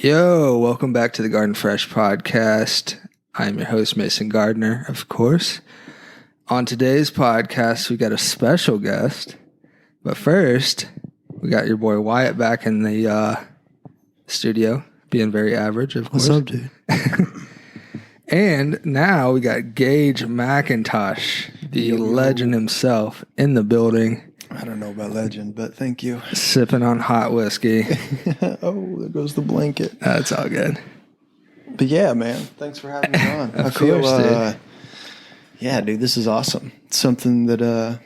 Yo, welcome back to the Garden Fresh podcast. I'm your host, Mason Gardner, of course. On today's podcast, we got a special guest. But first, we got your boy Wyatt back in the studio, being very average, of course. What's up, dude? And now we got Gage McIntosh, the legend himself, in the building. I don't know about legend, but thank you. Sipping on hot whiskey. Oh, there goes the blanket. That's all good. But yeah, man, thanks for having me on. Of course, dude. Yeah, dude, this is awesome. It's something that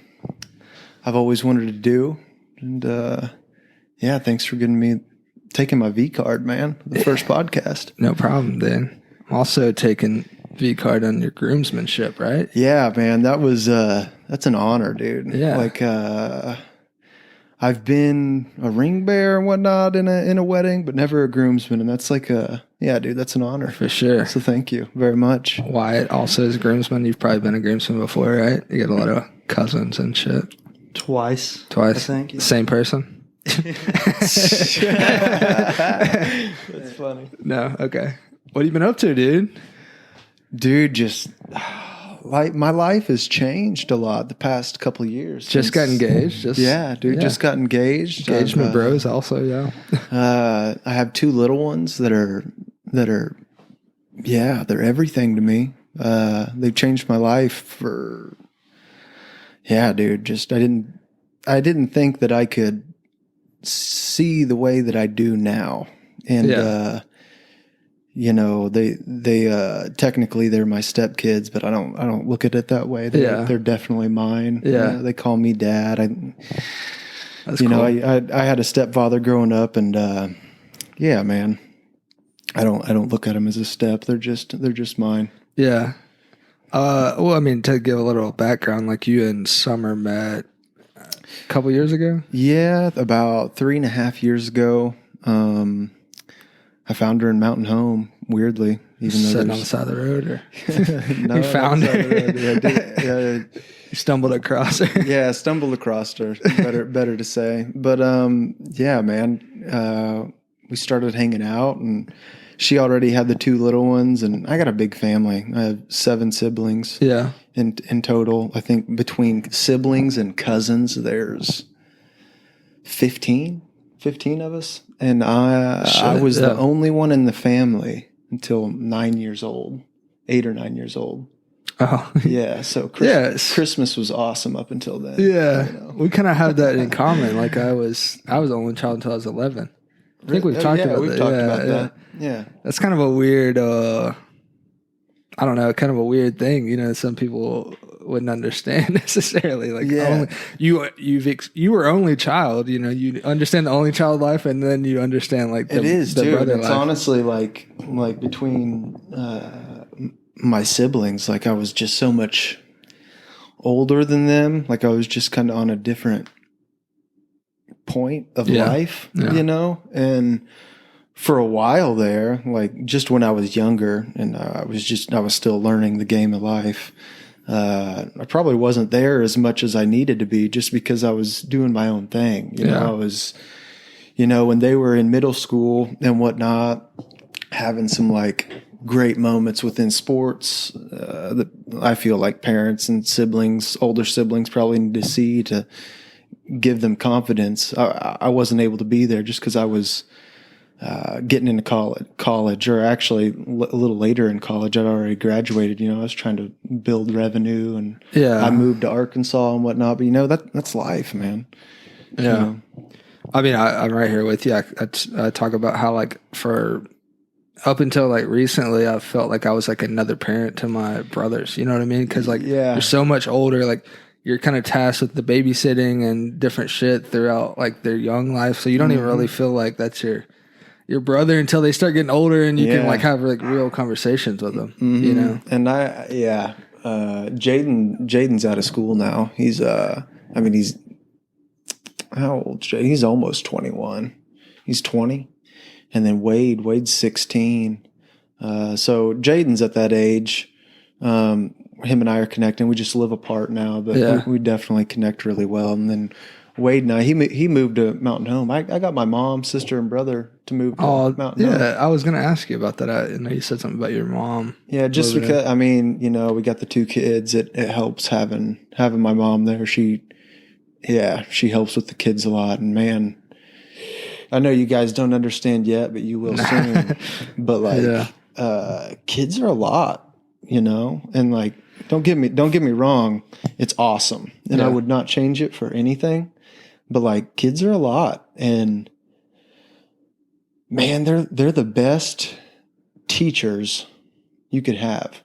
I've always wanted to do. And yeah, thanks for taking my V card, man, for the first podcast. No problem, then. I'm also taking V card on your groomsmanship, right? Yeah, man, that's an honor, dude. Yeah. Like, I've been a ring bearer and whatnot in a wedding, but never a groomsman. And that's like yeah, dude, that's an honor. For sure. So thank you very much. Wyatt also is a groomsman. You've probably been a groomsman before, right? You got a lot of cousins and shit. Twice, I think. Yeah. Same person? That's funny. No? Okay. What have you been up to, dude? Dude, just like my life has changed a lot the past couple of years. Just got engaged? Just got engaged. Engagement bros also, yeah. I have two little ones that are yeah, they're everything to me. They've changed my life yeah, dude, just I didn't think that I could see the way that I do now. And you know, they technically they're my stepkids, but I don't look at it that way. They're definitely mine. Yeah. They call me dad. That's cool. Know, I had a stepfather growing up, and yeah, man, I don't look at them as a step. They're just mine. Yeah. Well, I mean, to give a little background, like you and Summer met a couple years ago? Yeah, about 3.5 years ago. I found her in Mountain Home, weirdly. Even though sitting on the side of the road? Or no, you found her? Yeah, you stumbled across her? Yeah, stumbled across her. Better to say. But yeah, man, we started hanging out, and she already had the two little ones, and I got a big family. I have 7 siblings. Yeah. In total. I think between siblings and cousins, there's 15 of us. And I was the only one in the family until 9 years old, 8 or 9 years old. Oh. Yeah. So Christmas was awesome up until then. Yeah. You know? We kind of have that in common. Like I was the only child until I was 11. I think we've talked about that. Yeah. That's kind of a weird, I don't know, kind of a weird thing. You know, some people wouldn't understand necessarily. Like, you were only child. You know, you understand the only child life, and then you understand like the brother life. It's honestly like between my siblings, like I was just so much older than them. Like I was just kind of on a different point of life, you know, and for a while there, like just when I was younger and I was still learning the game of life, I probably wasn't there as much as I needed to be just because I was doing my own thing. You know, I was, you know, when they were in middle school and whatnot, having some like great moments within sports that I feel like parents and siblings, older siblings probably need to see to give them confidence. I wasn't able to be there just because I was getting into college, or actually a little later in college. I'd already graduated. You know, I was trying to build revenue, and I moved to Arkansas and whatnot. But you know, that's life, man. Yeah. You know? I mean, I'm right here with you. I talk about how like for up until like recently, I felt like I was like another parent to my brothers. You know what I mean? Because like you're so much older, like you're kind of tasked with the babysitting and different shit throughout like their young life. So you don't even really feel like that's your brother until they start getting older, and you can like have like real conversations with them, you know? And Jaden's out of school now. He's, he's how old? He's almost 21. He's 20. And then Wade's 16. So Jaden's at that age. Him and I are connecting. We just live apart now, but we definitely connect really well. And then Wade and he moved to Mountain Home. I got my mom, sister, and brother to move to Mountain Home. Yeah, I was going to ask you about that. I know you said something about your mom. Yeah, just because, I mean, you know, we got the 2 kids. It helps having my mom there. She helps with the kids a lot. And man, I know you guys don't understand yet, but you will soon. But like, kids are a lot, you know, and like, don't get me wrong. It's awesome. And I would not change it for anything, but like kids are a lot, and man, they're the best teachers you could have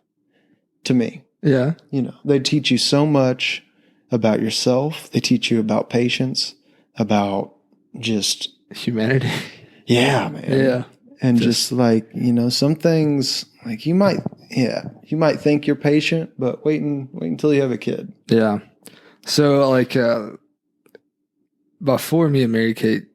to me. Yeah. You know, they teach you so much about yourself. They teach you about patience, about just humanity. Yeah, man. Yeah. And just like, you know, some things like you might think you're patient, but wait until you have a kid. Yeah. So like, before me and Mary Kate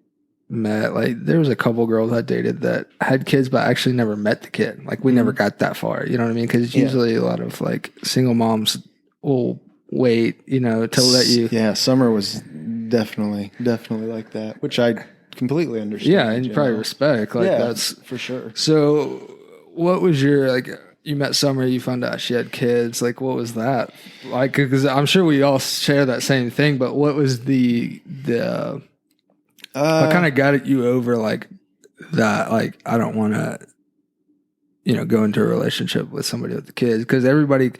met, like there was a couple girls I dated that had kids, but actually never met the kid. Like we never got that far, you know what I mean? Cause usually a lot of like single moms will wait, you know, to let you. Yeah. Summer was definitely like that, which I completely understand. Yeah. And you probably respect, like that's for sure. So what was your, like, you met Summer, you found out she had kids. Like, what was that like? Because I'm sure we all share that same thing, but what was the what kind of got you over like that? Like, I don't want to, you know, go into a relationship with somebody with the kids, because everybody,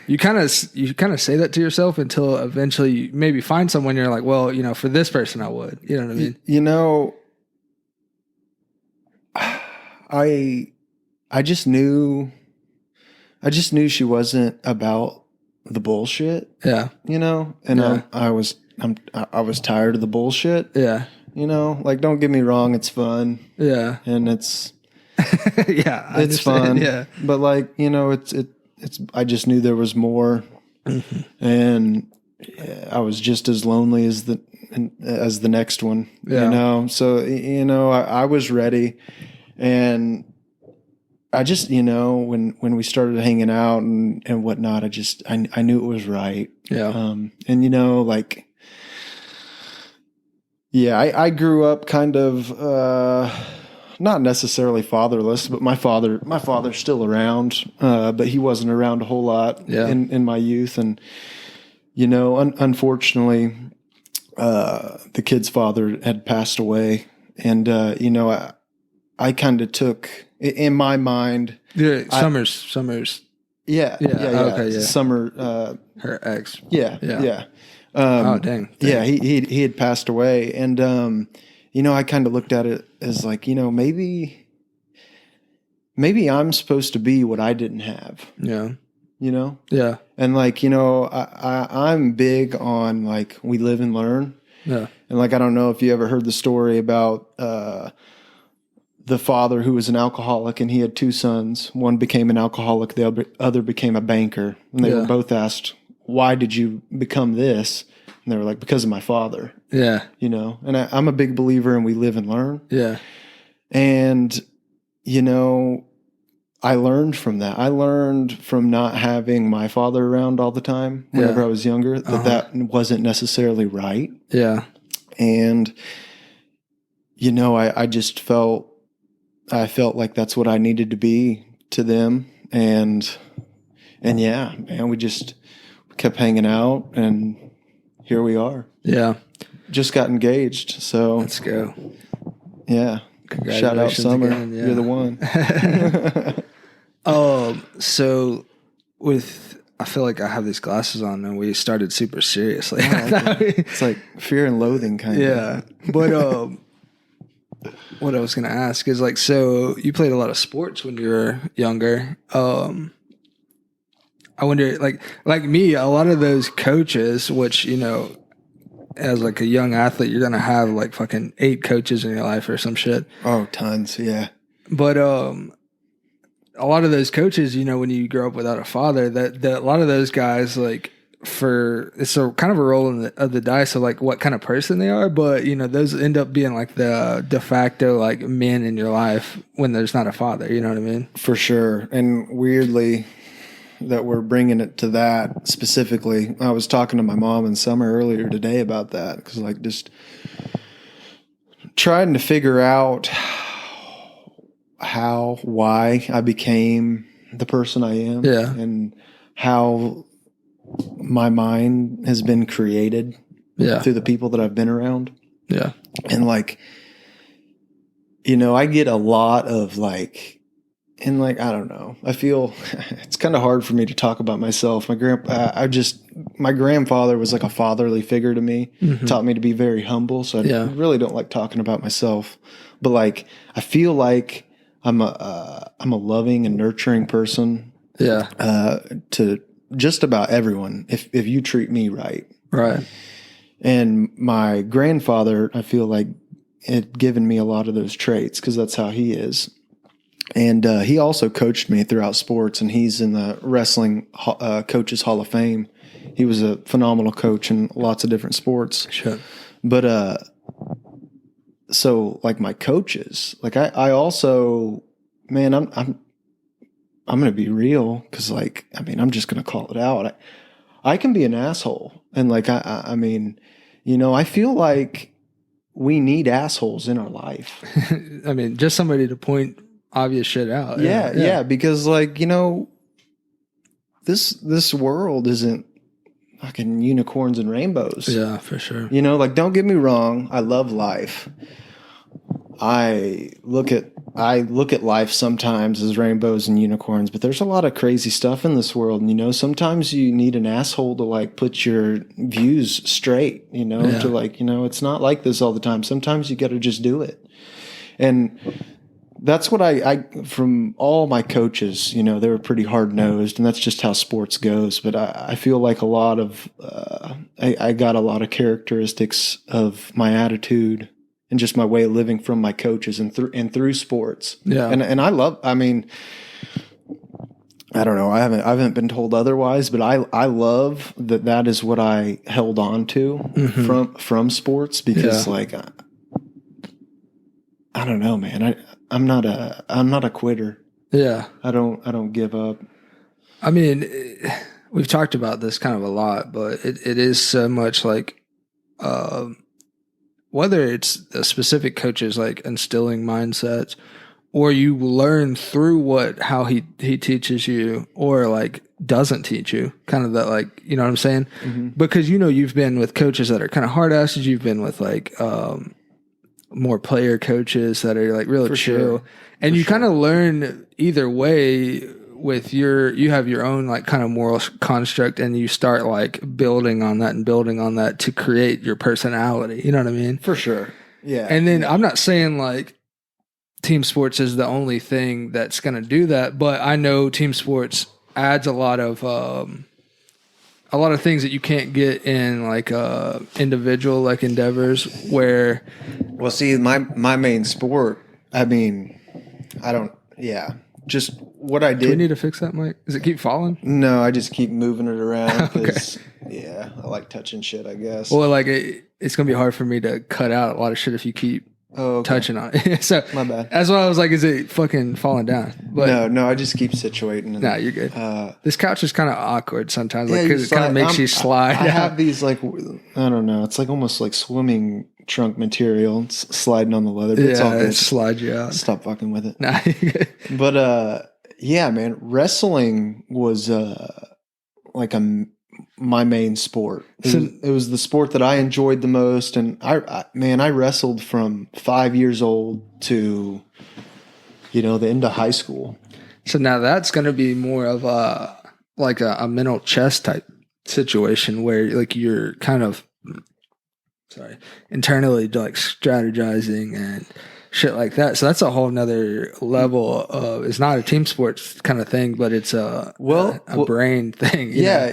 you kind of say that to yourself until eventually you maybe find someone you're like, well, you know, for this person I would, you know what I mean? You know, I just knew she wasn't about the bullshit. Yeah. You know, and I was tired of the bullshit. Yeah. You know, like, don't get me wrong, it's fun. Yeah. And it's it's fun. Yeah. But like, you know, it's I just knew there was more. Mm-hmm. And I was just as lonely as the next one. Yeah. You know, so you know, I was ready. And I just, you know, when we started hanging out and whatnot, I knew it was right. Yeah. And you know, like, yeah, I grew up kind of, not necessarily fatherless, but my father's still around, but he wasn't around a whole lot in my youth. And, you know, unfortunately, the kid's father had passed away. And, you know, I kind of took, in my mind. Yeah, Summers. Yeah. Okay, yeah. Summer. Her ex. Yeah. Oh, dang. Yeah, he had passed away. And, you know, I kind of looked at it as like, you know, maybe I'm supposed to be what I didn't have. Yeah. You know? Yeah. And like, you know, I'm big on like, we live and learn. Yeah. And like, I don't know if you ever heard the story about the father who was an alcoholic, and he had 2 sons. One became an alcoholic, the other became a banker. And they were both asked, why did you become this? And they were like, because of my father. Yeah. You know, and I'm a big believer in we live and learn. Yeah. And, you know, I learned from that. I learned from not having my father around all the time whenever I was younger, that wasn't necessarily right. Yeah. And, you know, I just felt like that's what I needed to be to them. And yeah, man, we just kept hanging out, and here we are. Yeah. Just got engaged. So let's go. Yeah. Shout out Summer. Again, yeah. You're the one. So I feel like I have these glasses on, and we started super seriously. It's like Fear and Loathing kind of. Yeah. But, what I was going to ask is like, so you played a lot of sports when you were younger. I wonder, like me, a lot of those coaches, which, you know, as like a young athlete, you're going to have like fucking 8 coaches in your life or some shit. Oh, tons. Yeah. But, a lot of those coaches, you know, when you grow up without a father, that a lot of those guys, like, it's a kind of a roll of the dice of like what kind of person they are, but you know, those end up being like the de facto like men in your life when there's not a father, you know what I mean? For sure. And weirdly, that we're bringing it to that specifically. I was talking to my mom and Summer earlier today about that, because like just trying to figure out why I became the person I am, and how my mind has been created through the people that I've been around. Yeah. And like, you know, I get a lot of like, and like, I don't know, I feel it's kind of hard for me to talk about myself. My grandfather was like a fatherly figure to me, taught me to be very humble. So I really don't like talking about myself, but like, I feel like I'm a loving and nurturing person. Yeah. To just about everyone, if you treat me right. Right. And my grandfather, I feel like, had given me a lot of those traits, because that's how he is. And he also coached me throughout sports, and he's in the Wrestling Coaches Hall of Fame. He was a phenomenal coach in lots of different sports. Sure. But so like my coaches, like I also, man, I'm going to be real, because like, I mean, I'm just going to call it out. I can be an asshole. And like, I mean, you know, I feel like we need assholes in our life. I mean, just somebody to point obvious shit out. Yeah. Because like, you know, this world isn't fucking unicorns and rainbows. Yeah, for sure. You know, like, don't get me wrong. I love life. I look at life sometimes as rainbows and unicorns, but there's a lot of crazy stuff in this world. And, you know, sometimes you need an asshole to like put your views straight, you know, to like, you know, it's not like this all the time. Sometimes you got to just do it. And that's what I from all my coaches, you know, they were pretty hard nosed, and that's just how sports goes. But I feel like a lot of, I got a lot of characteristics of my attitude and just my way of living from my coaches and through sports. Yeah. And I love, I mean, I don't know, I haven't been told otherwise, but I love that is what I held on to from sports, because like, I don't know, man, I'm not a quitter. Yeah. I don't give up. I mean, we've talked about this kind of a lot, but it is so much like, whether it's a specific coaches like instilling mindsets, or you learn through how he teaches you, or like doesn't teach you, kind of that, like, you know what I'm saying? Mm-hmm. Because, you know, you've been with coaches that are kind of hard asses. You've been with like more player coaches that are like really chill, and you kind of learn either way. With you have your own like kind of moral construct, and you start like building on that to create your personality. You know what I mean? For sure. Yeah. And then I'm not saying like team sports is the only thing that's going to do that, but I know team sports adds a lot of things that you can't get in like individual like endeavors where. Well, see, my main sport, I mean, just what I did. Do we need to fix that, Mike? Does it keep falling? No, I just keep moving it around because, I like touching shit, I guess. Well, like it's going to be hard for me to cut out a lot of shit if you keep touching on it. So my bad. That's why I was like, is it fucking falling down? But no, I just keep situating. No, you're good. This couch is kind of awkward sometimes because it kind of makes you slide. I have these like, I don't know, it's like almost like swimming trunk material. It's sliding on the leather. But it's all good. It slides you out. Stop fucking with it. Nah, you're good. But yeah, man, wrestling was like my main sport. It was the sport that I enjoyed the most, and I wrestled from 5 years old to, you know, the end of high school. So now that's going to be more of a mental chess type situation where like you're kind of internally like strategizing and shit like that. So that's a whole nother level of, it's not a team sports kind of thing, but it's a brain thing. Yeah.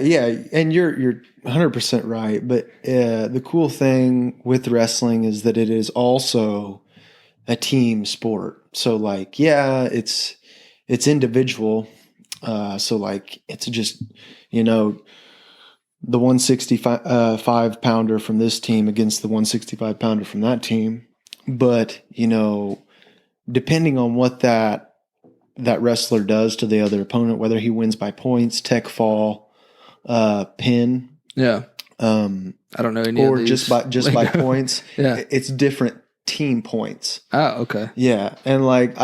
And you're 100% right. But the cool thing with wrestling is that it is also a team sport. So like, it's individual. So like, it's just, you know, the 165 pounder from this team against the 165 pounder from that team. But, you know, depending on what that that wrestler does to the other opponent, whether he wins by points, tech fall, pin. Yeah. I don't know any or of these. just by points. Yeah. It's different team points. Oh, okay. Yeah. And like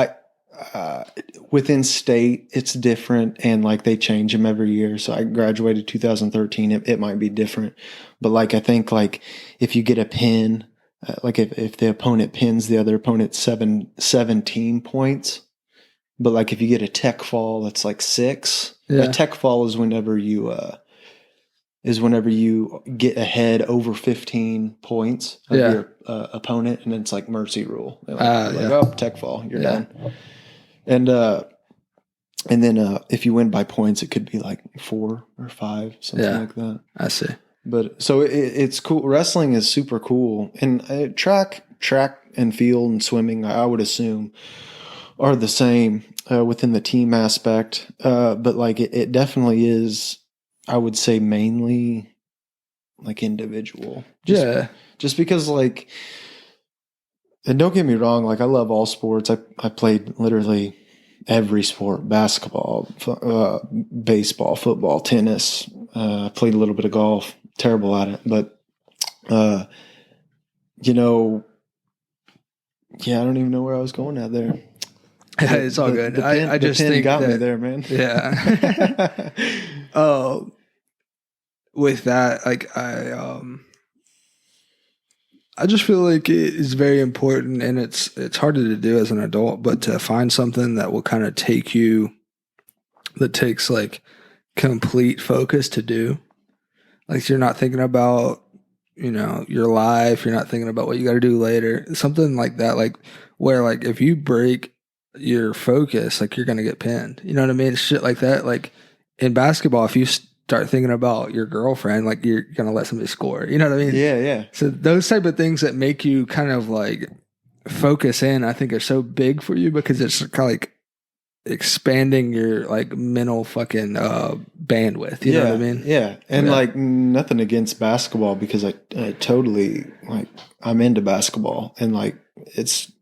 within state, it's different, and like they change them every year. So I graduated 2013. It might be different, but like I think like if you get a pin, like if the opponent pins the other opponent 17 points, but like if you get a tech fall, it's like 6. Yeah. A tech fall is whenever you get ahead over 15 points of your opponent, and then it's like mercy rule. Oh, tech fall, you're done. And then if you win by points, it could be like 4 or 5, something like that. I see. But so it's cool. Wrestling is super cool, and track and field and swimming, I would assume, are the same within the team aspect. But like it definitely is, I would say, mainly like individual. Just because like, and don't get me wrong, like I love all sports. I played literally every sport: basketball, baseball, football, tennis. I played a little bit of golf. Terrible at it, but you know, yeah, I don't even know where I was going at there. Yeah, it's all good. I just think got me there, man. Yeah. With that, like I just feel like it is very important, and it's harder to do as an adult, but to find something that will kind of that takes like complete focus to do. Like you're not thinking about, your life. You're not thinking about what you got to do later. Something like that, like where like if you break your focus, like you're going to get pinned. You know what I mean? Shit like that. Like in basketball, if you start thinking about your girlfriend, like you're going to let somebody score. You know what I mean? Yeah, yeah. So those type of things that make you kind of like focus in, I think are so big for you because it's kind of like expanding your like mental fucking bandwidth. You know what I mean? Yeah. And like nothing against basketball, because I totally like, I'm into basketball, and like it's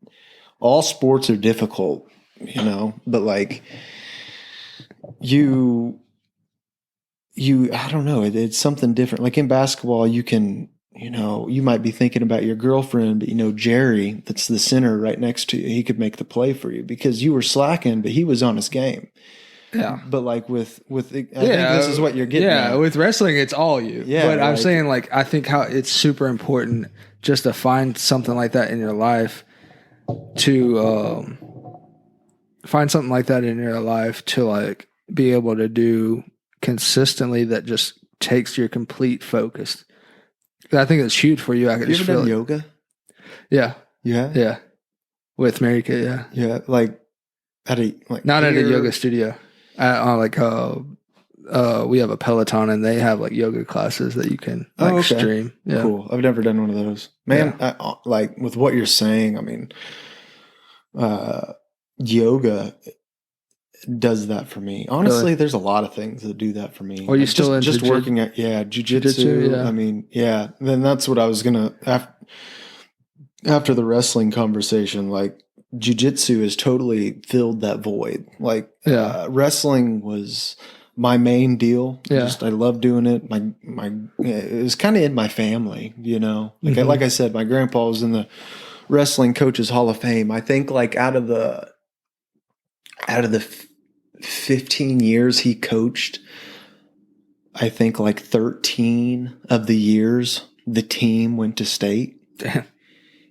all sports are difficult, but like you I don't know, it's something different. Like in basketball, you can, you might be thinking about your girlfriend, but Jerry, that's the center right next to you, he could make the play for you because you were slacking, but he was on his game. Yeah. But like with I think this is what you're getting at. Yeah, with wrestling, it's all you. Yeah. But I'm saying like, I think how it's super important just to find something like that in your life to like be able to do consistently that just takes your complete focus. I think it's huge for you. I could you just ever feel done yoga? Yeah. Yeah. Yeah. With Mary Kay, yeah. Yeah. Like not at a yoga studio. We have a Peloton, and they have like yoga classes that you can stream. Yeah. Cool. I've never done one of those. Man, like with what you're saying, I mean, yoga does that for me. Honestly, really? There's a lot of things that do that for me. Are you still into just working at jiu-jitsu? Yeah. I mean, yeah. Then that's what I was gonna after the wrestling conversation. Like jiu-jitsu has totally filled that void. Like wrestling was my main deal. Yeah. I love doing it. It was kind of in my family. Like I said, my grandpa was in the Wrestling Coaches Hall of Fame. I think like out of the 15 years he coached, I think like 13 of the years the team went to state. Damn.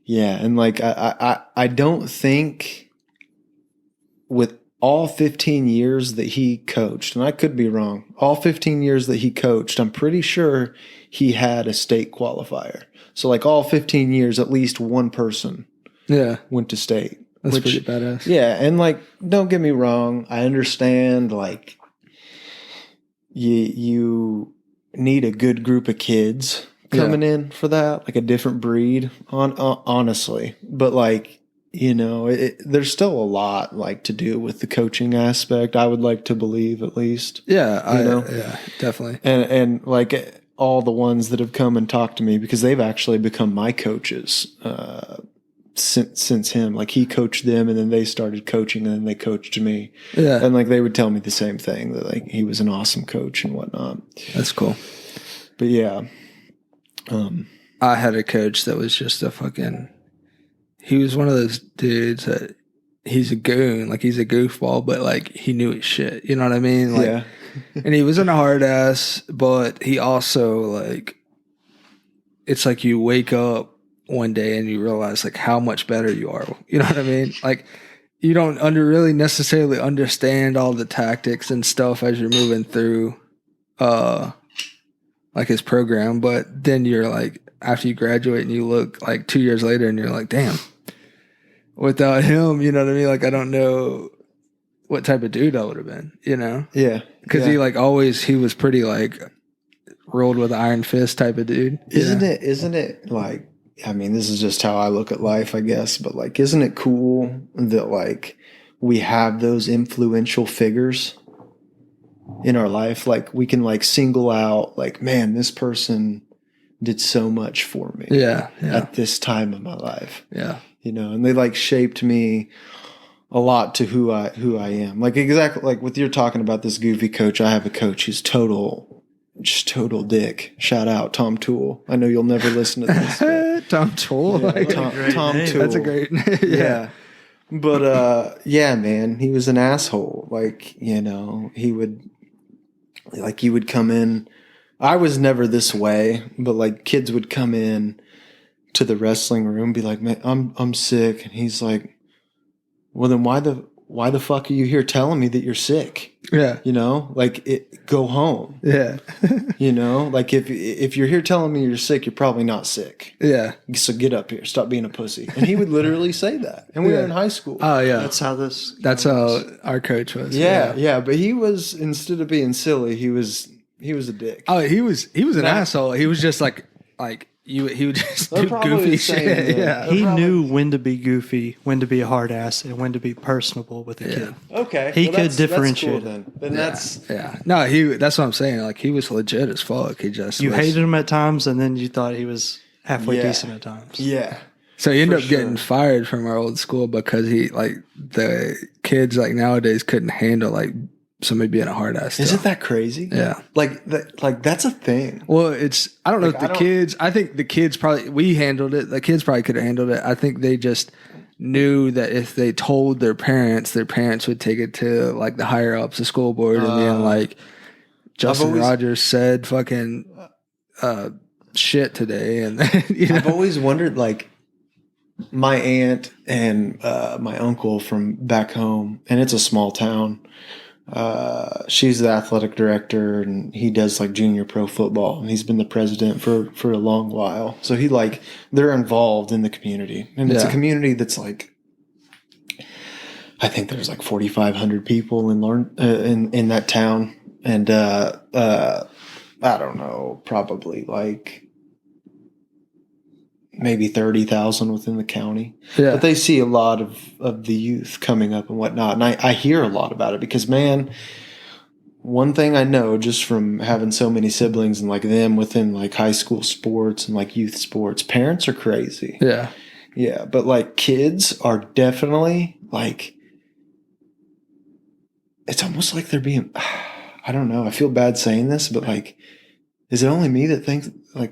Yeah, and like I don't think with all 15 years that he coached, and I could be wrong, all 15 years that he coached, I'm pretty sure he had a state qualifier. So like all 15 years, at least one person went to state. That's pretty badass. Yeah, and like, don't get me wrong, I understand like you need a good group of kids coming in for that, like a different breed, honestly. But like, there's still a lot like to do with the coaching aspect, I would like to believe, at least. Yeah, yeah, definitely. And like all the ones that have come and talked to me, because they've actually become my coaches since him. Like he coached them, and then they started coaching, and then they coached me. Yeah. And like they would tell me the same thing, that like he was an awesome coach and whatnot. That's cool. But yeah. I had a coach that was just he was one of those dudes that he's a goon, like he's a goofball, but like he knew his shit. You know what I mean? Like, yeah. And he wasn't a hard ass, but he also like, it's like you wake up one day and you realize like how much better you are. You know what I mean? Like you don't really necessarily understand all the tactics and stuff as you're moving through, like his program, but then you're like, after you graduate and you look like 2 years later and you're like, damn, without him, you know what I mean? Like, I don't know what type of dude I would have been, you know? Yeah. Because he like always, he was pretty like rolled with iron fist type of dude. Isn't it like, I mean, this is just how I look at life, I guess, but like, isn't it cool that like we have those influential figures in our life? Like we can like single out like, man, this person did so much for me at this time of my life. Yeah. You know, and they like shaped me a lot to who I am. Like exactly like with you're talking about this goofy coach, I have a coach who's total dick. Shout out Tom Toole. I know you'll never listen to this. Tom Toole. Yeah, like, Tom Toole. That's a great name. Yeah. But yeah, man, he was an asshole. Like, you know, he would come in. I was never this way, but like kids would come in to the wrestling room, be like, man, I'm sick. And he's like, well, then why the fuck are you here telling me that you're sick? Yeah. You know, like go home. Yeah. You know, like if you're here telling me you're sick, you're probably not sick. Yeah. So get up here. Stop being a pussy. And he would literally say that. And we were in high school. Oh yeah. That's how our coach was. Yeah. But he was, instead of being silly, he was a dick. Oh, he was an asshole. He was just like he would just do goofy shit. Yeah. He knew when to be goofy, when to be a hard ass, and when to be personable with a kid. Okay. He could differentiate. That's cool, then that's No, that's what I'm saying. Like he was legit as fuck. He just hated him at times, and then you thought he was halfway decent at times. Yeah. So he ended up getting fired from our old school because he like the kids like nowadays couldn't handle like somebody being a hard ass. Isn't that crazy? Yeah. Like that's a thing. Well, I don't know if the kids, I think the kids we handled it. The kids probably could have handled it. I think they just knew that if they told their parents would take it to like the higher ups, the school board, and then like Justin Rogers said fucking shit today. And I've always wondered, like, my aunt and my uncle from back home, and it's a small town. She's the athletic director, and he does like junior pro football, and he's been the president for a long while. So they're involved in the community, and it's a community that's like, I think there's like 4,500 people in that town, and I don't know, probably like maybe 30,000 within the county. Yeah. But they see a lot of the youth coming up and whatnot. And I hear a lot about it because, man, one thing I know just from having so many siblings and like them within like high school sports and like youth sports, parents are crazy. Yeah. Yeah. But like kids are definitely like, it's almost like they're being, I don't know. I feel bad saying this, but like, is it only me that thinks like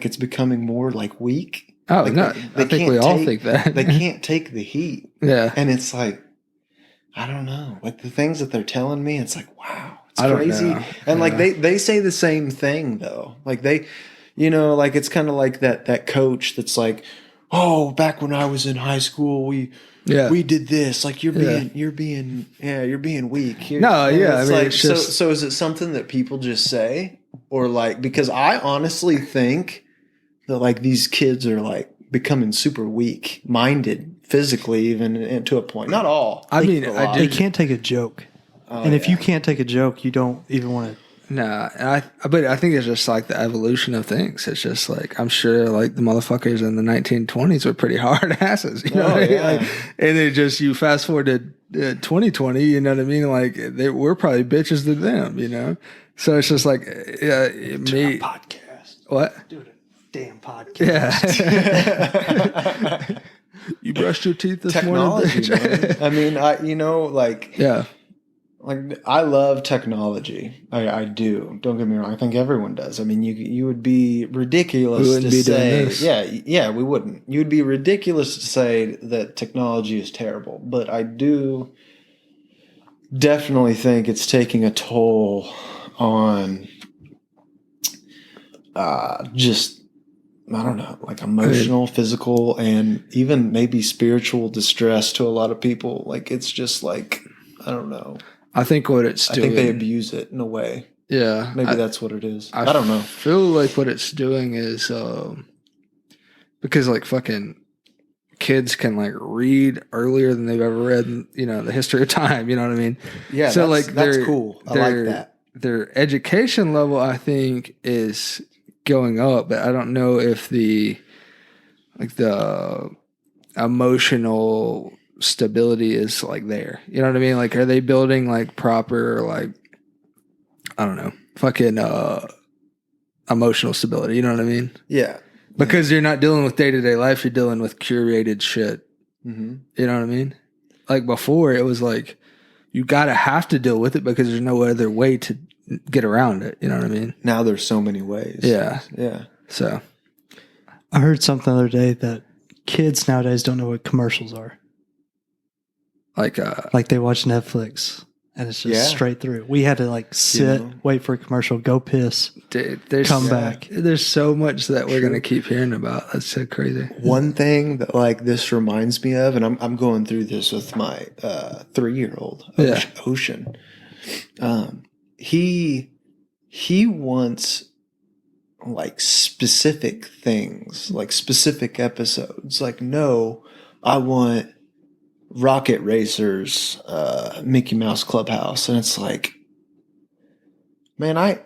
it's becoming more like weak? Oh, like no. I think we all think that. They can't take the heat. Yeah. And it's like, I don't know. Like the things that they're telling me, it's like, wow, it's crazy. And like they say the same thing though. Like they, like it's kind of like that coach that's like, oh, back when I was in high school, we did this. Like you're being weak. So is it something that people just say? Or like, because I honestly think that like these kids are like becoming super weak minded physically, even and to a point. Not all. I mean, they can't take a joke. And if you can't take a joke, you don't even want to. Nah, but I think it's just like the evolution of things. It's just like, I'm sure like the motherfuckers in the 1920s were pretty hard asses, you know what I mean? Like, and it just, you fast forward to 2020, you know what I mean? Like we're probably bitches to them, So it's just like, me. Podcast. What? Do a damn podcast. Yeah. brushed your teeth this Technology, morning, man. I mean, yeah. Like I love technology. I do. Don't get me wrong. I think everyone does. I mean, you would be ridiculous We wouldn't to be doing say, this. yeah, we wouldn't. You would be ridiculous to say that technology is terrible. But I do definitely think it's taking a toll on just, I don't know, like emotional, physical, and even maybe spiritual distress to a lot of people. Like it's just like, I don't know. I think what it's doing. I think they abuse it in a way. Yeah. Maybe that's what it is. I don't know. I feel like what it's doing is because like fucking kids can like read earlier than they've ever read in, the history of time. You know what I mean? Yeah. So that's cool. I like that. Their education level, I think, is going up, but I don't know if the emotional stability is like there. You know what I mean? Like, are they building like proper, like, I don't know, fucking emotional stability? You know what I mean? Yeah. Because you're not dealing with day-to-day life, you're dealing with curated shit. Mm-hmm. You know what I mean? Like before, it was like you gotta have to deal with it because there's no other way to get around it. You know what I mean? Now there's so many ways. Yeah. Yeah. So I heard something the other day that kids nowadays don't know what commercials are. Like they watch Netflix and it's just straight through. We had to like sit, wait for a commercial, go piss, come back. There's so much that we're going to keep hearing about. That's so crazy. One thing that like this reminds me of, and I'm going through this with my 3-year-old, Ocean. He wants like specific things, like specific episodes. Like, no, I want Rocket Racers, Mickey Mouse Clubhouse. And it's like, man, I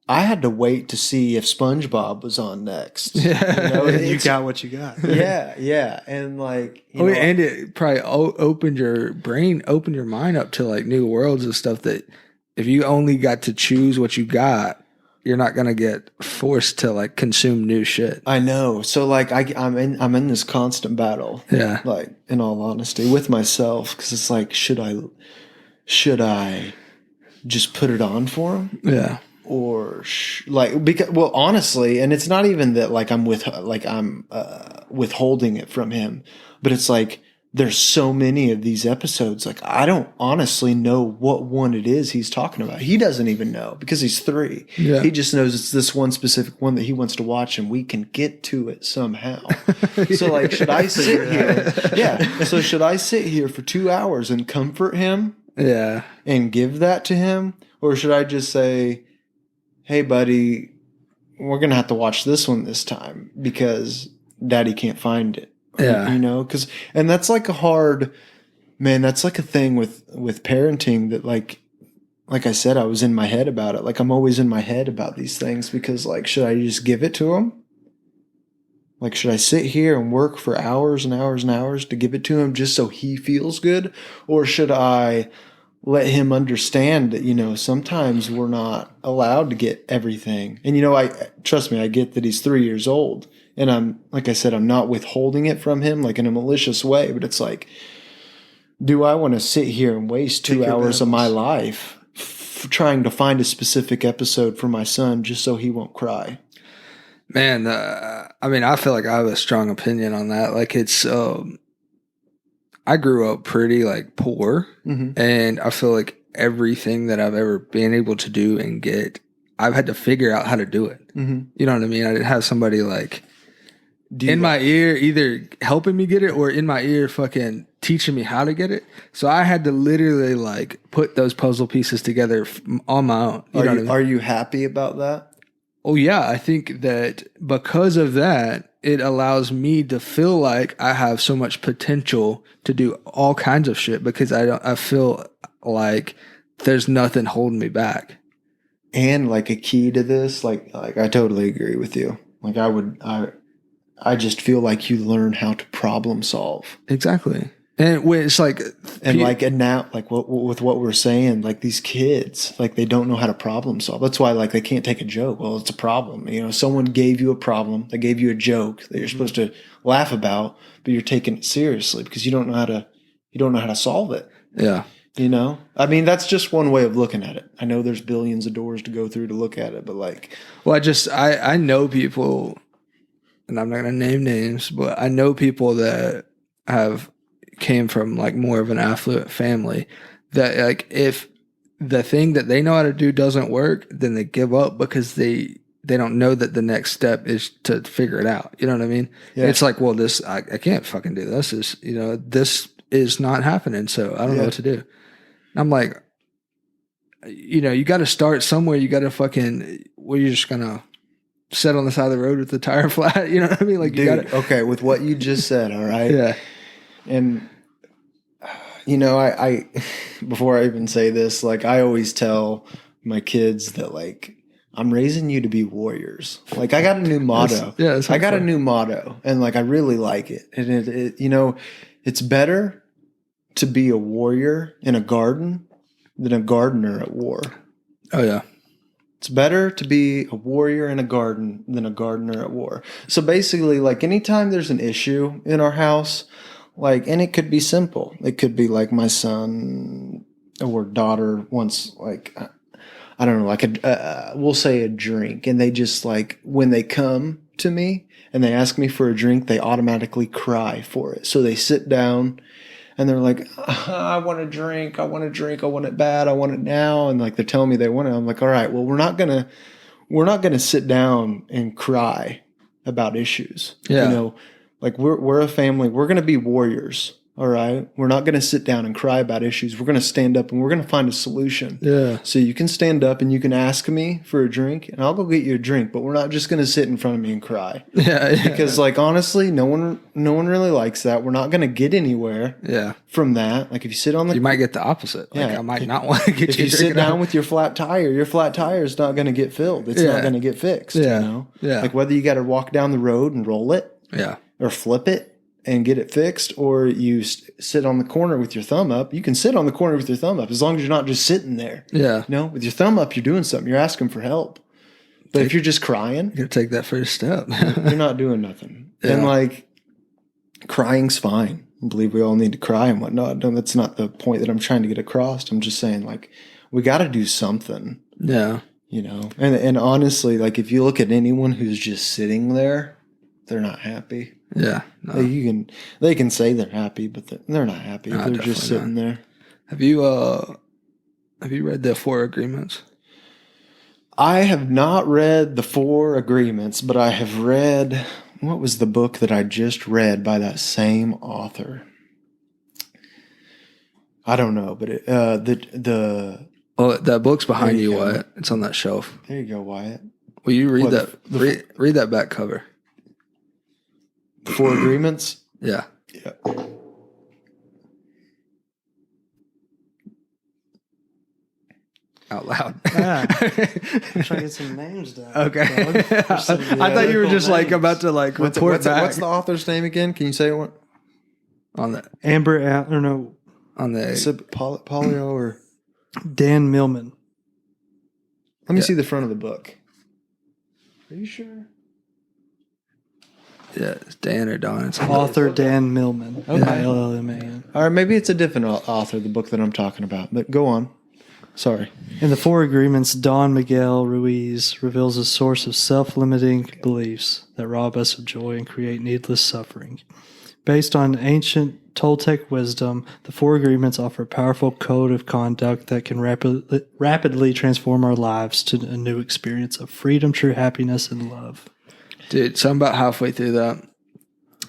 had to wait to see if SpongeBob was on next. Yeah. You got what you got. Yeah. And like, and it probably opened your mind up to like new worlds and stuff that if you only got to choose what you got, you're not gonna get forced to like consume new shit. I know. So like I'm in this constant battle. Yeah. Like in all honesty, with myself, because it's like, should I just put it on for him? Yeah. Or because honestly, and it's not even that like I'm withholding it from him, but it's like there's so many of these episodes. Like I don't honestly know what one it is he's talking about. He doesn't even know because he's 3. Yeah. He just knows it's this one specific one that he wants to watch, and we can get to it somehow. So like, should I sit here? Yeah. So should I sit here for 2 hours and comfort him? Yeah. And give that to him, or should I just say, hey, buddy, we're going to have to watch this one this time because daddy can't find it. Yeah. And that's like that's like a thing with parenting that like I said, I was in my head about it. Like I'm always in my head about these things because like, should I just give it to him? Like, should I sit here and work for hours and hours and hours to give it to him just so he feels good? Or should I let him understand that, sometimes we're not allowed to get everything. And, trust me, I get that he's 3 years old. And I'm, like I said, I'm not withholding it from him like in a malicious way. But it's like, do I want to sit here and waste 2 hours of my life trying to find a specific episode for my son just so he won't cry? Man, I feel like I have a strong opinion on that. Like it's, I grew up pretty like poor, and I feel like everything that I've ever been able to do and get, I've had to figure out how to do it. You know what I mean? I didn't have somebody like in my ear either helping me get it or in my ear fucking teaching me how to get it. So I had to literally like put those puzzle pieces together on my own. Are you happy about that? Oh yeah, I think that because of that, it allows me to feel like I have so much potential to do all kinds of shit because I feel like there's nothing holding me back. And like a key to this, like I totally agree with you. Like I just feel like you learn how to problem solve. Exactly. And when it's like, and now, like with what we're saying, like these kids, like they don't know how to problem solve. That's why like they can't take a joke. Well, it's a problem. You know, someone gave you a problem. They gave you a joke that you're supposed to laugh about, but you're taking it seriously because you don't know how to solve it. Yeah. You know, I mean, that's just one way of looking at it. I know there's billions of doors to go through to look at it, but like, well, I know people, and I'm not going to name names, but I know people that came from like more of an affluent family that like if the thing that they know how to do doesn't work, then they give up because they don't know that the next step is to figure it out. You know what I mean? Yeah. It's like, well, I can't fucking do this. This is not happening. So I don't know what to do. And I'm like, you got to start somewhere. You got to you're just going to sit on the side of the road with the tire flat. You know what I mean? Like, dude, you got to. Okay. With what you just said. All right. Yeah. And, I before I even say this, like I always tell my kids that like, I'm raising you to be warriors. Like I got a new motto. I got a new motto and like, I really like it. And it's better to be a warrior in a garden than a gardener at war. Oh yeah. It's better to be a warrior in a garden than a gardener at war. So basically like anytime there's an issue in our house, like, and it could be simple. It could be like my son or daughter wants like, I don't know, like we'll say a drink. And they just like, when they come to me and they ask me for a drink, they automatically cry for it. So they sit down and they're like, I want a drink. I want it bad. I want it now. And like, they're telling me they want it. I'm like, all right, well, we're not going to sit down and cry about issues. Yeah. Like we're a family. We're going to be warriors. All right. We're not going to sit down and cry about issues. We're going to stand up and we're going to find a solution. Yeah. So you can stand up and you can ask me for a drink and I'll go get you a drink, but we're not just going to sit in front of me and cry. Yeah. Because like, honestly, no one really likes that. We're not going to get anywhere from that. Like if you sit on you might get the opposite. Like I might not want to get if you sit down with your flat tire is not going to get filled. It's not going to get fixed. Yeah. Like whether you got to walk down the road and roll it or flip it and get it fixed, or you sit on the corner with your thumb up. You can sit on the corner with your thumb up as long as you're not just sitting there. Yeah. With your thumb up, you're doing something. You're asking for help. But if you're just crying, you got to take that first step. you're not doing nothing. Yeah. And like, crying's fine. I believe we all need to cry and whatnot. No, that's not the point that I'm trying to get across. I'm just saying, like, we got to do something. Yeah. And honestly, like, if you look at anyone who's just sitting there, they're not happy. Yeah. No. They can say they're happy, but they're not happy. No, they're just sitting there. Have you read the 4 Agreements? I have not read the 4 Agreements, but I have read, what was the book that I just read by that same author? I don't know, but that book's behind you, Wyatt. It's on that shelf. There you go, Wyatt. Will you read that? Read that back cover. 4 Agreements? Yeah. Yeah. Out loud. Yeah. I'm trying to get some names down. Okay. I thought you were just like about to like report back. What's the author's name again? Can you say it? On the Amber or no? On the is it Polio or Dan Millman? Let me see the front of the book. Are you sure? Yeah, it's Dan or Don. It's author Dan Millman. Okay. MILLMAN. All right, maybe it's a different author, the book that I'm talking about. But go on. Sorry. In the 4 Agreements, Don Miguel Ruiz reveals a source of self-limiting beliefs that rob us of joy and create needless suffering. Based on ancient Toltec wisdom, the 4 Agreements offer a powerful code of conduct that can rapidly transform our lives to a new experience of freedom, true happiness, and love. Dude, so I'm about halfway through that,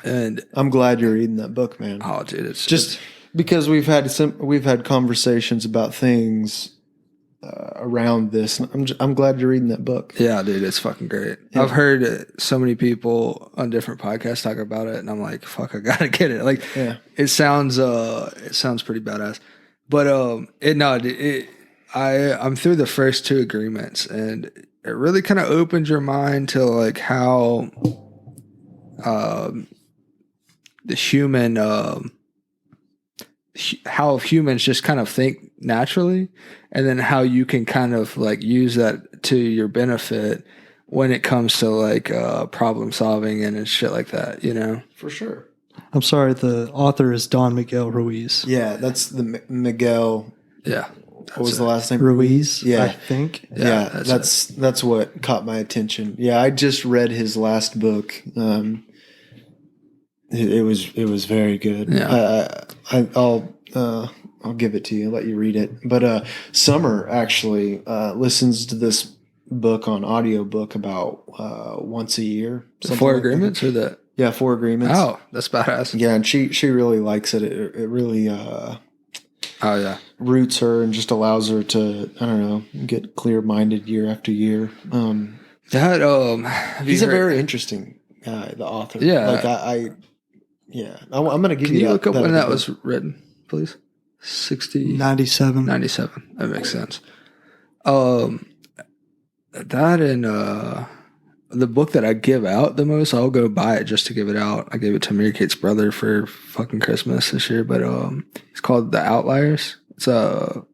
and I'm glad you're reading that book, man. Oh, dude, it's just because we've had conversations about things around this. I'm glad you're reading that book. Yeah, dude, it's fucking great. Yeah. I've heard so many people on different podcasts talk about it, and I'm like, fuck, I gotta get it. Like, it sounds pretty badass. But I'm through the first 2 agreements, and it really kind of opens your mind to like how the human how humans just kind of think naturally, and then how you can kind of like use that to your benefit when it comes to like problem solving and shit like that, you know? For sure. I'm sorry, the author is Don Miguel Ruiz. Yeah, that's the Miguel. Yeah. What was the last name? Ruiz, Yeah. I think. Yeah, that's what caught my attention. Yeah, I just read his last book. It was very good. Yeah. I'll give it to you. Let you read it. But Summer actually listens to this book on audiobook about once a year. Four Agreements or that? Yeah, Four Agreements. Oh, that's badass. Yeah, and she really likes it. It really roots her and just allows her to, I don't know, get clear minded year after year. He's a very interesting guy, the author. Yeah. Like I'm gonna give you. Can you look up when that was written, please? 97. 97. That makes sense. That and the book that I give out the most, I'll go buy it just to give it out. I gave it to Mary Kate's brother for fucking Christmas this year, but it's called The Outliers. It's a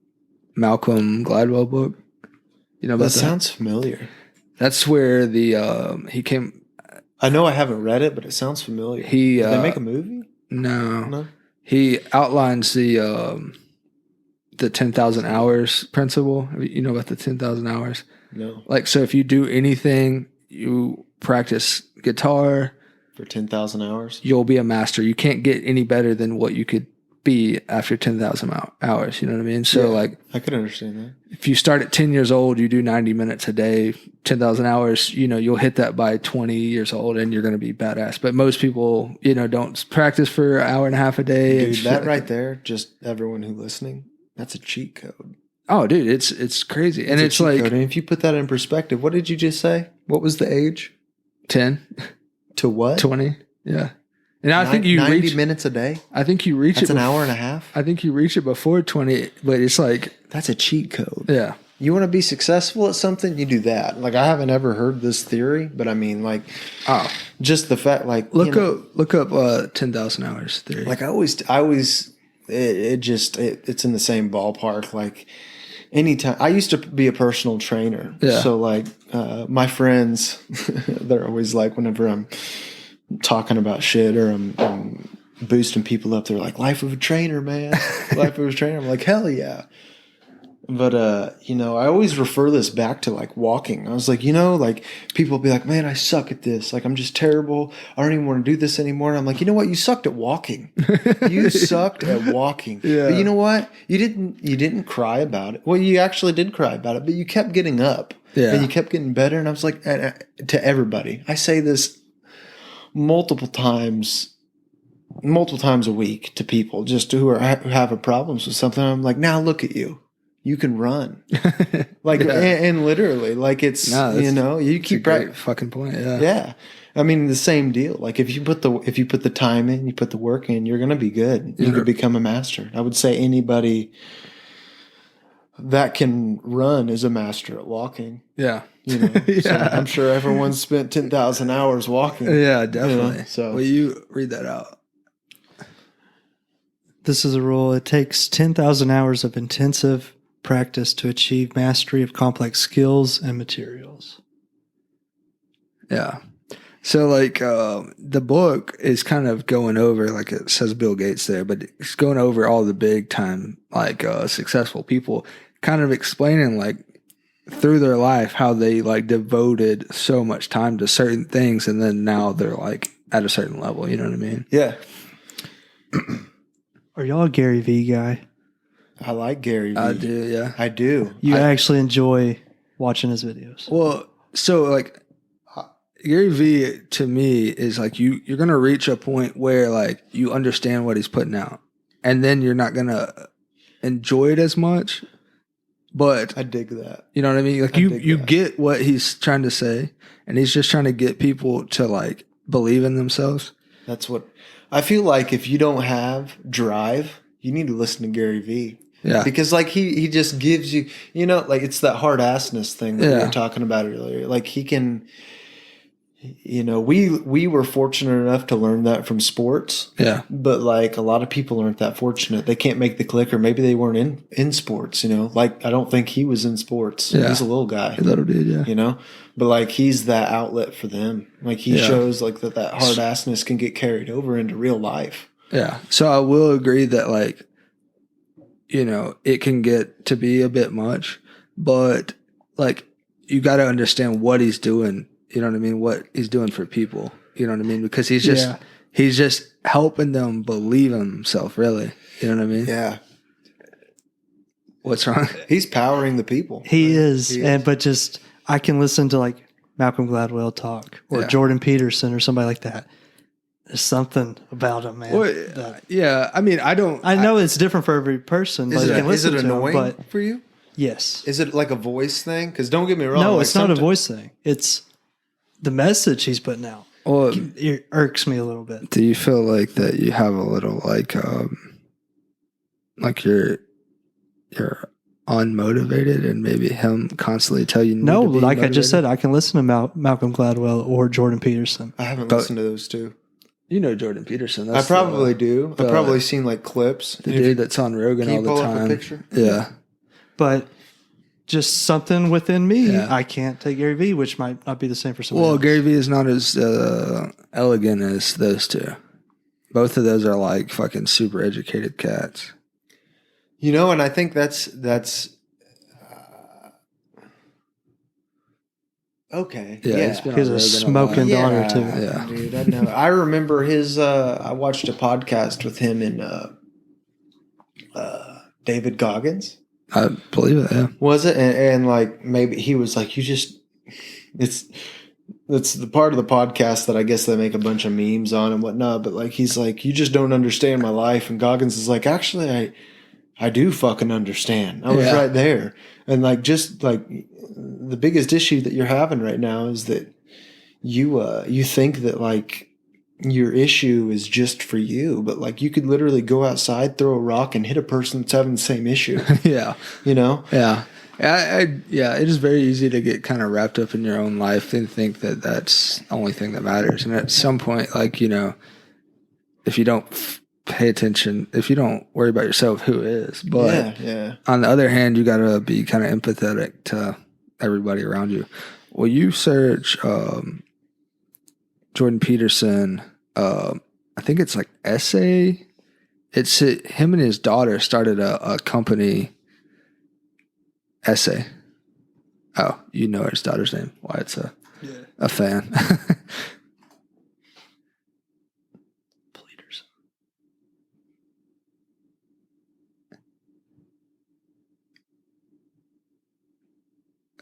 Malcolm Gladwell book. You know about that? Sounds familiar. That's where he came. I know I haven't read it, but it sounds familiar. Did they make a movie? No. He outlines the 10,000 hours principle. You know about the 10,000 hours? No. Like, so if you do anything, you practice guitar for 10,000 hours, you'll be a master. You can't get any better than what you could be after 10,000 hours. You know what I mean? So like, I could understand that. If you start at 10 years old, you do 90 minutes a day, 10,000 hours, you know, you'll hit that by 20 years old and you're going to be badass. But most people, you know, don't practice for an hour and a half a day. Dude, that right there, just everyone who's listening, that's a cheat code. Oh, dude, it's crazy. And it's like, and if you put that in perspective, what did you just say? What was the age? 10 to what? 20. Yeah. And I think you 90 reach minutes a day. I think you reach That's it. An hour and a half. I think you reach it before 20, but it's like that's a cheat code. Yeah. You want to be successful at something, you do that. Like I haven't ever heard this theory, but I mean, like, just the fact, like, look up 10,000 hours theory. Like it's in the same ballpark. Like anytime I used to be a personal trainer, so like my friends, they're always like, whenever I'm talking about shit or I'm boosting people up, they're like, life of a trainer, man. Life of a trainer. I'm like, hell yeah. But, you know, I always refer this back to like walking. I was like, you know, like people will be like, man, I suck at this. Like, I'm just terrible. I don't even want to do this anymore. And I'm like, you know what? You sucked at walking. You sucked at walking. Yeah. But you know what? You didn't cry about it. Well, you actually did cry about it, but you kept getting up. Yeah. And you kept getting better. And I was like, to everybody, I say this multiple times a week to people just who have problems with something. I'm like, now look at you. You can run. Like, and literally, like it's, you know, you keep right. Fucking point. Yeah. Yeah. I mean, the same deal. Like if you put the time in, you put the work in, you're going to be good. You could become a master. I would say anybody that can run is a master at walking. Yeah. You know, so I'm sure everyone's spent 10,000 hours walking. Yeah, definitely. You know, so will you read that out? This is a rule. It takes 10,000 hours of intensive practice to achieve mastery of complex skills and materials. Yeah. So like the book is kind of going over, like it says Bill Gates there, but it's going over all the big time, like successful people, kind of explaining like through their life how they like devoted so much time to certain things and then now they're like at a certain level. You know what I mean? Yeah. Are y'all a Gary Vee guy? I like Gary Vee. I do, yeah. I do. You actually enjoy watching his videos? Well, so like Gary Vee to me is like you're going to reach a point where like you understand what he's putting out and then you're not going to enjoy it as much. But I dig that. You know what I mean? Like you get what he's trying to say and he's just trying to get people to like believe in themselves. That's what I feel like. If you don't have drive, you need to listen to Gary Vee. Yeah. Because like he just gives you, you know, like it's that hard assness thing that we were talking about earlier. Like he can you know, we were fortunate enough to learn that from sports. Yeah. But like a lot of people aren't that fortunate. They can't make the click, or maybe they weren't in sports, you know. Like I don't think he was in sports. Yeah. He's a little guy. A little dude, yeah. You know? But like he's that outlet for them. Like he shows like that hard assness can get carried over into real life. Yeah. So I will agree that like, you know, it can get to be a bit much, but like you got to understand what he's doing. You know what I mean? What he's doing for people. You know what I mean? Because he's just helping them believe in himself, really. You know what I mean? Yeah. What's wrong? He's powering the people. He is. But just, I can listen to like Malcolm Gladwell talk or Jordan Peterson or somebody like that. There's something about him, man. Well, yeah. I mean, I know it's different for every person. Is it annoying for you? Yes. Is it like a voice thing? Because don't get me wrong. No, like it's not a voice thing. It's the message he's putting out. Well, it irks me a little bit. Do you feel like that you have a little like you're unmotivated and maybe him constantly tell you no, like motivated? I just said, I can listen to Malcolm Gladwell or Jordan Peterson. I haven't listened to those two. You know Jordan Peterson. I probably do. I've probably seen like clips. The dude that's on Rogan all the time. Up a picture? Yeah. But just something within me, I can't take Gary Vee, which might not be the same for someone else. Well, Gary Vee is not as elegant as those two. Both of those are like fucking super educated cats. You know, and I think that's okay. Yeah, he's a smoking daughter too. Yeah, dude, I know. I remember his. I watched a podcast with him and David Goggins. I believe it. Yeah. Was it? And like maybe he was like, you just it's the part of the podcast that I guess they make a bunch of memes on and whatnot. But like he's like, you just don't understand my life. And Goggins is like, actually, I do fucking understand. I was right there. And like, just like the biggest issue that you're having right now is that you think that like your issue is just for you, but like you could literally go outside, throw a rock and hit a person that's having the same issue. Yeah. You know? Yeah. Yeah, it is very easy to get kind of wrapped up in your own life and think that that's the only thing that matters. And at some point, like, you know, if you don't pay attention, if you don't worry about yourself, who is? But on the other hand, you got to be kind of empathetic to everybody around you. Well, you search Jordan Peterson, I think it's like Essay. It's him and his daughter started a company, Essay. Oh, you know his daughter's name. Why it's a fan. Bleeders.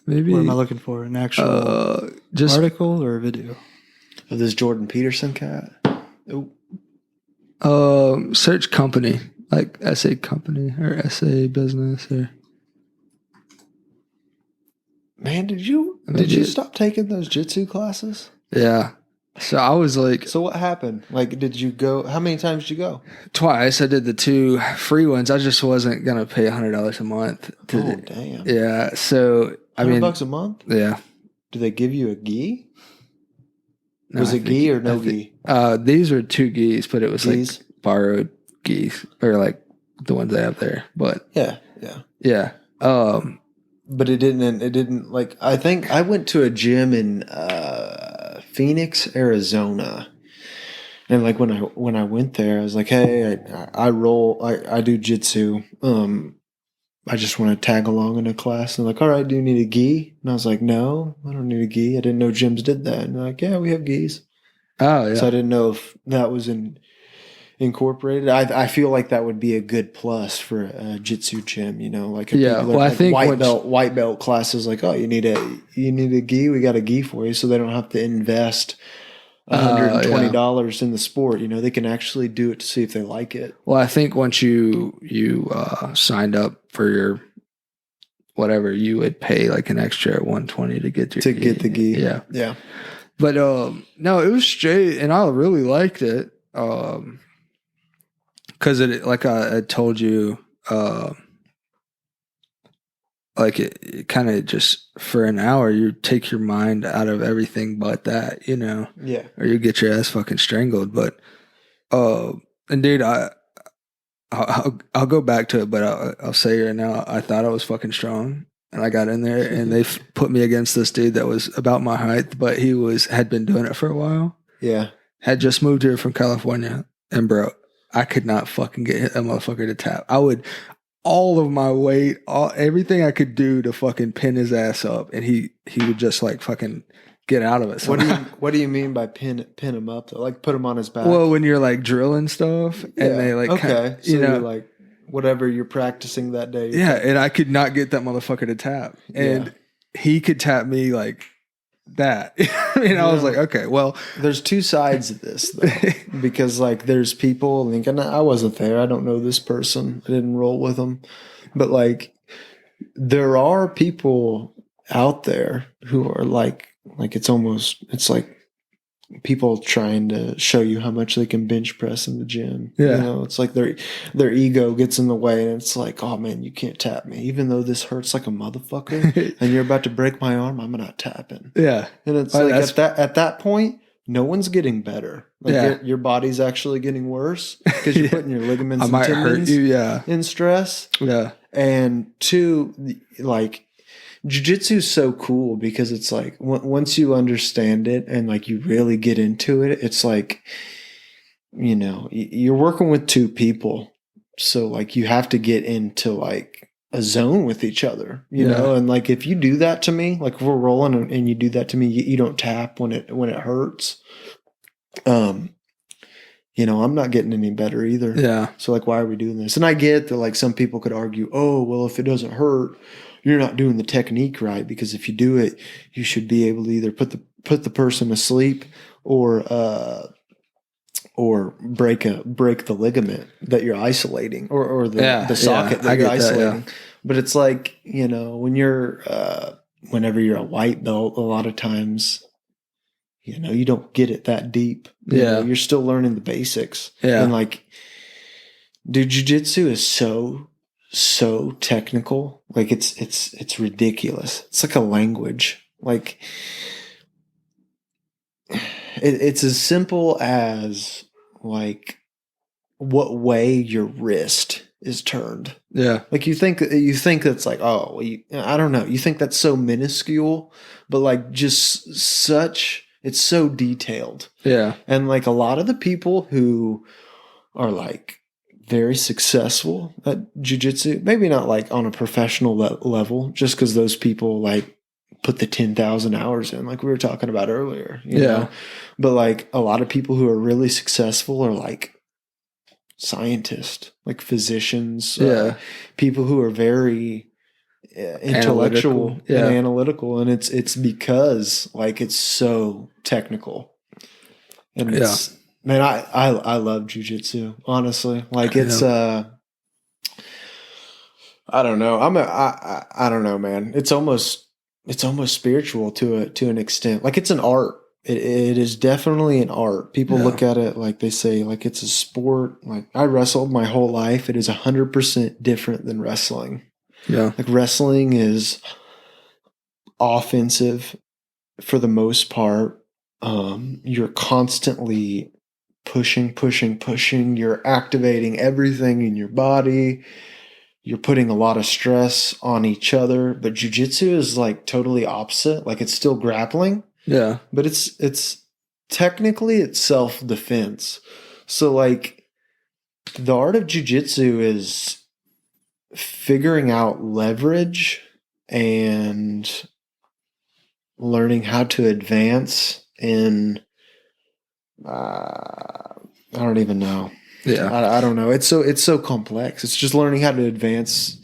Maybe. What am I looking for? An actual just article or a video? Of this Jordan Peterson cat. Oh. Search company, like Essay company or Essay business or. Man, did you stop taking those jitsu classes? Yeah. So I was like. So what happened? Like, did you go? How many times did you go? Twice. I did the 2 free ones. I just wasn't gonna pay $100 a month. Damn. Yeah. So I mean, $100 a month. Yeah. Do they give you a gi? No, was it gi or no gi? These are 2 gis, but it was gis? like borrowed gis or like the ones I have there. But yeah. But it didn't like. I think I went to a gym in Phoenix, Arizona, and like when I went there, I was like, hey, I do jitsu. I just want to tag along in a class. And like, all right, do you need a gi? And I was like, no, I don't need a gi. I didn't know gyms did that. And they're like, yeah, we have gis. Oh, yeah. So I didn't know if that was incorporated. I feel like that would be a good plus for a jitsu gym, you know, like I think white belt classes like, oh, you need a gi, we got a gi for you, so they don't have to invest $120 in the sport. You know, they can actually do it to see if they like it. Well, I think once you signed up for your whatever, you would pay like an extra $120 to get your get the gi. Yeah. Yeah. But no, it was straight and I really liked it. Because it, like I told you, like it kind of just for an hour, you take your mind out of everything but that, you know, or you get your ass fucking strangled. But, and dude, I'll go back to it, but I'll say right now, I thought I was fucking strong. And I got in there and they put me against this dude that was about my height, but he had been doing it for a while. Yeah. Had just moved here from California. And bro, I could not fucking get a motherfucker to tap. I would, all of my weight, everything I could do to fucking pin his ass up. And he would just like fucking get out of it. What do you mean by pin him up though? Like put him on his back? Well, when you're like drilling stuff and they like, okay. So you know, you're like, whatever you're practicing that day. Yeah, and I could not get that motherfucker to tap. And he could tap me like that. I was like, okay, well. There's two sides of this, though. Because, like, there's people, and I wasn't there. I don't know this person. I didn't roll with them. But, like, there are people out there who are like it's like people trying to show you how much they can bench press in the gym. Yeah. You know, it's like their ego gets in the way and it's like, oh man, you can't tap me. Even though this hurts like a motherfucker and you're about to break my arm, I'm not tapping. Yeah. And it's like at that point, no one's getting better. Like your body's actually getting worse because you're putting your ligaments and tendons in stress. Yeah. And two, like, jiu-jitsu is so cool because it's like once you understand it and like you really get into it, it's like, you know, you're working with two people. So like you have to get into like a zone with each other, you know? And like if you do that to me, like if we're rolling and you do that to me, you don't tap when it hurts. You know, I'm not getting any better either. Yeah. So like, why are we doing this? And I get that like some people could argue, oh, well, if it doesn't hurt, you're not doing the technique right, because if you do it, you should be able to either put the person to sleep or break the ligament that you're isolating or the socket that you're isolating. But it's like, you know, when you're whenever you're a white belt, a lot of times, you know, you don't get it that deep. You know, you're still learning the basics. Yeah. And like, dude, jiu-jitsu is so technical. Like it's ridiculous. It's like a language. Like it's as simple as like what way your wrist is turned. Yeah. Like you think that's like, oh, well, I don't know. You think that's so minuscule, but like just it's so detailed. Yeah. And like a lot of the people who are like very successful at jiu-jitsu, maybe not like on a professional level, just because those people like put the 10,000 hours in, like we were talking about earlier, you know? But like a lot of people who are really successful are like scientists, like physicians, people who are very intellectual and analytical. And it's because like it's so technical. And it's, man, I love jiu-jitsu, honestly. Like it's I don't know. I don't know, man. It's almost spiritual to an extent. Like it's an art. It is definitely an art. People look at it like they say like it's a sport. Like I wrestled my whole life. It is 100% different than wrestling. Yeah. Like wrestling is offensive for the most part. You're constantly pushing. You're activating everything in your body. You're putting a lot of stress on each other. But jiu-jitsu is like totally opposite. Like it's still grappling. Yeah. But it's technically it's self-defense. So like the art of jiu-jitsu is figuring out leverage and learning how to advance in I don't even know. Yeah. I don't know. It's so complex. It's just learning how to advance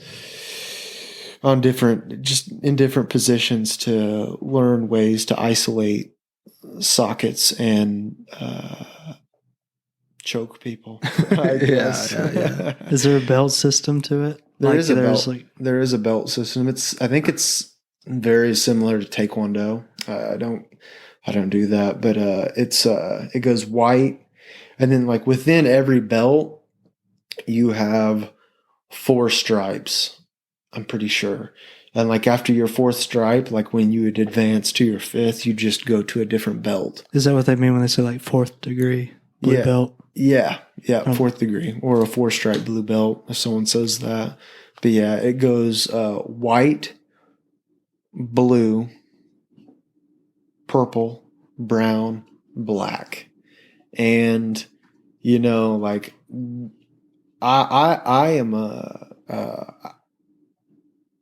in different positions to learn ways to isolate sockets and choke people. I guess. Yeah. Is there a belt system to it? There is a belt system. I think it's very similar to Taekwondo. I don't do that, but it goes white, and then like within every belt you have 4 stripes, I'm pretty sure. And like after your 4th stripe, like when you would advance to your 5th, you just go to a different belt. Is that what they mean when they say like 4th degree blue belt? Yeah, 4th degree or a 4-stripe blue belt if someone says that. But yeah, it goes white, blue, purple, brown, black. And you know, like I am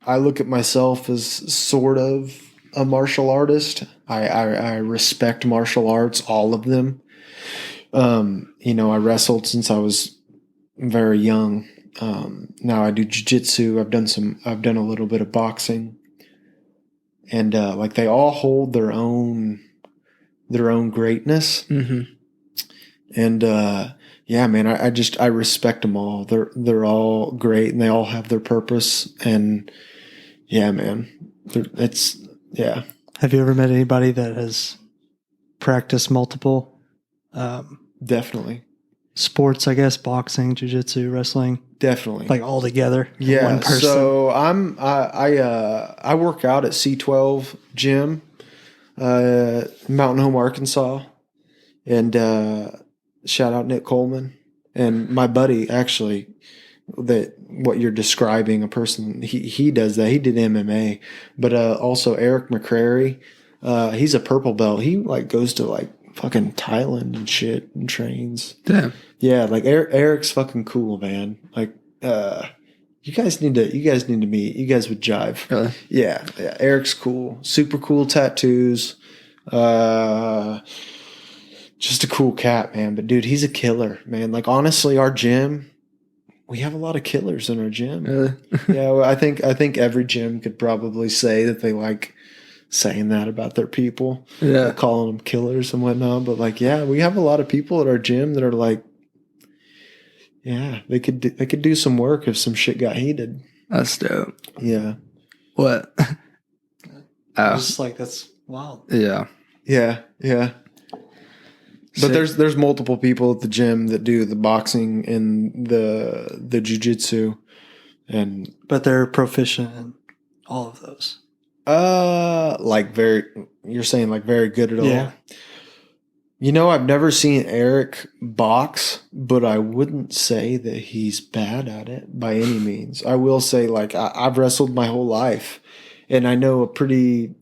I look at myself as sort of a martial artist. I respect martial arts, all of them. You know, I wrestled since I was very young. Now I do jiu-jitsu. I've done a little bit of boxing, and like they all hold their own greatness. Mm-hmm. And yeah, man, I respect them all. They're all great, and they all have their purpose. And yeah, man, yeah. Have you ever met anybody that has practiced multiple Definitely. sports, I guess, boxing, jiu-jitsu, wrestling, Definitely. like all together? Yeah. One person. So I work out at C12 gym, Mountain Home, Arkansas, and shout out Nick Coleman and my buddy. Actually, that what you're describing, a person he does that. He did MMA, but also Eric McCrary. He's a purple belt. He like goes to like fucking Thailand and shit and trains. Damn. Yeah, like Eric's fucking cool, man. Like, you guys need to meet. You guys would jive. Really? Yeah. Eric's cool. Super cool tattoos. Just a cool cat, man. But dude, he's a killer, man. Like honestly, our gym, we have a lot of killers in our gym. Really? Yeah, well, I think every gym could probably say that they like saying that about their people. Yeah. Like calling them killers and whatnot. But like, yeah, we have a lot of people at our gym that are like, yeah, they could do some work if some shit got heated. That's dope. Yeah. What? Oh, Just like, that's wild. yeah. Yeah. But there's multiple people at the gym that do the boxing and the jiu-jitsu, and But they're proficient in all of those. you're saying like very good at all. Yeah. You know, I've never seen Eric box, but I wouldn't say that he's bad at it by any means. I will say, like, I've wrestled my whole life, and I know a pretty.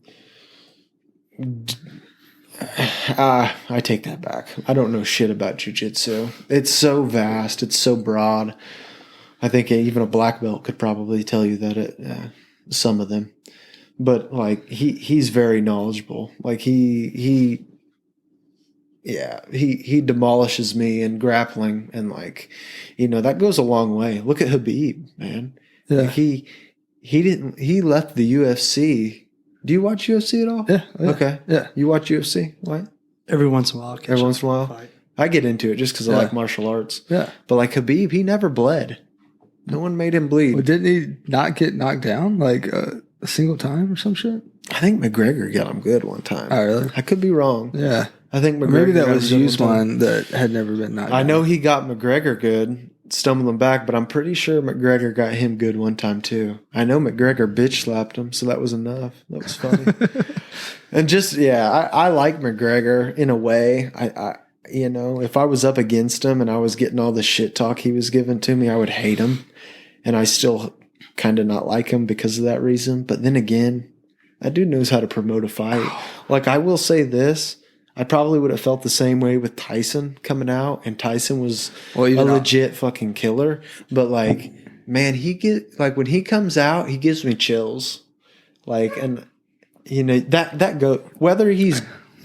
I take that back. I don't know shit about jiu-jitsu. It's so vast. It's so broad. I think even a black belt could probably tell you that some of them. But like he's very knowledgeable. Like he demolishes me in grappling, and like, you know, that goes a long way. Look at Habib, man. Yeah. Like he left the UFC. Do you watch UFC at all? Yeah. Okay. Yeah. You watch UFC? What? Every once in a while. Every once in a while? Fight. I get into it just because I like martial arts. Yeah. But like Habib, he never bled. No one made him bleed. Well, didn't he not get knocked down like a single time or some shit? I think McGregor got him good one time. Oh, really? I could be wrong. Yeah. I think Or McGregor maybe that got was him good used one time. one that had never been knocked down. I know he got McGregor good, stumbling back, but I'm pretty sure McGregor got him good one time too. I know McGregor bitch slapped him, so that was enough. That was funny. And just, I like McGregor in a way. I you know, if I was up against him and I was getting all the shit talk he was giving to me, I would hate him. And I still kind of not like him because of that reason. But then again, that dude knows how to promote a fight. Like, I will say this. I probably would have felt the same way with Tyson coming out, and Tyson was a legit fucking killer. But like, man, when he comes out, he gives me chills. Like, and you know that go whether he's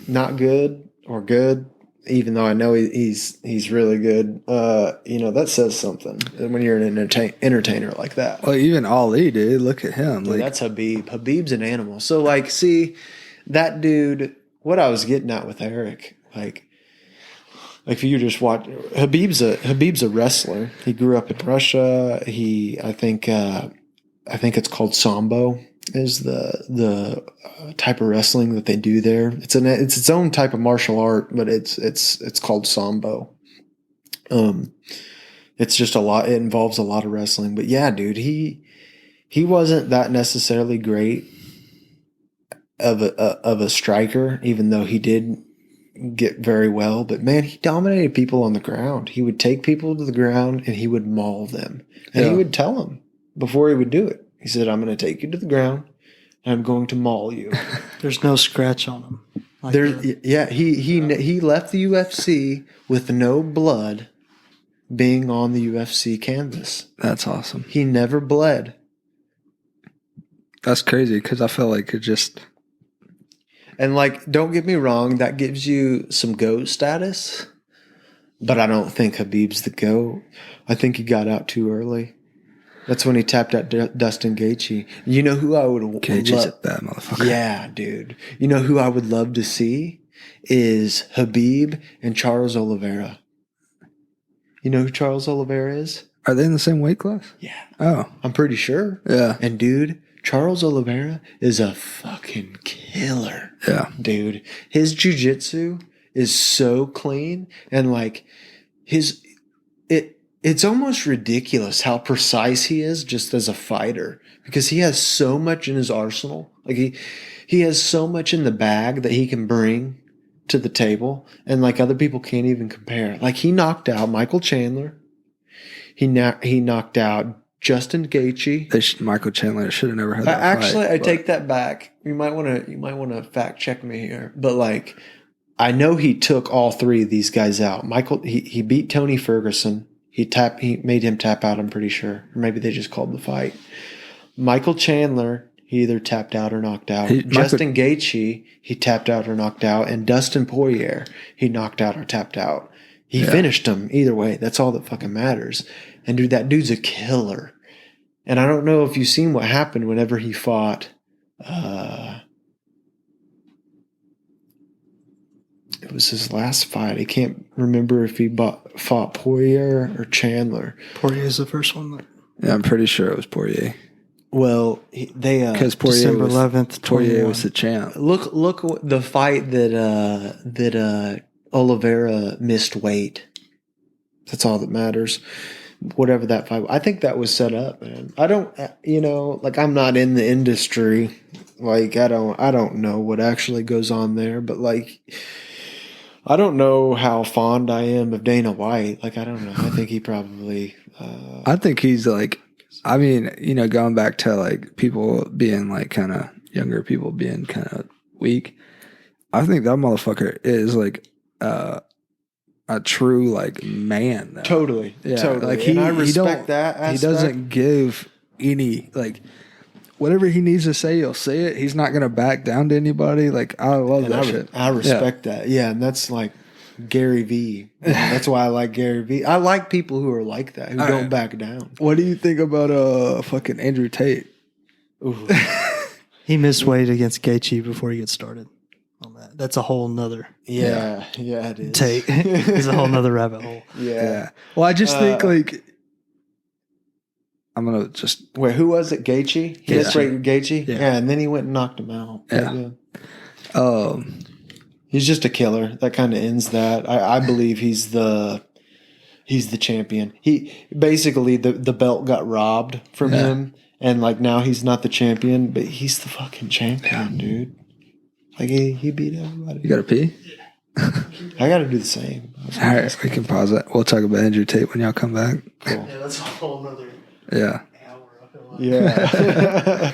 not good or good, even though I know he's really good. You know, that says something when you're an entertainer like that. Well, even Ali, dude, look at him. Dude, Like, that's Habib. Habib's an animal. So like, see that dude. What I was getting at with Eric, like if you just watch, Habib's a wrestler. He grew up in Russia. I think it's called Sambo is the type of wrestling that they do there. It's its own type of martial art, but it's called Sambo. It's just a lot. It involves a lot of wrestling. But yeah, dude, he he wasn't that necessarily great of a striker, even though he did get very well. But man, he dominated people on the ground. He would take people to the ground and he would maul them. And he would tell them before he would do it. He said, "I'm going to take you to the ground and I'm going to maul you." There's no scratch on him. Like he left the UFC with no blood being on the UFC canvas. That's awesome. He never bled. That's crazy because I feel like it just. And like, don't get me wrong, that gives you some GOAT status, but I don't think Khabib's the GOAT. I think he got out too early. That's when he tapped out Dustin Gaethje. You know who I would Gaethje's a bad motherfucker. Yeah, dude. You know who I would love to see is Khabib and Charles Oliveira. You know who Charles Oliveira is? Are they in the same weight class? Yeah. Oh. I'm pretty sure. Yeah. And dude, Charles Oliveira is a fucking killer. Yeah. Dude. His jiu-jitsu is so clean and like it's almost ridiculous how precise he is just as a fighter because he has so much in his arsenal. Like he has so much in the bag that he can bring to the table and like other people can't even compare. Like he knocked out Michael Chandler. He knocked out Justin Gaethje. Michael Chandler should have never had that Actually, fight, I take that back. You might want to fact check me here, but like I know he took all three of these guys out. Michael, he beat Tony Ferguson. He made him tap out. I'm pretty sure, or maybe they just called the fight. Michael Chandler, he either tapped out or knocked out. Justin Gaethje, he tapped out or knocked out, and Dustin Poirier, he knocked out or tapped out. He finished him either way. That's all that fucking matters. And dude, that dude's a killer. And I don't know if you've seen what happened whenever he fought. It was his last fight. I can't remember if he fought Poirier or Chandler. Poirier's the first one. Yeah, I'm pretty sure it was Poirier. Well, they because Poirier December was 11th, Poirier was the champ. Look the fight that Oliveira missed weight. That's all that matters. Whatever that fight, I think that was set up, man. I don't, like I'm not in the industry. Like I don't know what actually goes on there, but like I don't know how fond I am of Dana White. Like I don't know. I think he probably. I think he's like. I mean, going back to like people being like kind of younger people being kind of weak. I think that motherfucker is like a true like man. Though. Totally. Like and I respect that aspect. He doesn't give any like whatever he needs to say, he'll say it. He's not gonna back down to anybody. Like I love that shit. I respect that. Yeah, and that's like Gary V. That's why I like Gary V. I like people who are like that, who don't back down. What do you think about fucking Andrew Tate? He missed weight against Gaethje before he gets started on that. That's a whole nother yeah, it is. Tate. It's a whole nother rabbit hole. Yeah. Well, I just think like I'm gonna just wait. Who was it? Gaethje. He missed weight with Gaethje. Yeah. And then he went and knocked him out. Yeah. He's just a killer. That kind of ends that. I believe he's the champion. He basically the belt got robbed from him, and like now he's not the champion, but he's the fucking champion, dude. Like he beat everybody. You gotta pee? I gotta do the same. All right, we can pause it. We'll talk about Andrew Tate when y'all come back. Cool. Yeah, that's a whole nother Yeah. hour. I feel like. Yeah.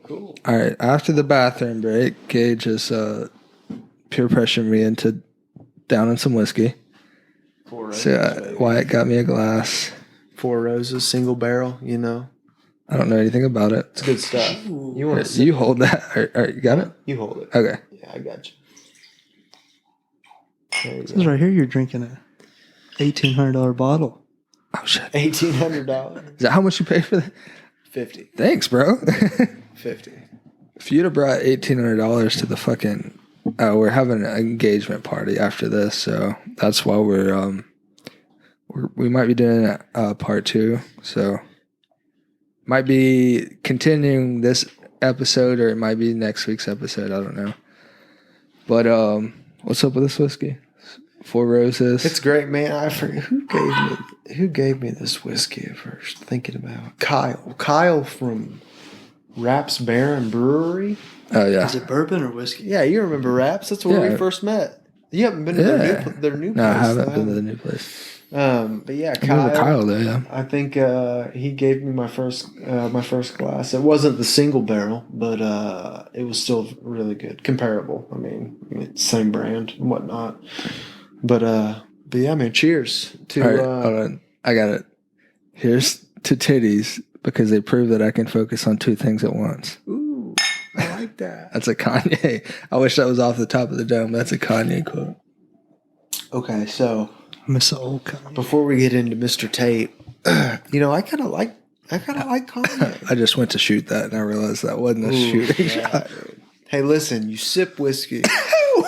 Cool. All right. After the bathroom break, Gage is peer pressuring me into downing some whiskey. So Wyatt got me a glass. Four Roses, single barrel. I don't know anything about it. It's good stuff. You hold that. All right, you got it? You hold it. Okay. Yeah, I got you. There you It says go. right here you're drinking a $1,800 bottle. Oh shit. $1,800. Is that how much you pay for that? 50. Thanks, bro. 50. If you'd have brought $1,800 to the fucking, we're having an engagement party after this, so that's why we might be doing part 2. So might be continuing this episode, or it might be next week's episode. I don't know. But what's up with this whiskey? Four Roses. It's great, man. I forget who gave me this whiskey at first. Thinking about Kyle from Raps Baron Brewery. Oh yeah. Is it bourbon or whiskey? Yeah, you remember Raps? That's where we first met. You haven't been to their new place. No, I haven't been to the new place. But yeah, I remember Kyle though. Yeah. I think he gave me my first glass. It wasn't the single barrel, but it was still really good, comparable. I mean, it's same brand and whatnot. But yeah, man. Cheers to. All right, hold on. I got it. Here's to titties because they prove that I can focus on two things at once. Ooh, I like that. That's a Kanye. I wish that was off the top of the dome. That's a Kanye quote. Okay, so Miss Old Kanye. before we get into Mr. Tate, I kind of like Kanye. I just went to shoot that and I realized that wasn't a shooting shot. Hey, listen, you sip whiskey.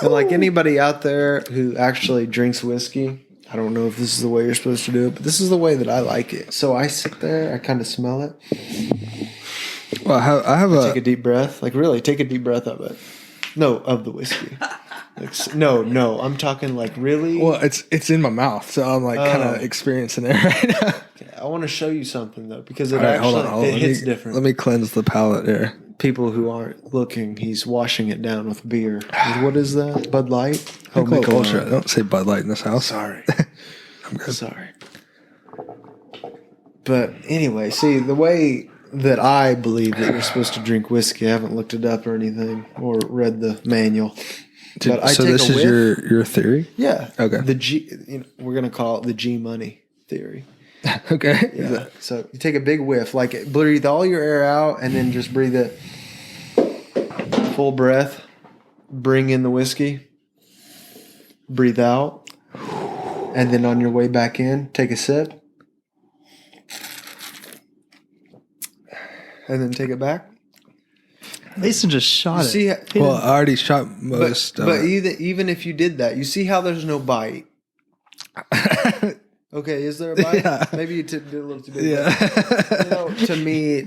And like anybody out there who actually drinks whiskey, I don't know if this is the way you're supposed to do it, but this is the way that I like it. So I sit there, I kind of smell it. Well, I have Take a deep breath. Like really, take a deep breath of it. No, of the whiskey. Like, no, I'm talking like really. Well, it's in my mouth, so I'm like kind of experiencing it right now. Okay, I want to show you something though, because it All right, actually hold on. it hits different. Let me cleanse the palate here. People who aren't looking, he's washing it down with beer. What is that? Bud Light? Oh, bullshit. Don't say Bud Light in this house. Sorry. I'm good. Sorry. But anyway, see, the way that I believe that you're supposed to drink whiskey, I haven't looked it up or anything or read the manual. But I so take this a is whiff. your theory? Yeah. Okay. The G, we're going to call it the G money theory. Okay. Yeah. So you take a big whiff, like breathe all your air out and then just breathe it full breath. Bring in the whiskey. Breathe out. And then on your way back in, take a sip. And then take it back. Mason just shot You it. see, Well, I already shot most of but it. even if you did that, you see how there's no bite. Okay, is there a bite? Yeah. Maybe you did a little too big. Yeah.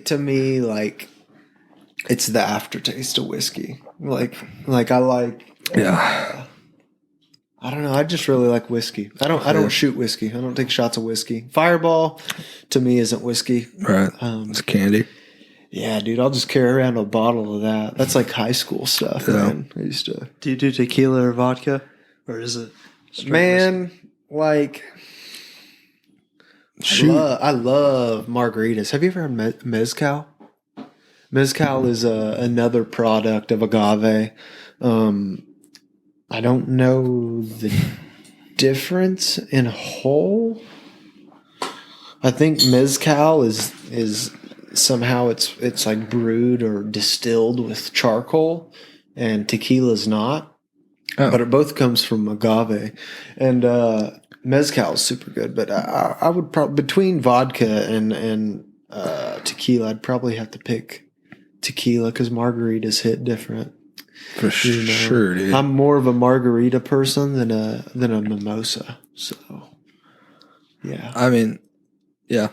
To me, like it's the aftertaste of whiskey. Like I like. Yeah. I don't know. I just really like whiskey. I don't shoot whiskey. I don't take shots of whiskey. Fireball, to me, isn't whiskey. Right. It's candy. Yeah, dude. I'll just carry around a bottle of that. That's like high school stuff, man. I used to. Do you do tequila or vodka? Or is it straight Man, like. Shoot. I love margaritas. Have you ever heard mezcal? Mezcal is another product of agave. I don't know the difference in whole. I think mezcal is somehow it's like brewed or distilled with charcoal, and tequila's not. Oh. But it both comes from agave, and mezcal is super good. But I would probably between vodka and tequila, I'd probably have to pick tequila because margaritas hit different. For sure, dude. I'm more of a margarita person than a mimosa. So, yeah. I mean, yeah.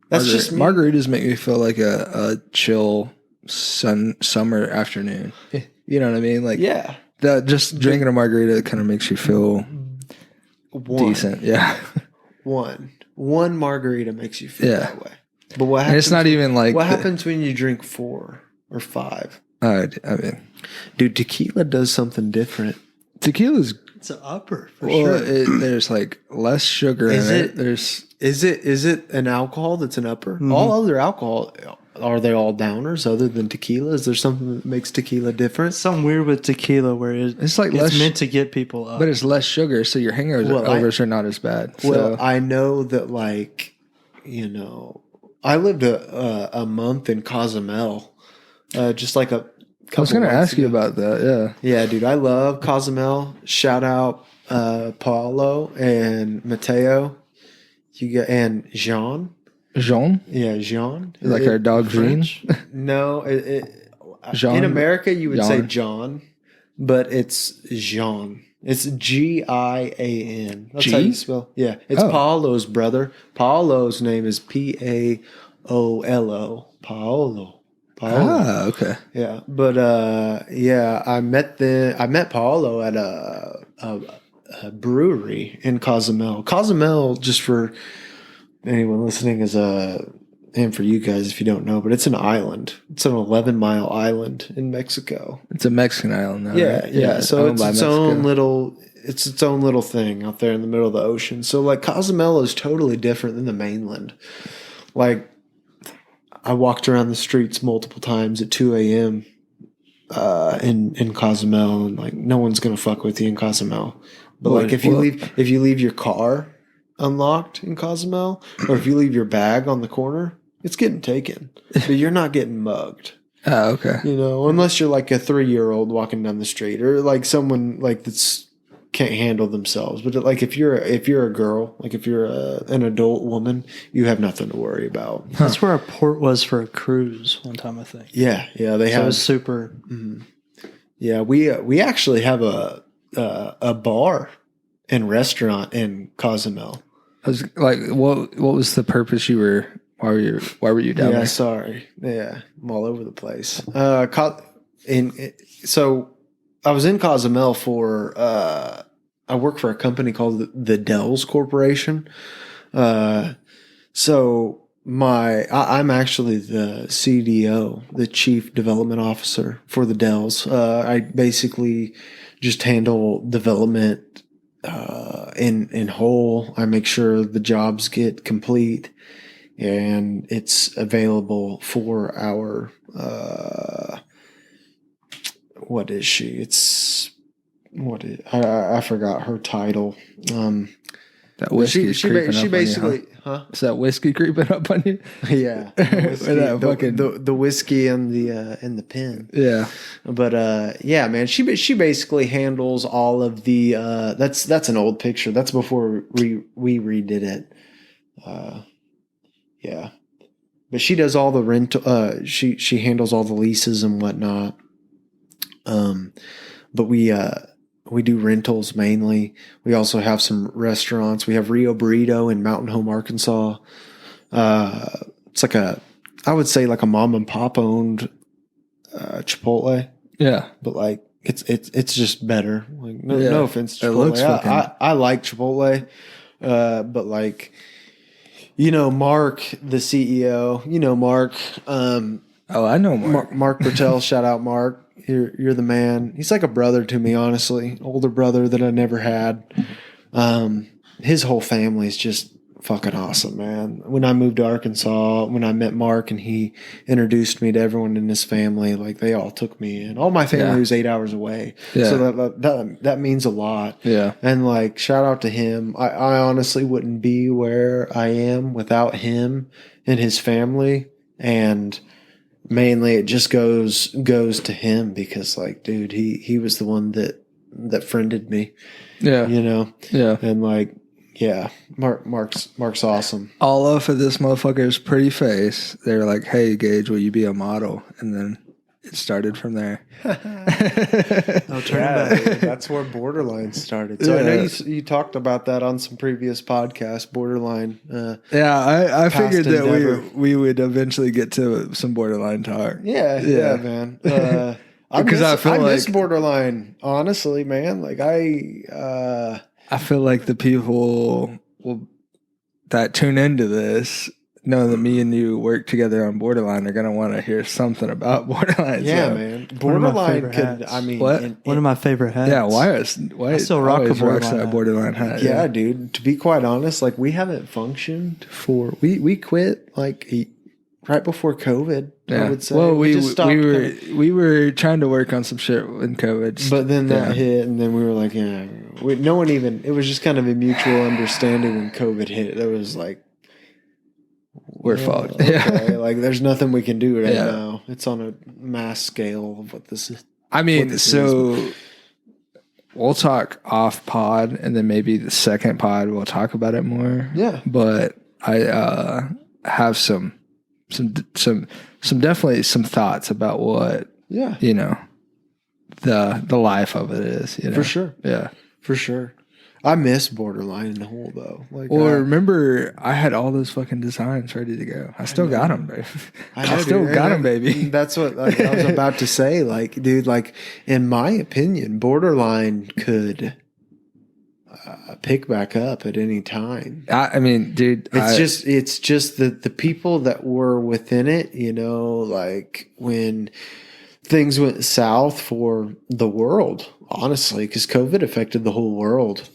That's just me. Margaritas make me feel like a chill summer afternoon. You know what I mean? Like, Yeah. just drinking a margarita kind of makes you feel decent. Yeah. One margarita makes you feel that way. But what happens? And it's not even like what happens when you drink 4 or 5? I mean, Dude, tequila does something different. tequila's It's an upper for well. sure. There's like less sugar in it. There's Is it an alcohol that's an upper? Mm-hmm. All other alcohol, are they all downers other than tequila? Is there something that makes tequila different? Something weird with tequila where it's like less, meant to get people up. but it's less sugar, so your hangovers are not as bad. Well, So I know that, like, I lived a month in Cozumel, just like a couple I was going to months ask you ago. about that. Yeah, dude, I love Cozumel. Shout out Paulo and Mateo. And Jean. Jean, Yeah, Jean. like our dog Jean. No, Jean? in America you would say Jean. John, but it's Jean. It's Gian. That's G? how you spell. Yeah, it's Oh. Paolo's brother. Paolo's name is Paolo. Paolo. Ah, okay. Yeah, but I met Paolo at a brewery in Cozumel. Cozumel, just for anyone listening, is and for you guys if you don't know, but it's an island. It's an 11-mile island in Mexico. It's a Mexican island, though. Yeah, right? yeah. So owned it's by its Mexico. own little. It's its own little thing out there in the middle of the ocean. So like Cozumel is totally different than the mainland. Like I walked around the streets multiple times at 2 a.m. In Cozumel, and like no one's gonna fuck with you in Cozumel. But like if you leave your car unlocked in Cozumel, or if you leave your bag on the corner, it's getting taken. But you're not getting mugged. Oh, okay. You know, unless you're like a 3-year-old walking down the street, or like someone like that's can't handle themselves. But like if you're a girl, like if you're an adult woman, you have nothing to worry about. That's where our port was for a cruise one time, I think. Yeah, they So have. it was super. Yeah, we actually have a bar and restaurant in Cozumel. I was like, what was the purpose why were you down Yeah, there? sorry. Yeah, I'm all over the place. So I was in Cozumel for I work for a company called the Dells Corporation. So I'm actually the CDO, the Chief Development Officer for the Dells. I basically just handle development in whole. I make sure the jobs get complete and it's available for our what is she? I forgot her title. That whiskey creeping she up basically, on you, huh? Is that whiskey creeping up on you? Yeah, the whiskey and the pen. Yeah, but yeah, man, she basically handles all of the. That's an old picture. That's before we redid it. Yeah, but she does all the rental. She handles all the leases and whatnot. But we do rentals mainly. We also have some restaurants. We have Rio Burrito in Mountain Home, Arkansas. It's like I would say like a mom and pop owned Chipotle. Yeah, but like it's just better. Like no offense to Chipotle. It looks I like Chipotle, but like Mark, the CEO. Mark. Oh, I know Mark. Mark Bertel. Shout out Mark. You're the man. He's like a brother to me, honestly. Older brother that I never had. His whole family is just fucking awesome, man. When I moved to Arkansas, when I met Mark and he introduced me to everyone in his family, like they all took me in. All my family was 8 hours away. Yeah. So that means a lot. Yeah. And like shout out to him. I honestly wouldn't be where I am without him and his family. And mainly it just goes to him because like, dude, he was the one that friended me. Yeah. Yeah. And like, yeah, Mark's awesome. All off of this motherfucker's pretty face. They were like, "Hey, Gage, will you be a model?" And then it started from there. I'll turn back. That's where Borderline started. So I know you talked about that on some previous podcasts. Borderline. I figured that we would eventually get to some Borderline talk. Yeah, man. I miss Borderline. Honestly, man. Like I feel like the people that tune into this know that me and you work together on Borderline are going to want to hear something about Borderline. Yeah, man. Borderline could, I mean. One of my favorite hats. Yeah, why I still rock a Borderline hat. Yeah, dude. To be quite honest, like we haven't functioned for, we quit like right before COVID, I would say. Well, we were trying to work on some shit in COVID. But then that hit, and then we were like, it was just kind of a mutual understanding when COVID hit. There was like, we're fucked. Okay. Yeah. Like there's nothing we can do right now. It's on a mass scale of what this is. I mean, so we'll talk off pod, and then maybe the second pod we'll talk about it more. Yeah. But I have some definitely some thoughts about what the life of it is. For sure. Yeah. For sure. I miss Borderline in the whole though. Like, remember I had all those fucking designs ready to go. I still got them, baby. I still got them, baby. That's what I was about to say. Like, dude, like in my opinion, Borderline could pick back up at any time. I mean, dude, It's just the people that were within it, you know, like when things went south for the world, honestly, because COVID affected the whole world.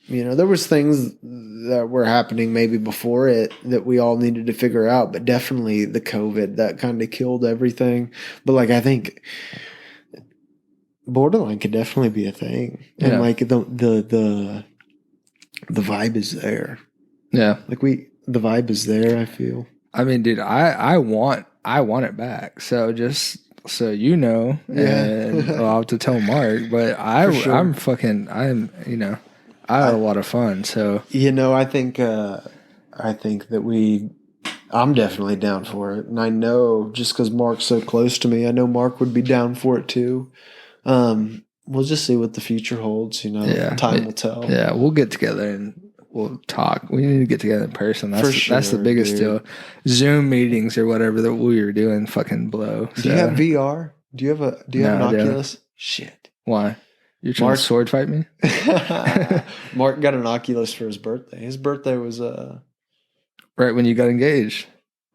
You know, there was things that were happening maybe before it that we all needed to figure out, but definitely the COVID that kind of killed everything. But like, I think borderline could definitely be a thing, and like the vibe is there. Yeah, like the vibe is there. I feel. I mean, dude, I want it back. So just so you know, and I'll have to tell Mark, but I'm you know. I had a lot of fun, so you know, I think that I'm definitely down for it, and I know just because Mark's so close to me, I know Mark would be down for it too. We'll just see what the future holds. You know, time will tell. Yeah, we'll get together and we'll talk. We need to get together in person. That's the biggest deal. Zoom meetings or whatever that we were doing fucking blow. So. Do you have VR? Do you have an Oculus? Shit. Why? You're trying to sword fight me? Mark got an Oculus for his birthday. His birthday was right when you got engaged.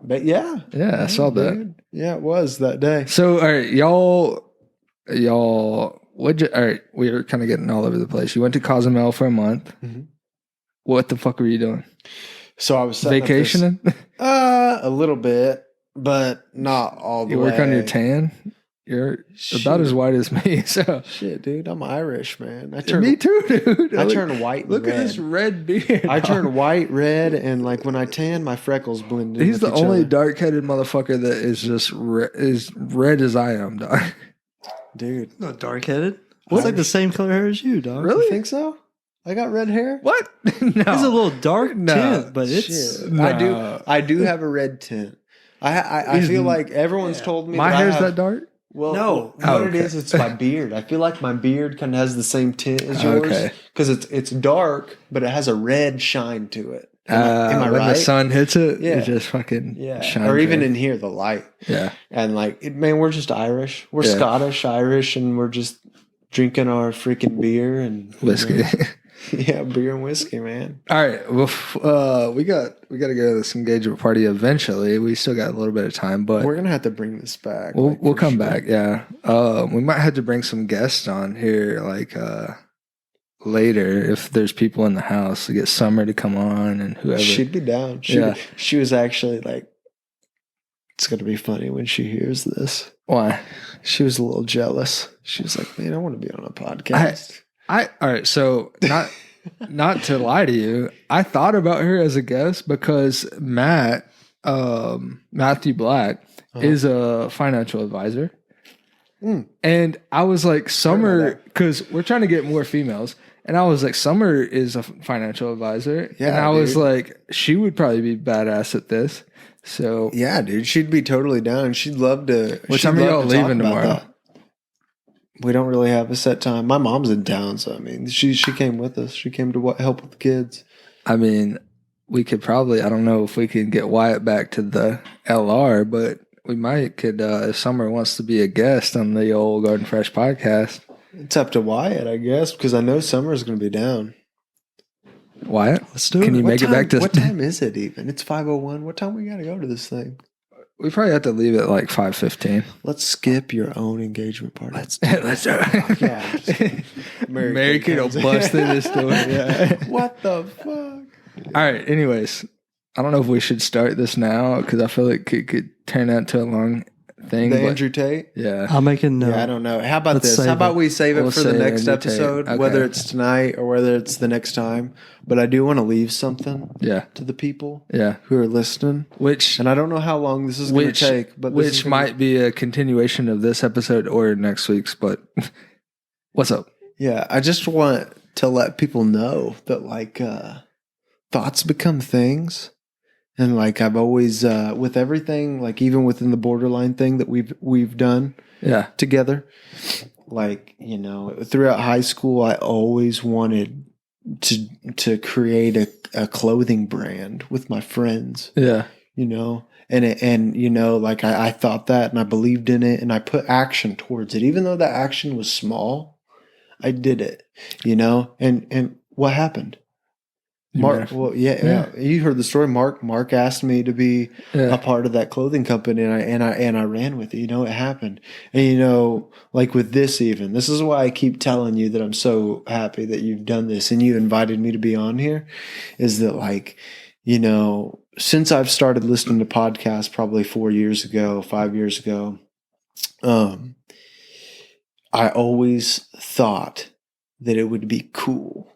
But yeah, I saw that. Dude. Yeah, it was that day. So, all right, y'all. All right, we were kind of getting all over the place. You went to Cozumel for a month. Mm-hmm. What the fuck were you doing? So I was vacationing. A little bit, but not all the way. You work on your tan. You're about as white as me, so shit, dude. I'm Irish, man. Me too, dude. I turn white. And look red. At this red beard. I turn white, red, and like when I tan, my freckles blend in. He's the only dark-headed motherfucker that is just as red as I am, dog. Dude, not dark-headed. It's like the same color hair as you, dog. Really? You think so? I got red hair. What? No. It's a little dark tint, but it's. No. I do have a red tint. I feel like everyone's told me my hair's that dark. Well, no. It is, it's my beard. I feel like my beard kind of has the same tint as yours because it's dark, but it has a red shine to it. Am I right? When the sun hits it, it just fucking shines. Or even in here, the light. Yeah. And like, man, we're just Irish. We're Scottish, Irish, and we're just drinking our freaking beer and whiskey. Yeah, beer and whiskey, man. All right. Well, we got to go to this engagement party eventually. We still got a little bit of time, but we're gonna have to bring this back. We'll come back. Yeah. We might have to bring some guests on here, like later if there's people in the house to get Summer to come on and whoever. She'd be down. She was actually like, it's gonna be funny when she hears this. Why? She was a little jealous. She was like, man, I want to be on a podcast. All right, so not to lie to you, I thought about her as a guest because Matthew Black is a financial advisor. And I was like, Summer, because we're trying to get more females, and I was like, Summer is a financial advisor. Yeah, and I was like, she would probably be badass at this. So yeah, dude, she'd be totally down. She'd love to. What time are y'all leaving tomorrow? That. We don't really have a set time. My mom's in town, so I mean, she came with us. She came to help with the kids. I mean, we could probably. I don't know if we can get Wyatt back to the LR, but we could. If Summer wants to be a guest on the old Garden Fresh podcast, it's up to Wyatt, I guess, because I know Summer's going to be down. Wyatt, let's do it. Can you make it back to? What time is it even? It's 5:01. What time we got to go to this thing? We probably have to leave at like 5:15. Let's skip your own engagement party. Let's do it. Yeah. Mary Kate will bust through this door. Yeah. What the fuck? All right. Anyways, I don't know if we should start this now because I feel like it could turn out to a long thing. Andrew Tate? Yeah. I'll make a note. Yeah, I don't know. How about this? How about we save it for the next episode, whether it's tonight or whether it's the next time. But I do want to leave something to the people who are listening. And I don't know how long this is going to take. But which might be a continuation of this episode or next week's. But what's up? Yeah, I just want to let people know that like thoughts become things. And like I've always with everything, like even within the borderline thing that we've done together, like, you know, throughout high school, I always wanted to create a clothing brand with my friends. Yeah. You know, and you know, like I thought that and I believed in it and I put action towards it. Even though that action was small, I did it, and what happened? Mark, well, yeah. You heard the story. Mark asked me to be a part of that clothing company, and I ran with it. It happened. And like with this is why I keep telling you that I'm so happy that you've done this and you invited me to be on here, is that like, since I've started listening to podcasts probably 5 years ago, I always thought that it would be cool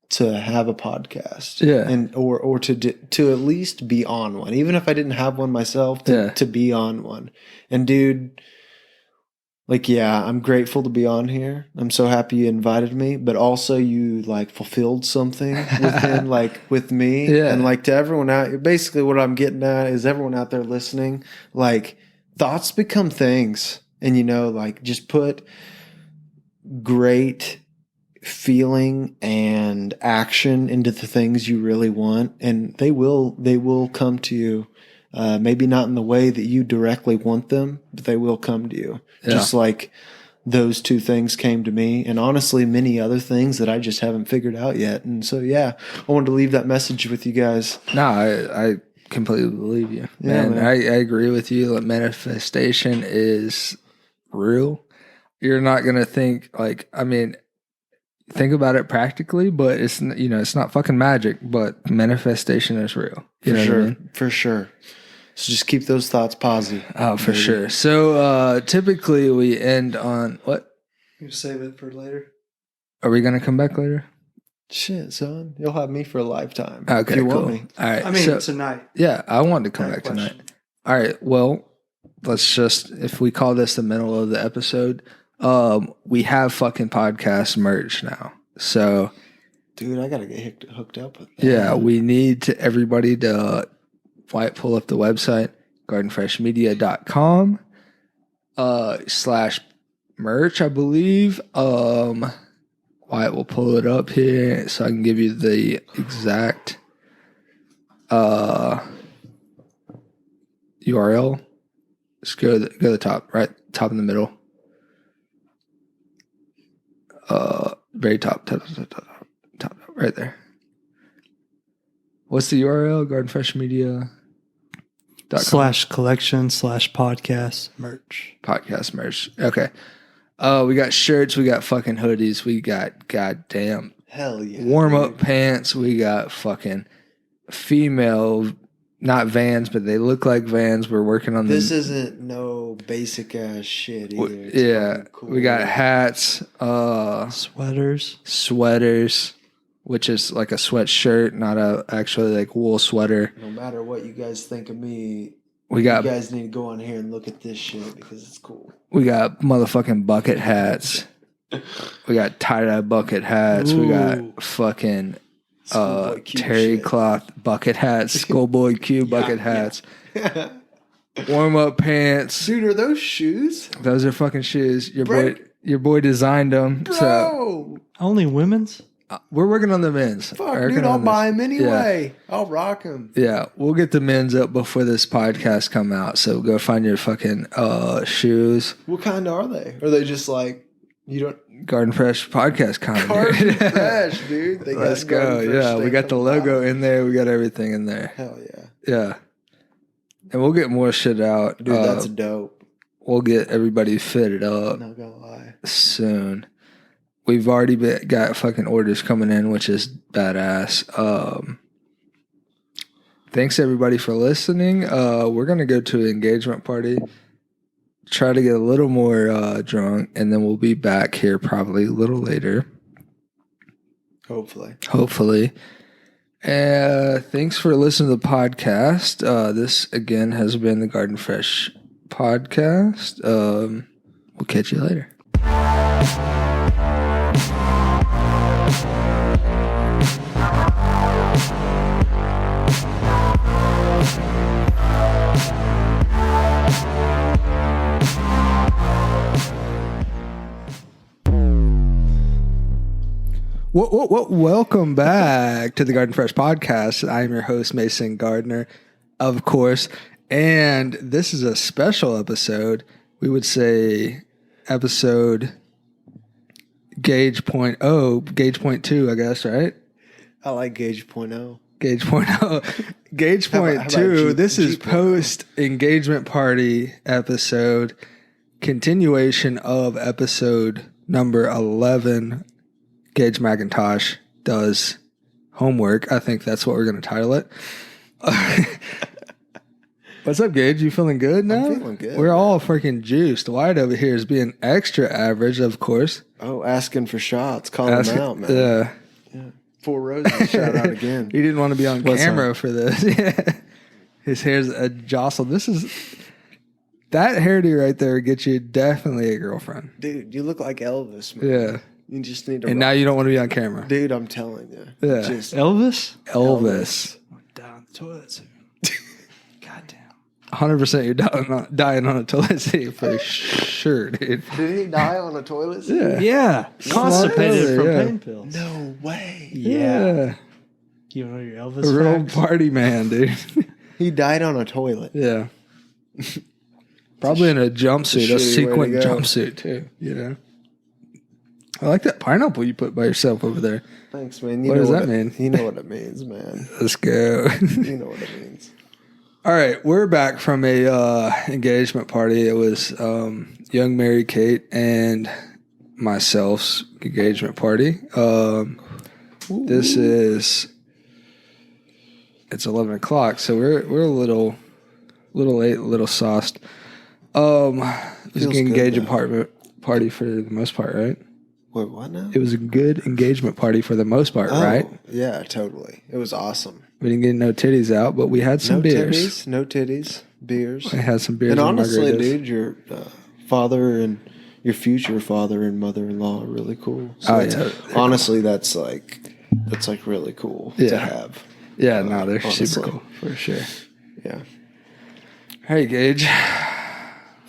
to have a podcast, and or to at least be on one, even if I didn't have one myself, to be on one. And dude, like, I'm grateful to be on here. I'm so happy you invited me, but also you like fulfilled something within, like with me, and like to everyone out. Basically, what I'm getting at is everyone out there listening, like thoughts become things, and like just put great feeling and action into the things you really want, and they will come to you. Maybe not in the way that you directly want them, but they will come to you. Just like those two things came to me, and honestly many other things that I just haven't figured out yet. And so I wanted to leave that message with you guys. No, I completely believe you, man. I agree with you. Like, manifestation is real. You're not gonna think like, think about it practically, but it's not fucking magic, but manifestation is real. For sure. So just keep those thoughts positive. Oh, for sure. So typically we end on what? You save it for later. Are we gonna come back later? Shit, son, you'll have me for a lifetime. Okay, if you cool. want me. All right, tonight. Yeah, I wanted to come back tonight. All right, well, let's just, if we call this the middle of the episode. We have fucking podcast merch now. So, dude, I gotta get hooked up with that. Yeah, we need everybody to pull up the website, gardenfreshmedia.com /merch, I believe. Wyatt will pull it up here so I can give you the exact URL. Just go to the top, right? Top in the middle. Very top, right there. What's the URL? gardenfreshmedia.com /collection/podcast merch. Podcast merch. Okay. We got shirts. We got fucking hoodies. We got goddamn hell yeah warm up pants. We got fucking female, not Vans, but they look like Vans. We're working on this. Isn't no basic ass shit either. Cool. We got hats, sweaters, which is like a sweatshirt, not actually like wool sweater. No matter what you guys think of me, you guys need to go on here and look at this shit because it's cool. We got motherfucking bucket hats. We got tie-dye bucket hats. Ooh. We got fucking terry cloth bucket hats, schoolboy Q bucket hats, warm-up pants. Dude, are those shoes? Those are fucking shoes. Your boy designed them. Bro. So only women's? We're working on the men's. Fuck, dude, I'll buy them anyway. Yeah. I'll rock them. Yeah, we'll get the men's up before this podcast come out. So go find your fucking shoes. What kind are they? Are they just like, you don't... Garden Fresh podcast kind. Garden Fresh, dude. Let's go. Yeah, we got the logo in there. We got everything in there. Hell yeah. Yeah. And we'll get more shit out. Dude, that's dope. We'll get everybody fitted up. Not gonna lie. Soon. We've already got fucking orders coming in, which is badass. Thanks everybody for listening. We're gonna go to an engagement party, try to get a little more drunk, and then we'll be back here probably a little later. Hopefully. Thanks for listening to the podcast. This again has been the Garden Fresh podcast. We'll catch you later. Welcome back to the Garden Fresh podcast. I'm your host, Mason Gardner, of course, and this is a special episode. We would say episode Gage point oh, Gage point 2, I guess, right? I like Gage point oh. Gage point oh. Gage point how about 2. G- This is G point oh? post engagement party episode, continuation of episode number 11. Gage McIntosh does homework. I think that's what we're going to title it. What's up, Gage? You feeling good now? I'm feeling good. We're all freaking juiced. Wyatt over here is being extra average, of course. Oh, asking for shots. Call him out, man. Yeah. Yeah. 4 Roses, shout out again. He didn't want to be on What's camera up? for this. Yeah. His hair's a jostle. That hairdo right there gets you definitely a girlfriend. Dude, you look like Elvis, man. Yeah. You just need to. And now you don't want to be on camera. Dude, I'm telling you. Yeah. Just Elvis? Elvis. Down the toilet soon. Goddamn. 100% you're dying on a toilet seat for sure, dude. Did he die on a toilet seat? Yeah. Yeah. Constipated from Yeah. pain pills. No way. Yeah. You know your Elvis A real facts? party man, dude. He died on a toilet. Yeah. Probably in a jumpsuit, a shitty way sequin to go. jumpsuit, too. You know? I like that pineapple you put by yourself over there. Thanks, man. What does that mean? You know what it means, man. Let's go. You know what it means. All right, we're back from a engagement party. It was young Mary Kate and myself's engagement party. This is it's 11 o'clock, so we're a little late, a little sauced. It was Feels an good, engagement though. party for the most part, right? Wait, what now? It was a good engagement party for the most part, right? Yeah, totally. It was awesome. We didn't get no titties out, but we had some beers. No titties, beers. We had some beers And honestly, margaritas. dude, your father and your future father and mother-in-law are really cool. So Oh, that's- yeah. honestly, that's like really cool to Yeah. have. Yeah, no, they're honestly. super cool for sure. Yeah. Hey, Gage.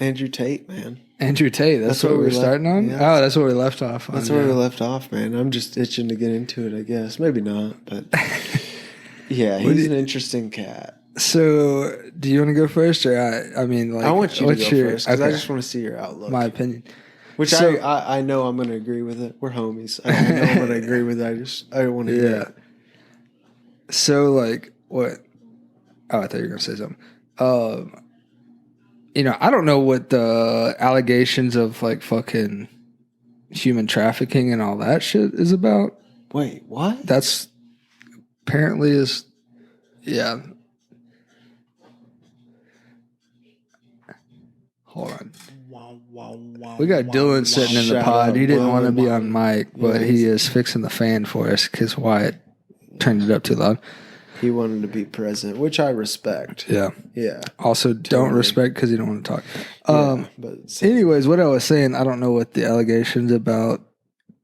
Andrew Tate, man. Andrew Tate. That's what where we're we left- starting on? yeah. Oh, that's what we left off on. That's where we left off, man. I'm just itching to get into it, I guess. Maybe not, but yeah, he's an interesting cat. So, do you want to go first? Or I mean, like, I want you to what's go your- first because I okay, just want to see your outlook. my opinion. Which So- I know I'm going to agree with it. We're homies. I know I'm going to agree with it. I want to hear Yeah. it. So, like, what? Oh, I thought you were going to say something. I don't know what the allegations of, like, fucking human trafficking and all that shit is about. Wait, what? That's apparently is, yeah. Hold on. We got Dylan sitting in the Shout pod. out He didn't want to be Dylan. on mic, but Yeah, he is fixing the fan for us because Wyatt turned it up too loud. He wanted to be present, which I respect. Yeah. Yeah. Also, don't Totally. respect because you don't want to talk. Yeah, but Anyways, what I was saying, I don't know what the allegations about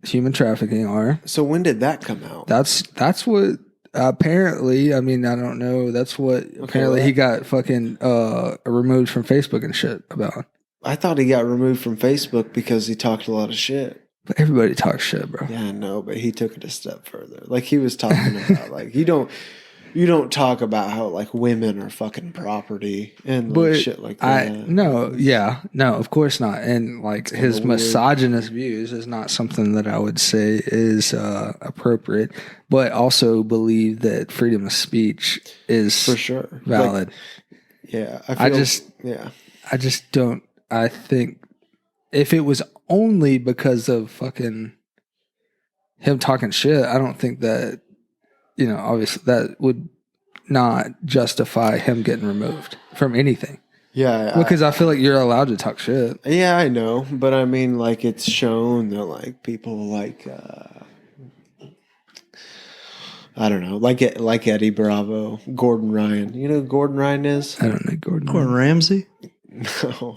human trafficking are. so when did that come out? That's what apparently. I mean, I don't know. That's what apparently well, he got fucking removed from Facebook and shit about. I thought he got removed from Facebook because he talked a lot of shit. But everybody talks shit, bro. Yeah, I know, but he took it a step further. Like he was talking about, like you don't talk about how like women are fucking property and like, But shit like that. no, of course not. And like his kinda weird. misogynist views is not something that I would say is appropriate. But also believe that freedom of speech is For sure, valid. Like, yeah, I just don't. I think if it was only because of fucking him talking shit, I don't think that, obviously that would not justify him getting removed from anything. yeah, Because I feel like you're allowed to talk shit. yeah, I know, but I mean, like it's shown that like people like I don't know, like Eddie Bravo, Gordon Ryan. You know who Gordon Ryan is? I don't know, Gordon. Gordon Ramsay? No.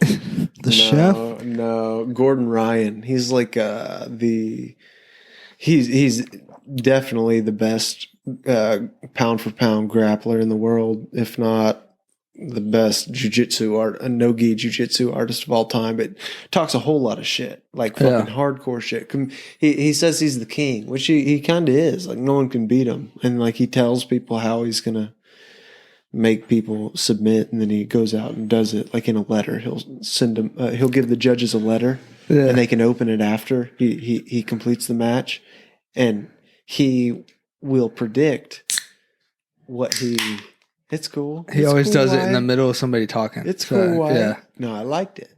The chef? No, Gordon Ryan. He's like he's definitely the best pound for pound grappler in the world, if not the best no-gi jiu-jitsu artist of all time. But talks a whole lot of shit, like fucking hardcore shit. He says he's the king, which he kind of is. Like no one can beat him, and like he tells people how he's gonna make people submit, and then he goes out and does it like in a letter. He'll send them. He'll give the judges a letter, and they can open it after he completes the match, and he will predict what he. It's cool. He always does it in the middle of somebody talking. It's cool. Yeah. No, I liked it.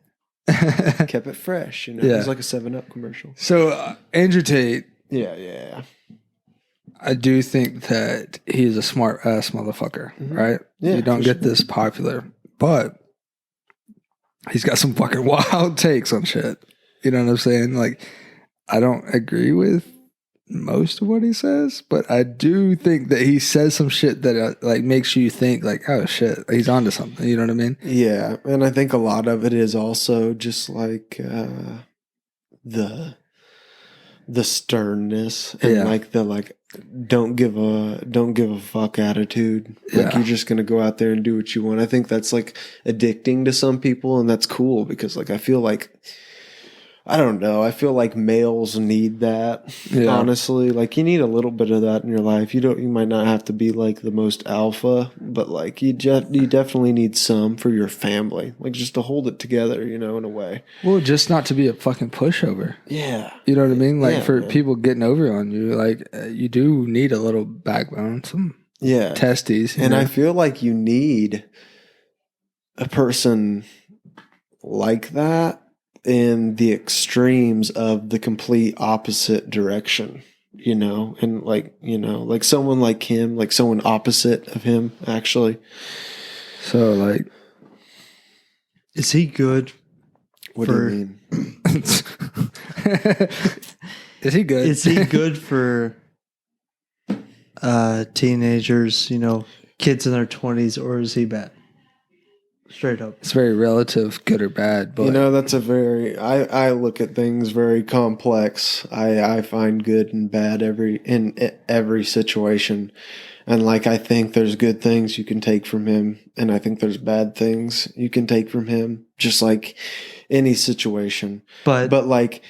Kept it fresh. It was like a 7-Up commercial. So Andrew Tate. Yeah. I do think that he's a smart ass motherfucker, right? Yeah, you don't get this popular, but he's got some fucking wild takes on shit. You know what I'm saying? Like, I don't agree with most of what he says, but I do think that he says some shit that like makes you think like, oh shit, he's onto something. You know what I mean? Yeah, and I think a lot of it is also just like the sternness and like the don't give a fuck attitude. Like you're just gonna go out there and do what you want. I think that's like addicting to some people, and that's cool because like I feel like I don't know. I feel like males need that. Yeah. Honestly, like you need a little bit of that in your life. You might not have to be like the most alpha, but like you definitely need some for your family, like just to hold it together, in a way. Well, just not to be a fucking pushover. Yeah. You know what I mean? Like for people getting over on you, like you do need a little backbone, some testes. And I feel like you need a person like that in the extremes of the complete opposite direction, and like someone like him, like someone opposite of him, actually. So like, is he good? What do you mean? Is he good? Is he good for teenagers, kids in their 20s, or is he bad? Straight up. It's very relative, good or bad. But that's a very I look at things very complex. I find good and bad in every situation. And like I think there's good things you can take from him, and I think there's bad things you can take from him, just like any situation. But like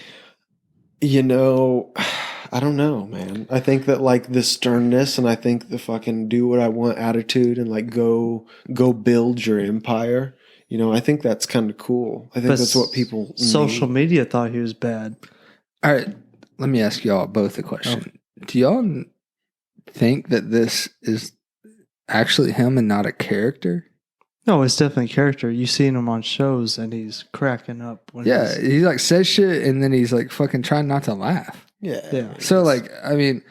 I don't know, man. I think that like the sternness, and I think the fucking do what I want attitude, and like go build your empire. I think that's kind of cool. I think that's what people social media thought he was bad. All right, let me ask y'all both a question. Oh. Do y'all think that this is actually him and not a character? No, it's definitely a character. You've seen him on shows, and he's cracking up. He like says shit, and then he's like fucking trying not to laugh. Yeah. So like, I mean,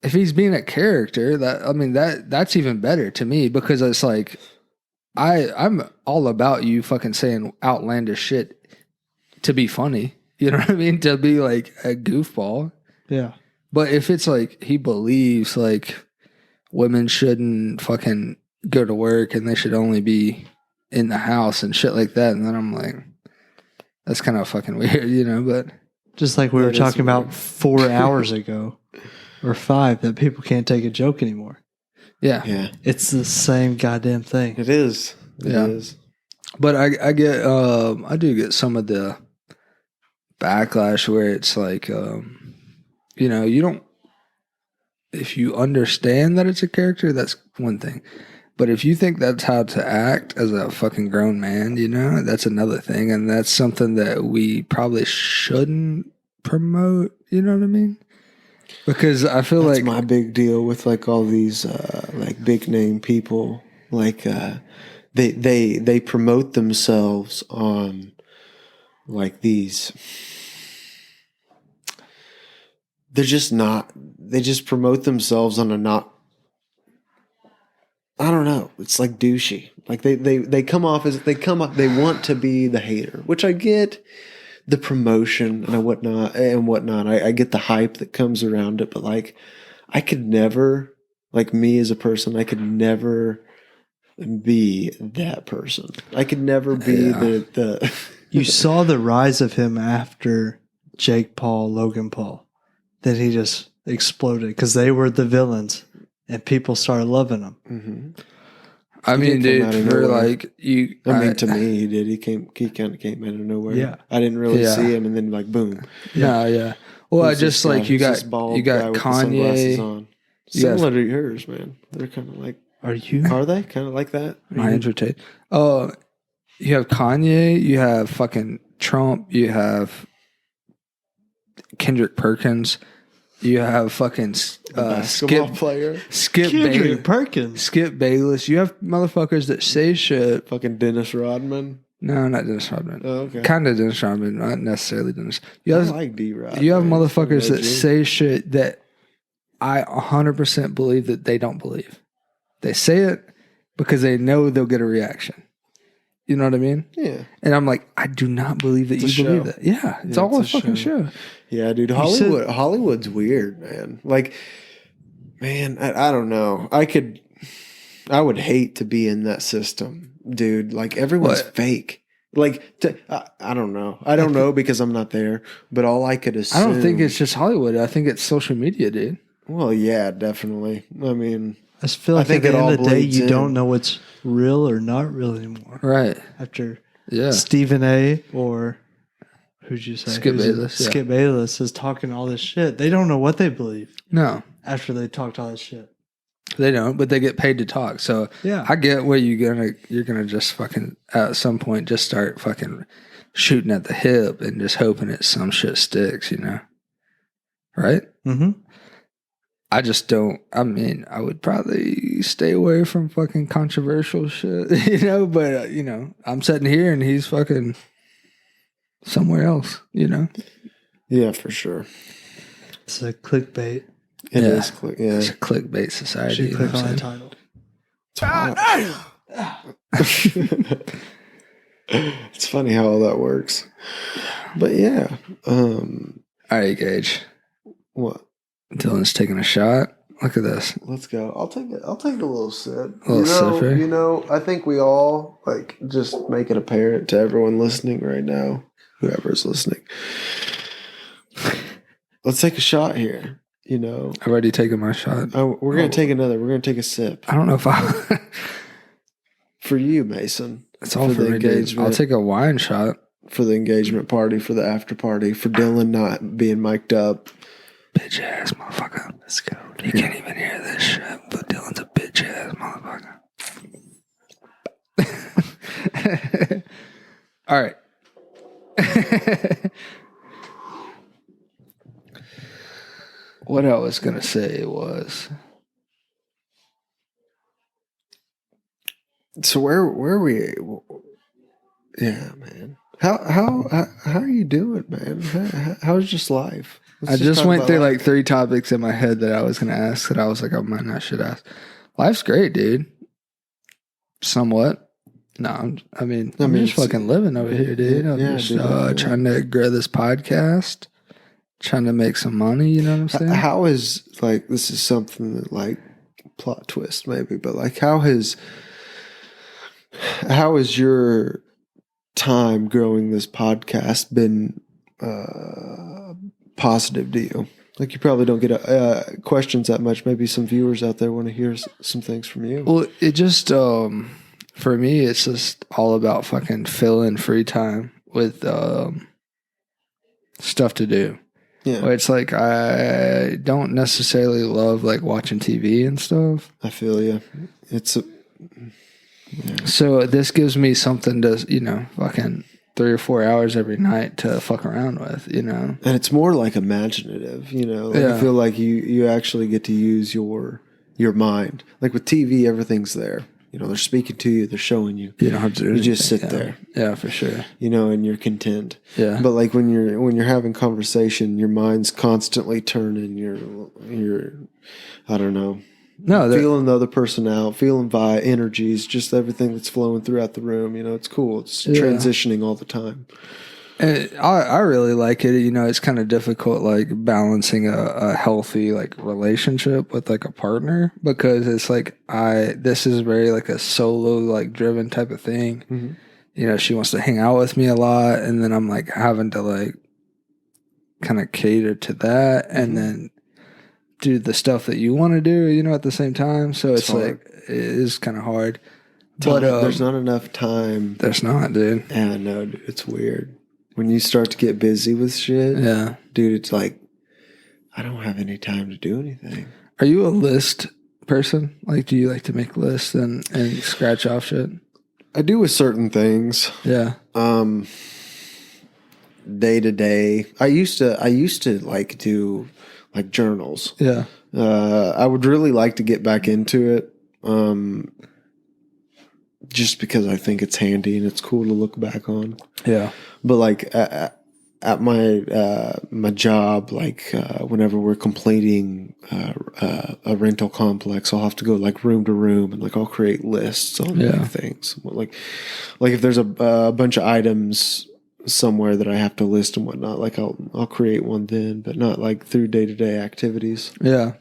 if he's being a character, that's even better to me, because it's like I'm all about you fucking saying outlandish shit to be funny. You know what I mean? To be like a goofball. Yeah. But if it's like he believes like women shouldn't fucking go to work and they should only be in the house and shit like that, and then I'm like, that's kind of fucking weird, but. Just like we were talking about 4 hours ago, or 5, that people can't take a joke anymore. Yeah. It's the same goddamn thing. It is. It is. But I do get some of the backlash where it's like, you don't, if you understand that it's a character, that's one thing. But if you think that's how to act as a fucking grown man, that's another thing. And that's something that we probably shouldn't promote. You know what I mean? Because I feel that's like my big deal with like all these like big name people. Like they promote themselves on like these. They just promote themselves on a not. I don't know. It's like douchey. Like they come off as they want to be the hater, which I get the promotion and whatnot. I get the hype that comes around it, but like I could never, like me as a person, I could never be that person. I could never be the You saw the rise of him after Jake Paul, Logan Paul. Then he just exploded because they were the villains. And people started loving him. Mm-hmm. I mean, dude, for like you. To me, he did. He kind of came out of nowhere. Yeah, I didn't really see him, and then like boom. Yeah. Well, I just like you got Kanye. Similar to yours, man. They're kind of like. Are they kind of like that? My Andrew Tate. Oh, you have Kanye. You have fucking Trump, you have Kendrick Perkins, you have fucking basketball player. Skip Perkins. Skip Bayless. You have motherfuckers that say shit. Fucking Dennis Rodman. No, not Dennis Rodman. Oh, okay. Kind of Dennis Rodman, not necessarily Dennis. I like D-Rod. You have motherfuckers that say shit that I 100% believe that they don't believe. They say it because they know they'll get a reaction. You know what I mean? Yeah. And I'm like, I do not believe that you believe that. Yeah, it's all a fucking show. Yeah, dude. Hollywood's weird, man. Like, man, I don't know. I would hate to be in that system, dude. Like, everyone's fake. Like, I don't know. I don't know because I'm not there. But all I could assume. I don't think it's just Hollywood. I think it's social media, dude. Well, yeah, definitely. I mean, I just feel like at the end of the day, you don't know what's real or not real anymore. Right. After Stephen A. or who'd you say? Skip Bayless. Skip Bayless is talking all this shit. They don't know what they believe. No. After they talked all this shit. They don't, but they get paid to talk. So yeah, I get where you're gonna just fucking at some point just start fucking shooting at the hip and just hoping that some shit sticks, you know? Right? Mm-hmm. I just don't. I mean, I would probably stay away from fucking controversial shit, you know. But you know, I'm sitting here and he's fucking somewhere else, you know. Yeah, for sure. It's a clickbait. It is. Yeah, it's a clickbait society. You click on the title. It's funny how all that works. But yeah. All right, Gage. What? Dylan's taking a shot. Look at this. Let's go. I'll take it. I'll take a little sip. A little sipper. You know, I think we all like just make it apparent to everyone listening right now, whoever's listening. Let's take a shot here. You know, I've already taken my shot. We're gonna take another. We're gonna take a sip. I don't know if I. For you, Mason. It's all for the engagement. I'll take a wine shot for the engagement party, for the after party, for Dylan not being mic'd up. Bitch ass motherfucker. Let's go. You can't even hear this shit, but Dylan's a bitch ass motherfucker. All right. What I was gonna say was. So where we? Yeah, man. How are you doing, man? How's just life? I just went through like 3 topics in my head that I was going to ask that I was like, I might not should ask. Life's great, dude. Somewhat. No, I'm just fucking living over here, dude. I'm just trying to grow this podcast, trying to make some money. You know what I'm saying? How is like this is something that like plot twist maybe, but like how is your time growing this podcast been positive to you? Like you probably don't get questions that much. Maybe some viewers out there want to hear some things from you. Well, it just for me, it's just all about fucking filling free time with stuff to do. Yeah, where it's like I don't necessarily love like watching TV and stuff. I feel you. So this gives me something to, you know, fucking 3 or 4 hours every night to fuck around with, you know. And it's more like imaginative, you know. Like I feel like you actually get to use your mind. Like with TV, everything's there. You know, they're speaking to you, they're showing you. You don't have to do anything. You just sit there. Yeah, for sure. You know, and you're content. Yeah. But like when you're having conversation, your mind's constantly turning. You're I don't know. No, feeling the other person out, feeling energies, just everything that's flowing throughout the room. You know, it's cool. It's transitioning all the time. And I really like it. You know, it's kind of difficult, like balancing a healthy like relationship with like a partner, because it's like this is very like a solo like driven type of thing. Mm-hmm. You know, she wants to hang out with me a lot, and then I'm like having to like kind of cater to that, and then do the stuff that you want to do, you know, at the same time. So it's like, it is kind of hard. But there's not enough time. There's not, dude. Yeah, no, dude, it's weird. When you start to get busy with shit, dude, it's like, I don't have any time to do anything. Are you a list person? Like, do you like to make lists and scratch off shit? I do with certain things. Yeah. day to day. I used to like do like journals. Yeah. I would really like to get back into it. Just because I think it's handy and it's cool to look back on. Yeah. But like at my job, like whenever we're completing a rental complex, I'll have to go like room to room and like I'll create lists on like, things. Like if there's a bunch of items somewhere that I have to list and whatnot, like I'll create one then, but not like through day-to-day activities. Yeah.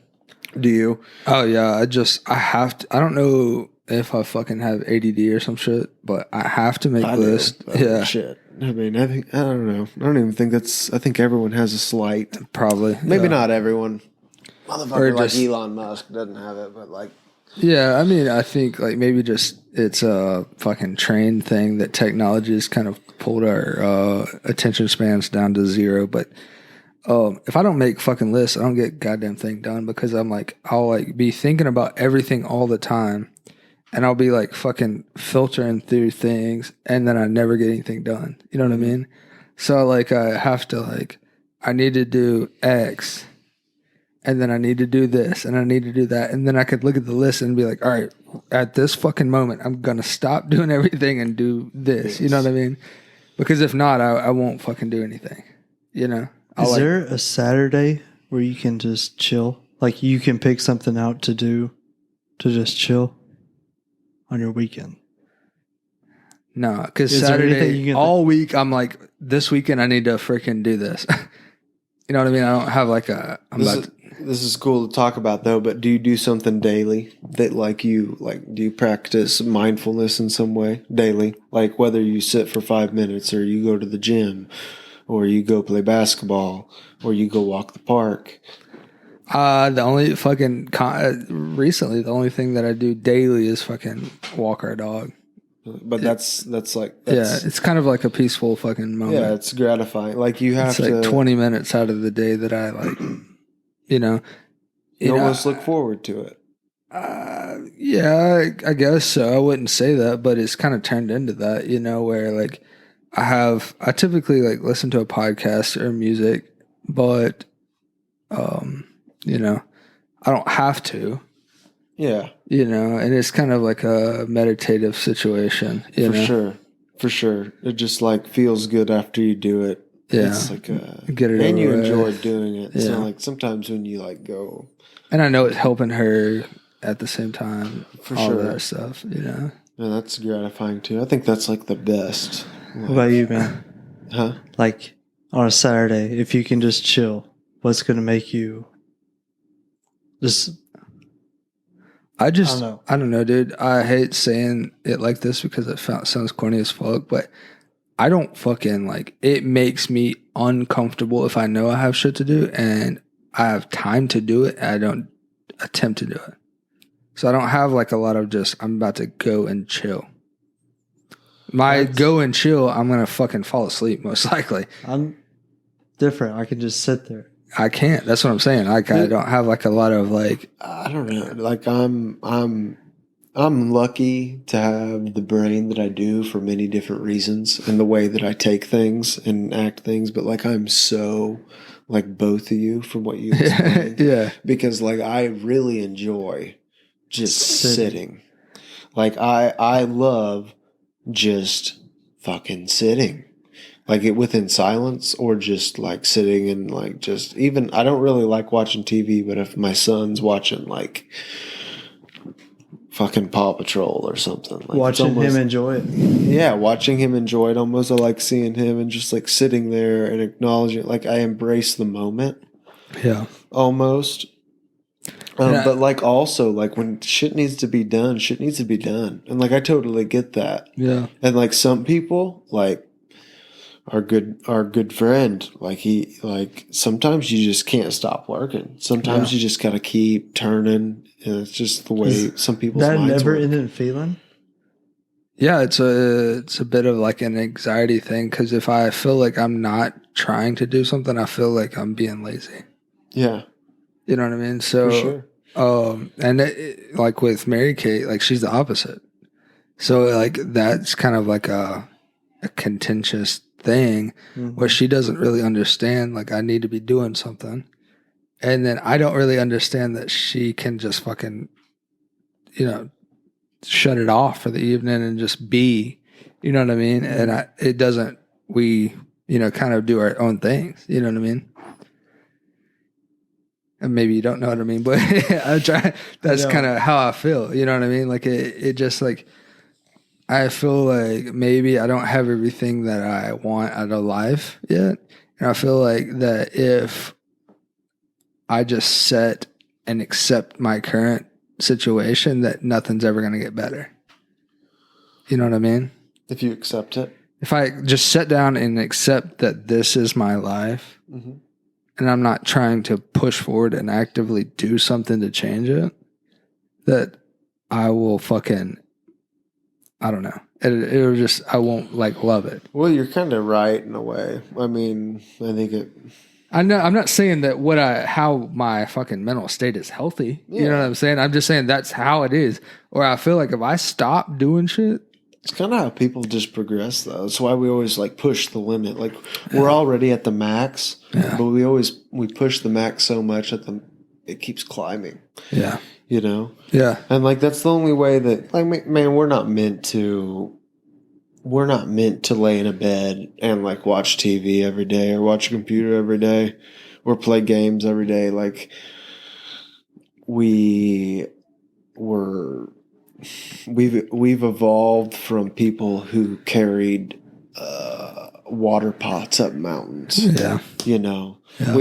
Do you? Oh yeah. I have to. I don't know if I fucking have ADD or some shit, but I have to make lists. Yeah. Shit. I mean, I don't know. I don't even think I think everyone has a slight. Probably. Maybe not everyone. Motherfucker like just, Elon Musk doesn't have it, but like. Yeah, I mean, I think like maybe just it's a fucking train thing that technology has kind of pulled our attention spans down to zero. But if I don't make fucking lists, I don't get goddamn thing done because I'm like, I'll like be thinking about everything all the time. And I'll be like fucking filtering through things and then I never get anything done. You know what I mean? So like I have to like, I need to do X and then I need to do this and I need to do that. And then I could look at the list and be like, all right, at this fucking moment, I'm going to stop doing everything and do this. You know what I mean? Because if not, I won't fucking do anything. You know? Is there a Saturday where you can just chill? Like you can pick something out to do to just chill? On your weekend? No, because Saturday, all week, I'm like, this weekend I need to freaking do this. You know what I mean? I don't have like this is cool to talk about though, but do you do something daily that like do you practice mindfulness in some way daily? Like whether you sit for 5 minutes or you go to the gym or you go play basketball or you go walk the park. The only fucking recently, the only thing that I do daily is fucking walk our dog. But that's it's kind of like a peaceful fucking moment. Yeah, it's gratifying. Like you have to like 20 minutes out of the day that I like, you almost look forward to it. Yeah, I guess so. I wouldn't say that, but it's kind of turned into that, where like I typically like listen to a podcast or music, but I don't have to. Yeah. And it's kind of like a meditative situation. For sure. It just like feels good after you do it. Yeah. It's like get it and you over enjoy with. doing it. It's not like sometimes when you like go. And I know it's helping her at the same time. For all sure. that stuff, Yeah, that's gratifying too. I think that's like the best. What about you, man? Huh? Like on a Saturday, if you can just chill, what's going to make you just... I don't know, dude. I hate saying it like this because it sounds corny as fuck, but I don't fucking like it makes me uncomfortable if I know I have shit to do and I have time to do it and I don't attempt to do it. So I don't have like a lot of just I'm about to go and chill. Go and chill, I'm gonna fucking fall asleep most likely. I'm different. I can just sit there. I can't. That's what I'm saying. I don't have like a lot of like. I don't know. Like I'm lucky to have the brain that I do for many different reasons and the way that I take things and act things. But like I'm so like both of you from what you explained. Yeah. Because like I really enjoy just sitting. Like I love just fucking sitting. Like it within silence or just like sitting and like just even I don't really like watching TV, but if my son's watching like fucking Paw Patrol or something. Like watching him enjoy it. Yeah, watching him enjoy it. Almost I like seeing him and just like sitting there and acknowledging it. Like I embrace the moment. Yeah. Almost. But like also like when shit needs to be done, shit needs to be done. And like I totally get that. Yeah. And like some people like our good friend, like he like sometimes you just can't stop working. Sometimes you just gotta keep turning. And it's just the way some people's that minds never work. ending feeling. Yeah, it's a bit of like an anxiety thing because if I feel like I'm not trying to do something, I feel like I'm being lazy. Yeah, you know what I mean. So, for sure. And like with Mary Kate, like she's the opposite. So like that's kind of like a contentious thing where she doesn't really understand, like, I need to be doing something. And then I don't really understand that she can just fucking, you know, shut it off for the evening and just be, you know what I mean? And it doesn't, we, you know, kind of do our own things, you know what I mean? And maybe you don't know what I mean, but that's kind of how I feel, you know what I mean? Like it just like, I feel like maybe I don't have everything that I want out of life yet. And I feel like that if I just set and accept my current situation, that nothing's ever going to get better. You know what I mean? If you accept it. If I just sit down and accept that this is my life, and I'm not trying to push forward and actively do something to change it, that I will fucking, I don't know. It'll just, I won't like love it. Well, you're kind of right in a way. I mean, I think it. I'm not saying that how my fucking mental state is healthy. You know what I'm saying? I'm just saying that's how it is. Or I feel like if I stop doing shit. It's kind of how people just progress, though. That's why we always like push the limit. Like we're already at the max, but we push the max so much that it keeps climbing. Yeah. You know? Yeah. And like that's the only way that, like, man, we're not meant to lay in a bed and like watch TV every day or watch a computer every day or play games every day. Like we've evolved from people who carried water pots up mountains. Yeah. You know, yeah.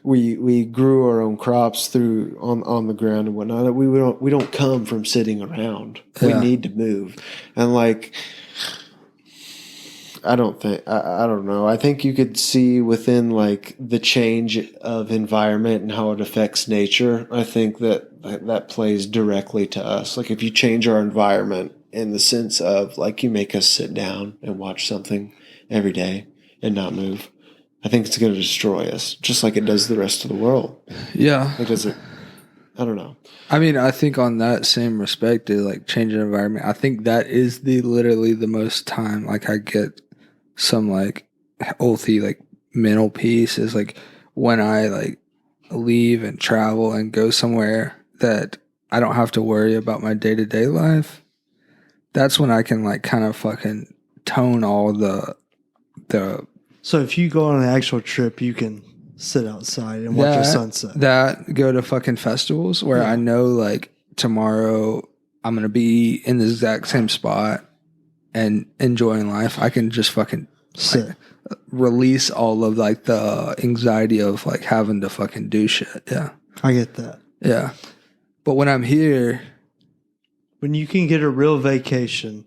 we grew our own crops through on the ground and whatnot. We don't come from sitting around. Yeah. We need to move. And like, I don't know. I think you could see within like the change of environment and how it affects nature. I think that plays directly to us. Like if you change our environment in the sense of like you make us sit down and watch something every day and not move, I think it's going to destroy us just like it does the rest of the world. Yeah. Like does it? I don't know. I mean, I think on that same respect, like changing environment, I think that is literally the most time like I get some like healthy like mental peace is like when I like leave and travel and go somewhere that I don't have to worry about my day-to-day life. That's when I can like kind of fucking tone all the So if you go on an actual trip, you can sit outside and watch a sunset. Go to fucking festivals where I know like tomorrow I'm going to be in the exact same spot and enjoying life. I can just fucking like, release all of like the anxiety of like having to fucking do shit. Yeah. I get that. Yeah. But when I'm here, when you can get a real vacation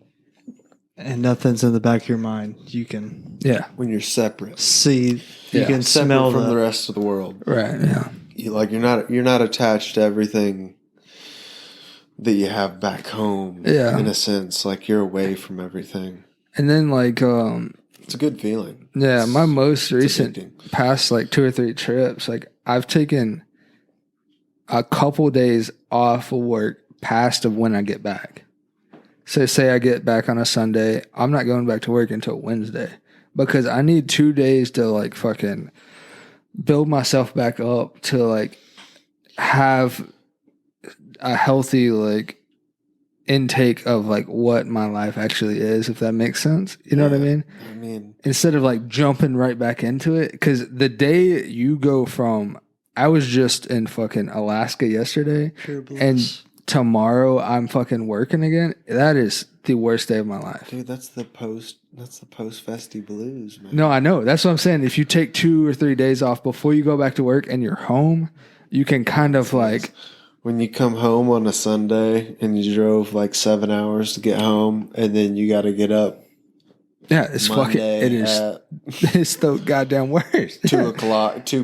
and nothing's in the back of your mind, you can. Yeah. When you're separate. See, you can separate smell from the rest of the world. Right. Yeah. You're not attached to everything that you have back home. Yeah. In a sense, like you're away from everything. And then like, it's a good feeling. Yeah. My most recent past like 2 or 3 trips, like I've taken a couple days off of work past of when I get back. So say I get back on a Sunday, I'm not going back to work until Wednesday because I need 2 days to like fucking build myself back up to like have a healthy like intake of like what my life actually is, if that makes sense. You know what I mean? I mean, instead of like jumping right back into it, because the day you go from, I was just in fucking Alaska yesterday, and tomorrow I'm fucking working again. That is the worst day of my life. Dude, that's the post festy blues, man. No, I know. That's what I'm saying. If you take 2 or 3 days off before you go back to work and you're home, you can kind of like. When you come home on a Sunday and you drove like 7 hours to get home, and then you got to get up. Yeah, it's fucking. It is. It's the goddamn worst. 2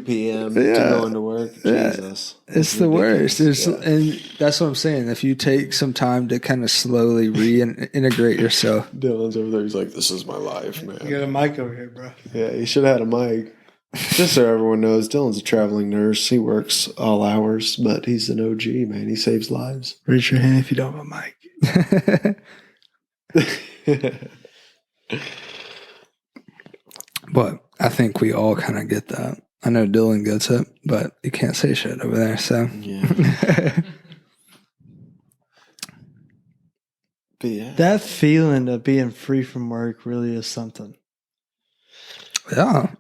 p.m. to go into work. Jesus, it's the worst. And that's what I'm saying. If you take some time to kind of slowly reintegrate yourself. Dylan's over there. He's like, "This is my life, man." You got a mic over here, bro. Yeah, you should have had a mic. Just so everyone knows, Dylan's a traveling nurse. He works all hours, but he's an OG, man. He saves lives. Raise your hand if you don't have a mic. But I think we all kind of get that. I know Dylan gets it, but you can't say shit over there. So Yeah. But yeah. That feeling of being free from work really is something. yeah.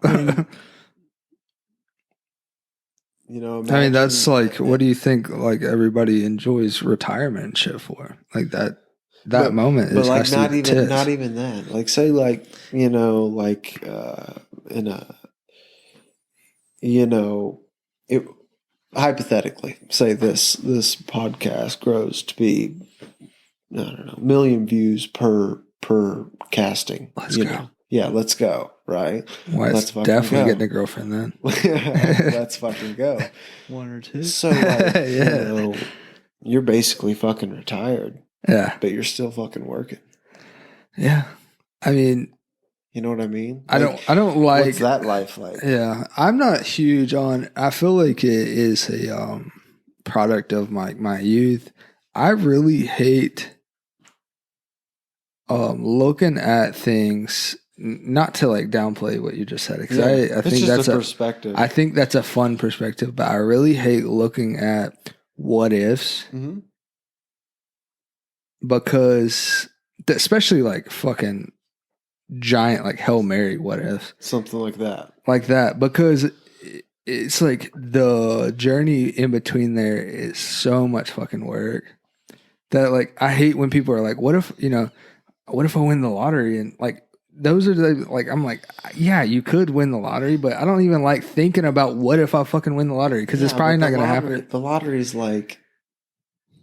You know, I mean, that's imagine like, what do you think? Like everybody enjoys retirement and shit for like that moment. But is like has to be tits. not even that. Like say like you know like in a you know it hypothetically say this podcast grows to be I don't know 1 million views per casting. Let's go. Know? Yeah, let's go. Right. Well, let's fucking definitely go. getting a girlfriend then. Let's fucking go. 1 or 2. So like, Yeah. you know, you're basically fucking retired. Yeah. But you're still fucking working. Yeah. I mean, you know what I mean? I don't like what's that life like? Yeah. I'm not huge on I feel like it is a product of my youth. I really hate looking at things, not to like downplay what you just said, because I think that's a perspective. I think that's a fun perspective, but I really hate looking at what ifs because, especially like fucking giant like Hail Mary what ifs, something like that, because it's like the journey in between there is so much fucking work that like I hate when people are like, what if I win the lottery? And like, those are the, like, I'm like, yeah, you could win the lottery, but I don't even like thinking about what if I fucking win the lottery because it's probably not going to happen. The lottery's like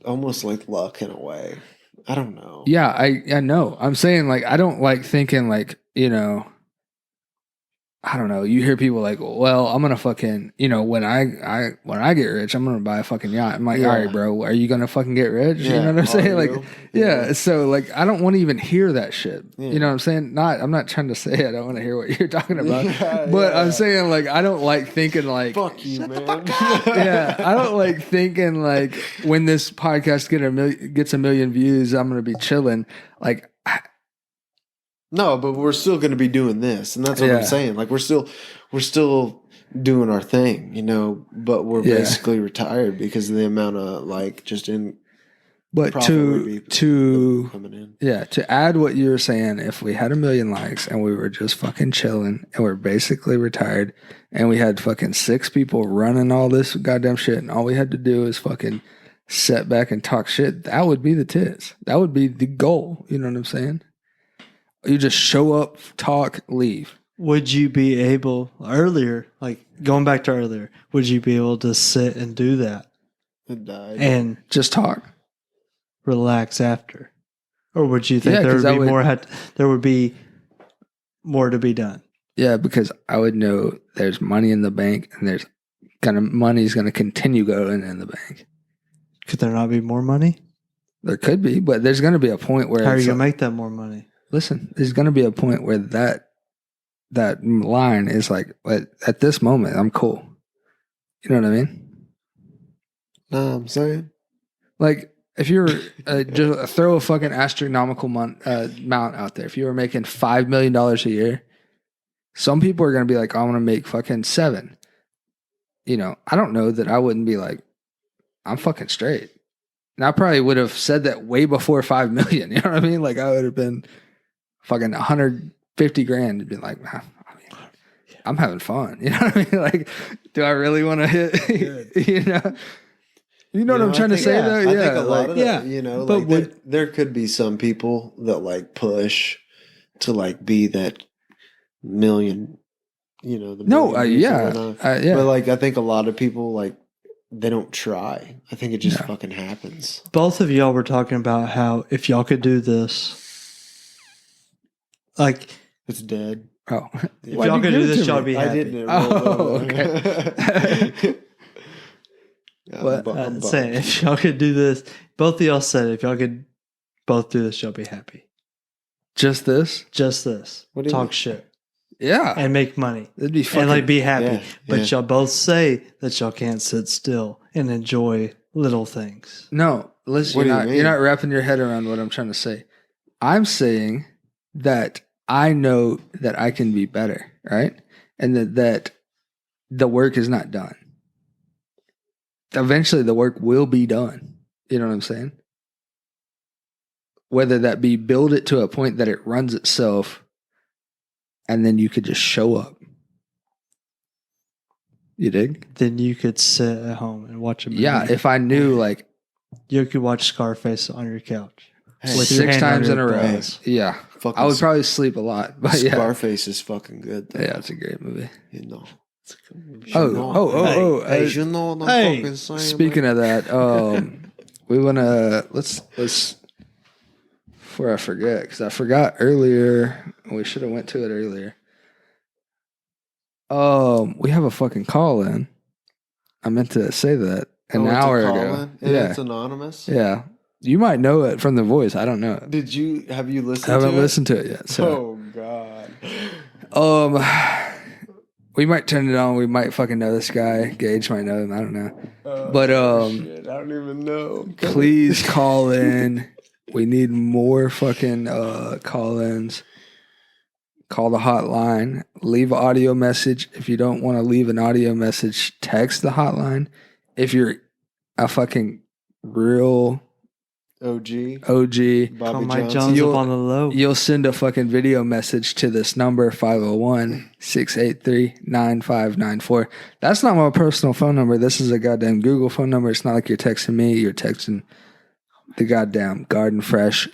almost like luck in a way. I don't know. Yeah, I know. I'm saying like, I don't like thinking like, I don't know. You hear people like, well, I'm going to fucking, when I get rich, I'm going to buy a fucking yacht. I'm like, all right, bro, are you going to fucking get rich? Yeah, you know what I'm saying? Like, yeah. So like, I don't want to even hear that shit. Yeah. You know what I'm saying? I'm not trying to say I don't want to hear what you're talking about, but I'm saying like, I don't like thinking like, fuck you, man. Yeah. I don't like thinking like when this podcast gets 1 million views, I'm going to be chilling. Like, no, but we're still going to be doing this, and that's what I'm saying. Like we're still doing our thing, but we're basically retired because of the amount of like just in. But to coming in. Yeah, to add what you were saying, if we had 1 million likes and we were just fucking chilling and we're basically retired and we had fucking 6 people running all this goddamn shit and all we had to do is fucking sit back and talk shit, that would be the tits. That would be the goal. You know what I'm saying? You just show up, talk, leave. Would you be able earlier, like going back to earlier, would you be able to sit and do that and just talk, relax after, or would you think there would be more to be done? Yeah, because I would know there's money in the bank and there's money's gonna continue going in the bank. Could there not be more money? There could be, but there's gonna be a point where how are you gonna make that more money? Listen, there's going to be a point where that line is like, at this moment, I'm cool. You know what I mean? No, I'm saying. Like, if you're just throw a fucking astronomical amount out there, if you were making $5 million a year, some people are going to be like, I want to make fucking 7. I don't know that I wouldn't be like, I'm fucking straight. And I probably would have said that way before 5 million. You know what I mean? Like, I would have been fucking 150 grand and be like, I mean, I'm having fun. You know what I mean? Like, do I really want to hit, you know what I'm trying to say though? I think a lot of that, but there could be some people that like push to like be that million, the million but like, I think a lot of people like, they don't try. I think it just fucking happens. Both of y'all were talking about how if y'all could do this, like it's dead. Oh, if y'all could do this, y'all be happy. I didn't. Okay. I'm saying if y'all could do this, both of y'all said if y'all could both do this, y'all be happy. Just this. What do you mean? Shit. Yeah, and make money. It'd be fucking, and like be happy. Yeah, but y'all both say that y'all can't sit still and enjoy little things. No, listen, you're not wrapping your head around what I'm trying to say. I'm saying that I know that I can be better, right? And that the work is not done. Eventually the work will be done. You know what I'm saying? Whether that be build it to a point that it runs itself and then you could just show up. You dig? Then you could sit at home and watch a movie. Yeah, if I knew like you could watch Scarface on your couch. Hey, with your 6 hand on times in your a row. breast. Yeah. Fucking I would probably sleep a lot. But yeah. Scarface is fucking good, though. Yeah, it's a great movie. You know. Hey, you know what I'm hey, fucking saying? Speaking of that, we want to let's before I forget, because I forgot earlier. We should have went to it earlier. We have a fucking call in. I meant to say that an hour ago. Yeah, it's anonymous. Yeah, you might know it from the voice. I don't know it. Have you listened? I haven't listened to it yet. So. Oh God. We might turn it on. We might fucking know this guy. Gage might know him. I don't know. But shit, I don't even know. Please call in. We need more fucking call-ins. Call the hotline. Leave an audio message. If you don't want to leave an audio message, text the hotline. If you're a fucking real OG Bobby Call Mike Jones up on the low. You'll send a fucking video message to this number, 501-683-9594. That's not my personal phone number. This is a goddamn Google phone number. It's not like you're texting me. You're texting the goddamn Garden Fresh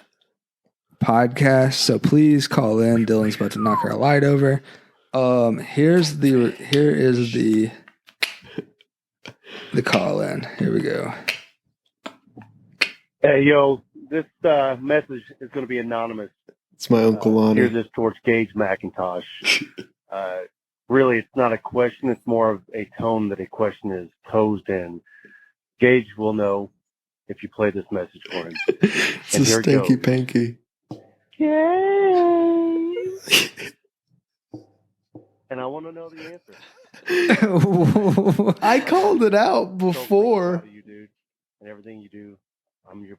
podcast. So please call in. Dylan's about to knock our light over. Here is the call in. Here we go. Hey, yo, this message is going to be anonymous. It's my Uncle Lonnie. Here's this towards Gage McIntosh. Really, it's not a question. It's more of a tone that a question is posed in. Gage will know if you play this message for him. It's a stinky panky. Gage. And I want to know the answer. I called it out before. So you, dude, and everything you do. I'm your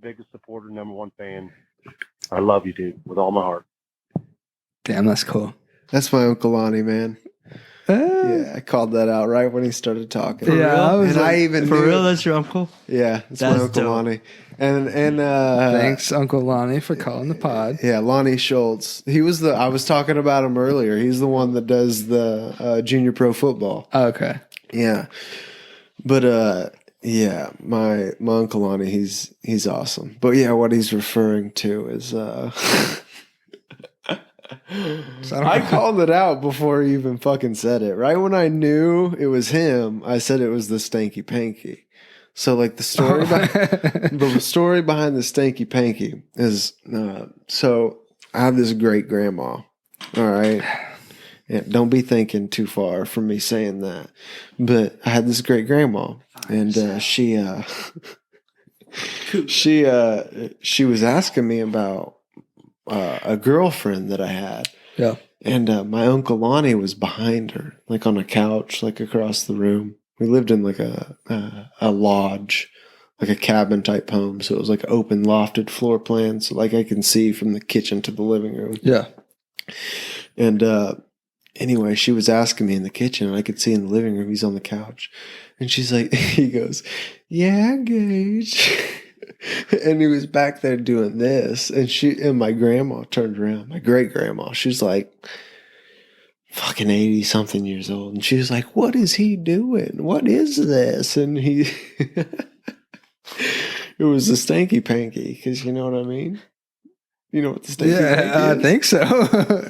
biggest supporter, number one fan. I love you, dude, with all my heart. Damn, that's cool. That's my Uncle Lonnie, man. Yeah, I called that out right when he started talking. I for real, that's your uncle? Yeah, that's my Uncle dope. Lonnie. And thanks, Uncle Lonnie, for calling the pod. Yeah, Lonnie Schultz. He was I was talking about him earlier. He's the one that does the junior pro football. Okay. Yeah. But yeah, my Uncle Lonnie, he's awesome. But yeah, what he's referring to is I called it out before he even fucking said it. Right when I knew it was him, I said it was the stanky panky. So like the story behind the stanky panky is so I have this great grandma. All right. Yeah, don't be thinking too far from me saying that. But I had this great grandma, and she was asking me about a girlfriend that I had. Yeah. And my Uncle Lonnie was behind her, like on a couch, like across the room. We lived in like a lodge, like a cabin type home. So it was like open lofted floor plan. So like I can see from the kitchen to the living room. Yeah. And anyway, she was asking me in the kitchen, and I could see in the living room, he's on the couch. And she's like, he goes, "Yeah, Gage." And he was back there doing this. And my grandma turned around, my great grandma. She's like fucking 80 something years old. And she was like, "What is he doing? What is this?" And it was a stanky panky, because you know what I mean? You know what the stanky panky is? I think so.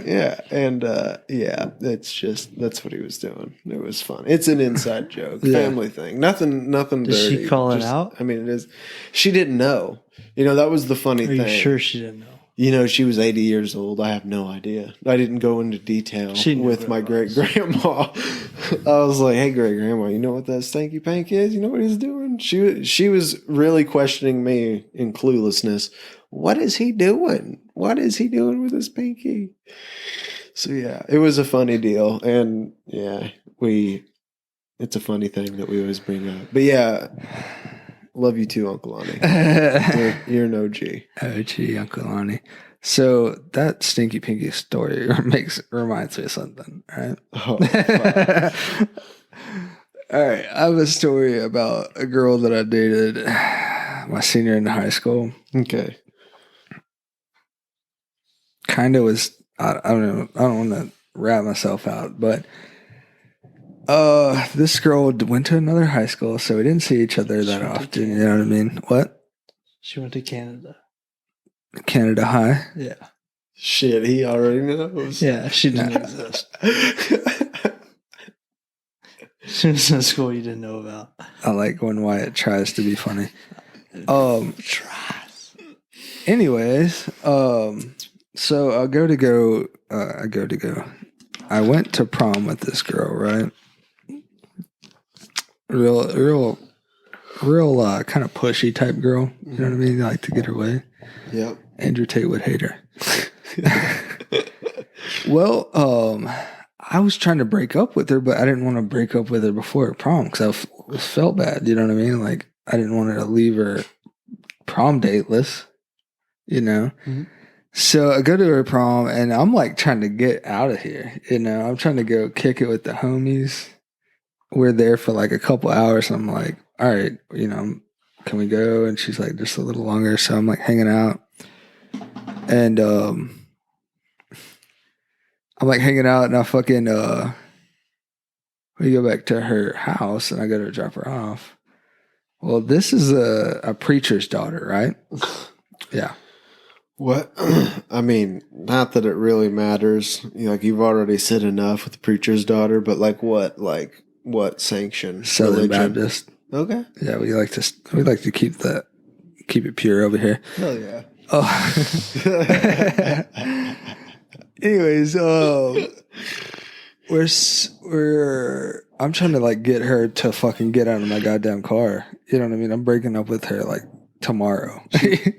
Yeah. And that's what he was doing. It was fun. It's an inside joke, family thing. Nothing Did dirty. she call it out? I mean, it is. She didn't know. You know, that was the funny thing. Are you sure she didn't know? You know, she was 80 years old. I have no idea. I didn't go into detail with my great grandma. I was like, "Hey, great grandma, you know what that stanky pank is? You know what he's doing?" She was really questioning me in cluelessness. What is he doing? What is he doing with his pinky? So yeah, it was a funny deal. And yeah, it's a funny thing that we always bring up. But yeah, Love you too, Uncle Lonnie. You're an OG. OG, Uncle Lonnie. So that stinky pinky story reminds me of something, right? Oh, fuck. All right, I have a story about a girl that I dated my senior in high school. Okay. Kind of was, I don't know, I don't want to rat myself out, but this girl went to another high school, so we didn't see each other that often. You know what I mean? What? She went to Canada. Canada High? Yeah. Shit, he already knows. Yeah, she didn't exist. She was in a school you didn't know about. I like when Wyatt tries to be funny. Anyways, so I went to prom with this girl, right? Real kind of pushy type girl. You know what I mean? Like to get her way. Yep. Andrew Tate would hate her. Well, I was trying to break up with her, but I didn't want to break up with her before prom because I felt bad. You know what I mean? Like I didn't want her to leave her prom dateless. You know. Mm-hmm. So I go to her prom and I'm like trying to get out of here. You know, I'm trying to go kick it with the homies. We're there for like a couple hours. And I'm like, all right, you know, can we go? And she's like, just a little longer. So I'm like hanging out. And I'm like hanging out and I fucking we go back to her house and I go to drop her off. Well, this is a preacher's daughter, right? Yeah. What? I mean, not that it really matters. Like you've already said enough with the preacher's daughter, but like what sanction? Southern Religion? Baptist. Okay. Yeah, we like to keep it pure over here. Hell yeah. Oh. Anyways, I'm trying to like get her to fucking get out of my goddamn car. You know what I mean? I'm breaking up with her like tomorrow.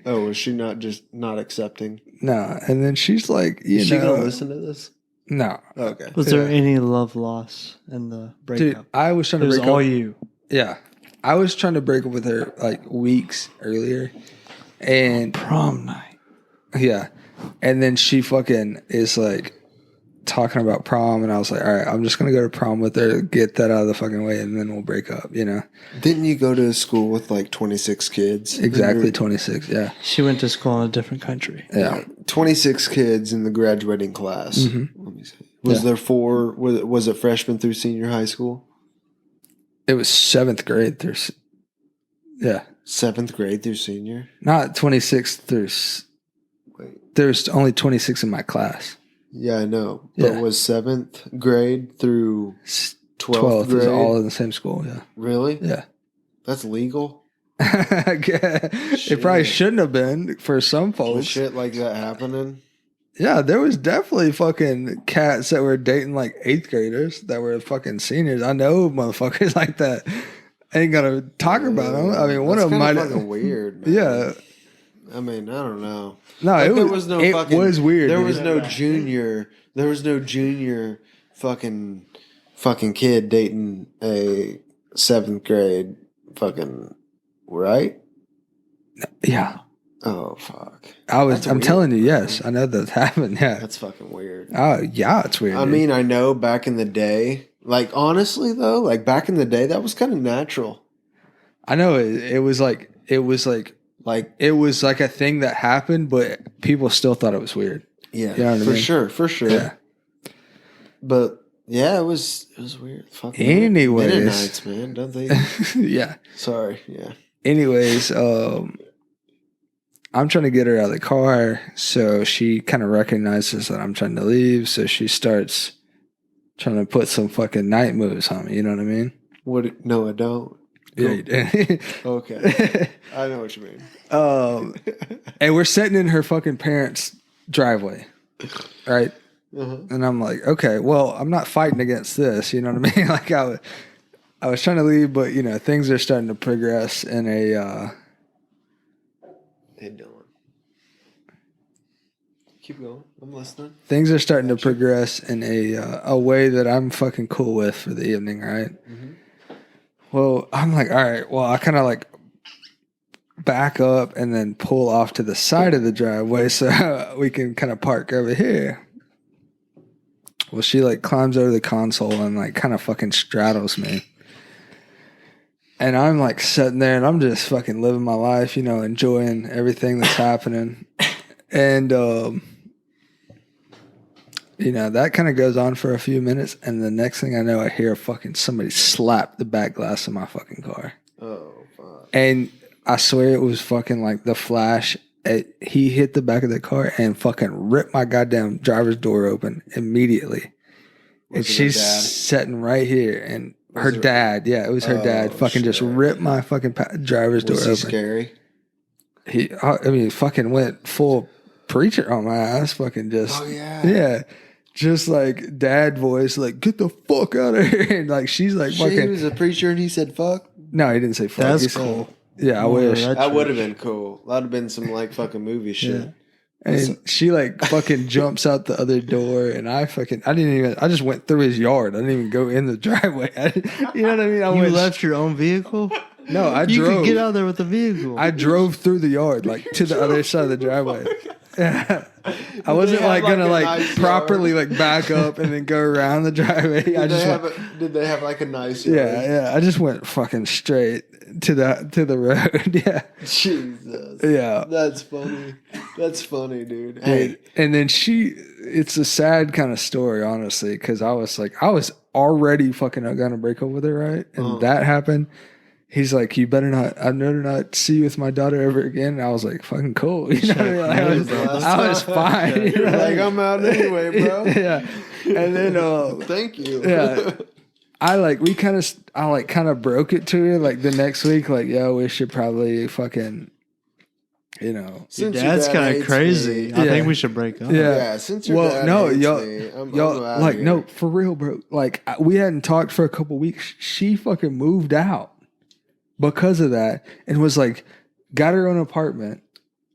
Oh, was she not accepting? No, and then she's like, Is she gonna listen to this? No. Okay. Was there any love loss in the breakup? Dude, I was trying to break up. It was all you. Yeah. I was trying to break up with her like weeks earlier. And Prom night. yeah. And then she fucking is like talking about prom, and I was like, all right, I'm just gonna go to prom with her, get that out of the fucking way, and then we'll break up, you know? Didn't you go to a school with like 26 kids? Exactly, 26, yeah. She went to school in a different country. Yeah. 26 kids in the graduating class. Mm-hmm. Let me see. Was there four? Was it freshman through senior high school? It was 7th grade through, yeah. 7th grade through senior? Not 26 through, there's only 26 in my class. Yeah, I know. Yeah. But was 7th grade through 12th 12th grade? is all in the same school, yeah. Really? Yeah. That's legal? It probably shouldn't have been for some Was folks. shit like that happening? Yeah, there was definitely fucking cats that were dating like 8th graders that were fucking seniors. I know motherfuckers like that. I ain't gonna talk about them. I mean, one of them might have. Fucking weird, man. Yeah. I mean, I don't know. No, Like, it was weird. There dude. was no junior. There was no junior fucking kid dating a 7th grade fucking right. Yeah. Oh fuck! I'm weird, telling you, man. yes, I know that's happened. Yeah. That's fucking weird. Oh yeah, it's weird. I dude. mean, I know back in the day, like honestly though, like back in the day, that was kind of natural. I know it was like Like a thing that happened, but people still thought it was weird. yeah, You know what I mean? for sure. Yeah. But yeah, it was weird. Fucking Anyways. Mennonites, man, don't they? Yeah. Sorry, yeah. Anyways, I'm trying to get her out of the car, so she kind of recognizes that I'm trying to leave, so she starts trying to put some fucking night moves on me. You know what I mean? What? No, I don't. Yeah, you do. Okay, I know what you mean. And we're sitting in her fucking parents' driveway, right? Uh-huh. And I'm like, okay, well, I'm not fighting against this. You know what I mean? Like I was trying to leave, but you know, things are starting to progress in a. Hey, Dylan. Keep going. I'm listening. Things are starting to progress in a way that I'm fucking cool with for the evening, right? Mm-hmm. Well, I'm like, all right. Well, I kind of like back up and then pull off to the side of the driveway so we can kind of park over here. Well, she like climbs over the console and like kind of fucking straddles me. And I'm like sitting there and I'm just fucking living my life, you know, enjoying everything that's happening. And, you know, that kind of goes on for a few minutes. And the next thing I know, I hear fucking somebody slap the back glass of my fucking car. Oh, fuck. And I swear it was fucking like the flash. He hit the back of the car and fucking ripped my goddamn driver's door open immediately. And she's sitting right here. And her dad, yeah, it was her dad, fucking just ripped my fucking driver's door open. Was he scary? I mean, he fucking went full preacher on my ass. Fucking just, yeah. Just like dad voice, like, get the fuck out of here. And like, she's like, fucking. He was a preacher and he said fuck? No, he didn't say fuck. That's cool. Yeah, I wish. That would have been cool. That would have been some like fucking movie shit. Yeah. And she like fucking jumps out the other door, and I just went through his yard. I didn't even go in the driveway. You know what I mean? You left your own vehicle? No, I drove. You could get out there with the vehicle. I drove through the yard, like to the other side of the driveway. Yeah. I wasn't like gonna like nice properly like back up and then go around the driveway. Did they have like a nice yard? Yeah. I just went fucking straight to the road. Yeah. Jesus. Yeah. That's funny, dude. Hey. And then it's a sad kind of story, honestly, because I was already fucking gonna break up with her, right? And that happened. He's like, you better not, I better not see you with my daughter ever again. And I was like, fucking cool. You know what I mean? I was fine. You're like, I'm out anyway, bro. Yeah. And then, thank you. Yeah. I kind of broke it to her like the next week. Like, yo, we should probably fucking, you know. Your dad's kind of crazy. I think we should break up. Yeah. Since your dad hates me, y'all like, no, for real, bro. Like, we hadn't talked for a couple weeks. She fucking moved out because of that, and was like, got her own apartment,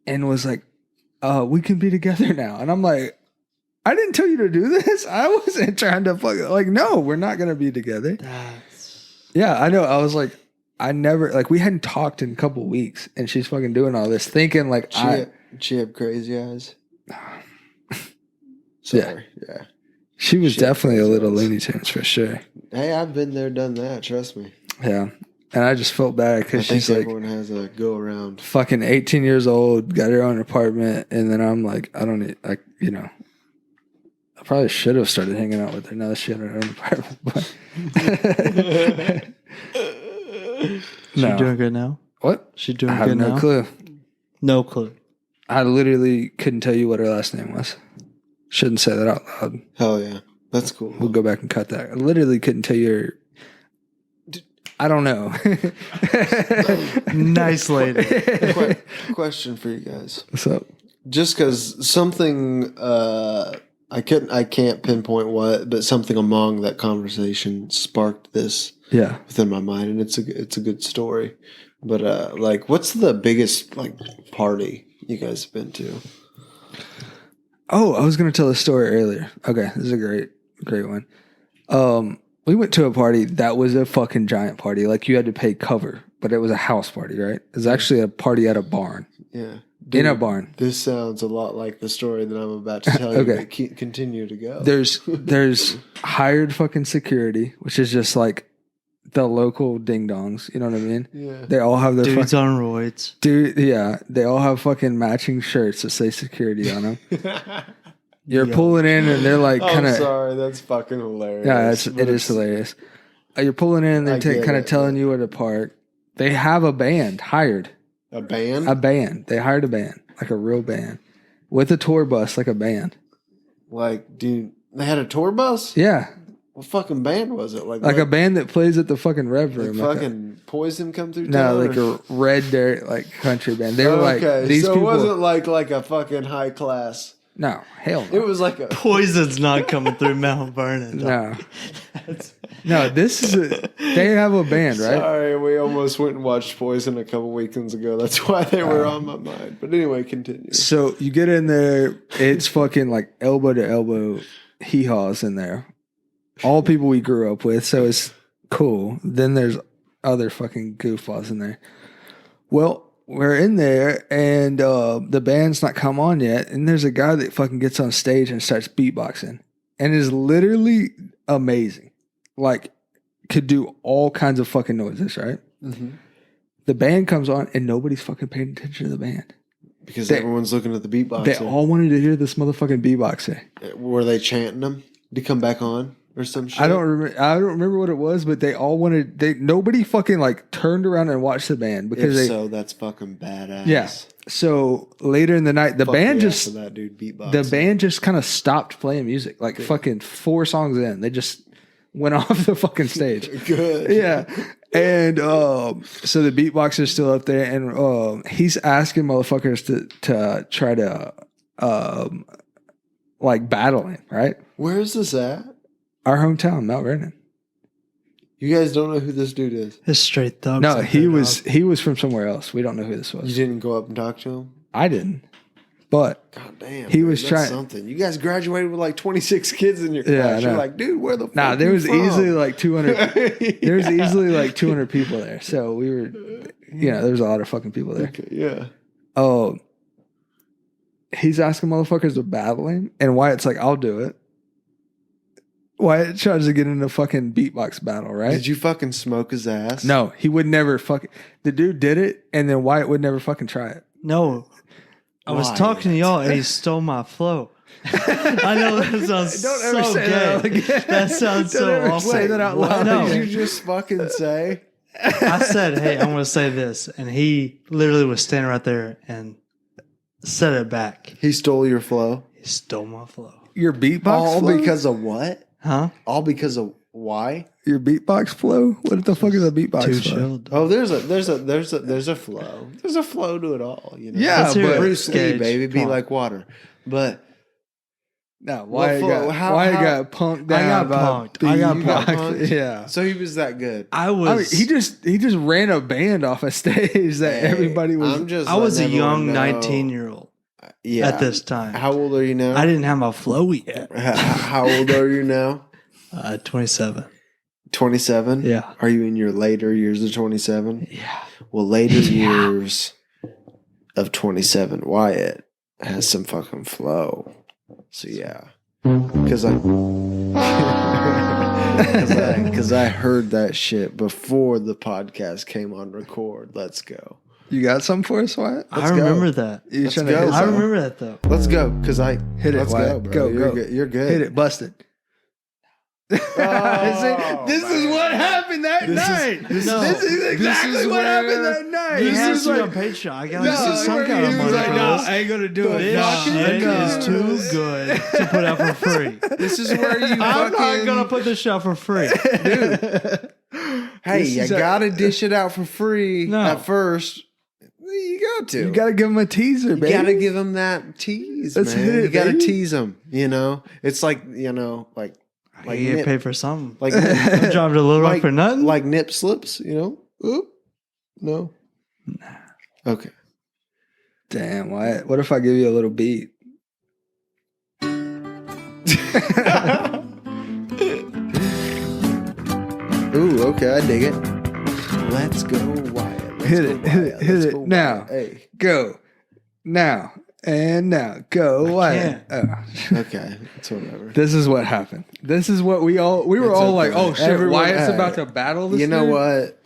and was like, we can be together now. And I'm like, I didn't tell you to do this. I wasn't trying to like, no, we're not gonna be together. Yeah, I know. I was like, I never, like, we hadn't talked in a couple weeks, and she's fucking doing all this, thinking like she had crazy eyes. Sorry, yeah. She was definitely a little Looney Tunes for sure. Hey, I've been there, done that. Trust me. Yeah. And I just felt bad because she's like, everyone has a go around. Fucking 18 years old, got her own apartment, and then I'm like, I don't need, like, you know, I probably should have started hanging out with her now that she had her own apartment. But She doing good now? What? She doing good now? I have no clue. No clue. I literally couldn't tell you what her last name was. Shouldn't say that out loud. Hell yeah, that's cool. We'll go back and cut that. I literally couldn't tell you her. I don't know. Nice lady. Question for you guys. What's up? Just because something I can't pinpoint what, but something among that conversation sparked this within my mind, and it's a good story. But like, what's the biggest like party you guys have been to? Oh, I was gonna tell a story earlier. Okay, this is a great one. We went to a party that was a fucking giant party. Like, you had to pay cover, but it was a house party, right? It was actually a party at a barn. Yeah. Dude, in a barn. This sounds a lot like the story that I'm about to tell you. Okay. Continue to go. There's hired fucking security, which is just like the local ding-dongs. You know what I mean? Yeah. They all have their dudes on roids. Dude, yeah. They all have fucking matching shirts that say security on them. You're pulling in and they're like kind of. I'm sorry, that's fucking hilarious. Yeah, it is hilarious. You're pulling in and they're kind of telling you where to park. They have a band hired. A band? A band. They hired a band, like a real band, with a tour bus, like a band. Like, dude, they had a tour bus? Yeah. What fucking band was it? Like a band that plays at the fucking Rev Room. Like fucking Poison come through town? No, like a Red Dirt, like country band. They were like these so people. It wasn't like a fucking high class. No, hell no. It was like a Poison's not coming through Mount Vernon. No. No, this is they have a band, right? Sorry, we almost went and watched Poison a couple weekends ago. That's why they were on my mind. But anyway, continue. So you get in there, it's fucking like elbow to elbow hee-haws in there. All people we grew up with, so it's cool. Then there's other fucking goofballs in there. Well, we're in there, and the band's not come on yet, and there's a guy that fucking gets on stage and starts beatboxing, and is literally amazing. Like, could do all kinds of fucking noises, right? Mm-hmm. The band comes on, and nobody's fucking paying attention to the band. Because everyone's looking at the beatboxer. They all wanted to hear this motherfucking beatboxer. Were they chanting them to come back on or some shit? I don't remember what it was, but they all wanted. Nobody fucking like turned around and watched the band because so that's fucking badass. Yeah. So later in the night, the band just that dude beatboxing. The band just kind of stopped playing music. Like fucking 4 songs in, they just went off the fucking stage. Good. Yeah. And so the beatboxer's still up there, and he's asking motherfuckers to try to like battle him, right? Where is this at? Our hometown, Mount Vernon. You guys don't know who this dude is? His straight thugs. No, he was from somewhere else. We don't know who this was. You didn't go up and talk to him? I didn't. But God damn, he was that's trying something. You guys graduated with like 26 kids in your class. Yeah, You're like, dude, where the fuck? Nah, there you was from? easily like 200. There was easily like 200 people there. So we were, there was a lot of fucking people there. Okay, yeah. Oh, he's asking motherfuckers to battle him, and Wyatt's like, I'll do it. Wyatt tries to get in a fucking beatbox battle, right? Did you fucking smoke his ass? No, he would never fucking. The dude did it, and then Wyatt would never fucking try it. No. I was talking to y'all and he stole my flow. I know that sounds Don't ever so say gay. that again. That sounds Don't so ever awful. say that out loud. No. What did you just fucking say? I said, hey, I'm going to say this. And he literally was standing right there and said it back. He stole your flow? He stole my flow. Your beatbox All flow? because of what? Huh? All because of why? Your beatbox flow? What the fuck is a beatbox Too flow? chilled. Oh, there's a flow. There's a flow to it all. You know? Yeah, Let's hear but it. Bruce Lee, Gage, baby, be come on. like water. But No, Wyatt flow? got punked down. I got about punked. I got beatbox. punked? Yeah. so he was that good. I I mean, was he just ran a band off a stage that Hey, everybody was. I was a letting young everyone know. 19-year-old Yeah. at this time. How old are you now? I didn't have my flow yet. How old are you now? 27. 27? Yeah. Are you in your later years of 27? Yeah. Well, later years of 27, Wyatt has some fucking flow. So yeah. Because I heard that shit before the podcast came on record. Let's go. You got something for us, Wyatt? I remember that. You Let's trying to go. hit I something? remember that though. Let's go. Because I Hit it, let's Wyatt. go, bro. Go, You're go. good. You're good. Hit it, busted. Oh, See, this is what happened that night. This is exactly what happened that night. He This has is to be like, on Patreon. I got no, some kind of he was money like, for no, this. I ain't gonna do it. This No, shit no. is too good to put out for free. This is where you I'm not fucking gonna put this shit out for free. Hey, This you is gotta dish it out for free No. at first. You got to. You gotta give him a teaser, You baby. gotta give them that tease, Let's man. hit it, You gotta baby. tease them. You know, it's like like I get nip, paid for something. like I dropped a little rock for nothing. like nip slips. You know, oop, no, okay. Damn, Wyatt. What if I give you a little beat? Ooh, okay, I dig it. Let's go, Wyatt. Let's Hit go, it, Wyatt. hit it, hit Let's it. go, Now. Wyatt. Hey, Go. Now. And now. Go, Wyatt. can't. Oh. okay, it's whatever. This is what happened. This is what we were It's all like, okay. oh shit, Everyone- Wyatt's hey, about to battle this You know dude? what?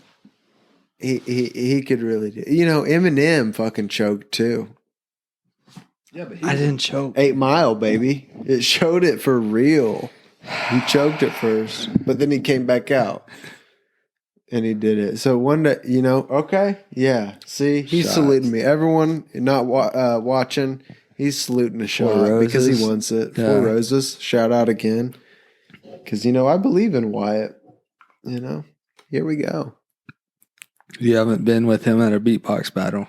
He could really do. You know, Eminem fucking choked too. Yeah, but I didn't choke. 8 Mile, baby. It showed it for real. He choked it first, but then he came back out and he did it. So one day, okay, yeah. See, he's Shots. saluting me. Everyone not watching, he's saluting a shot because he roses. wants it. Yeah. 4 roses. Shout out again. Because, I believe in Wyatt. Here we go. You haven't been with him at a beatbox battle.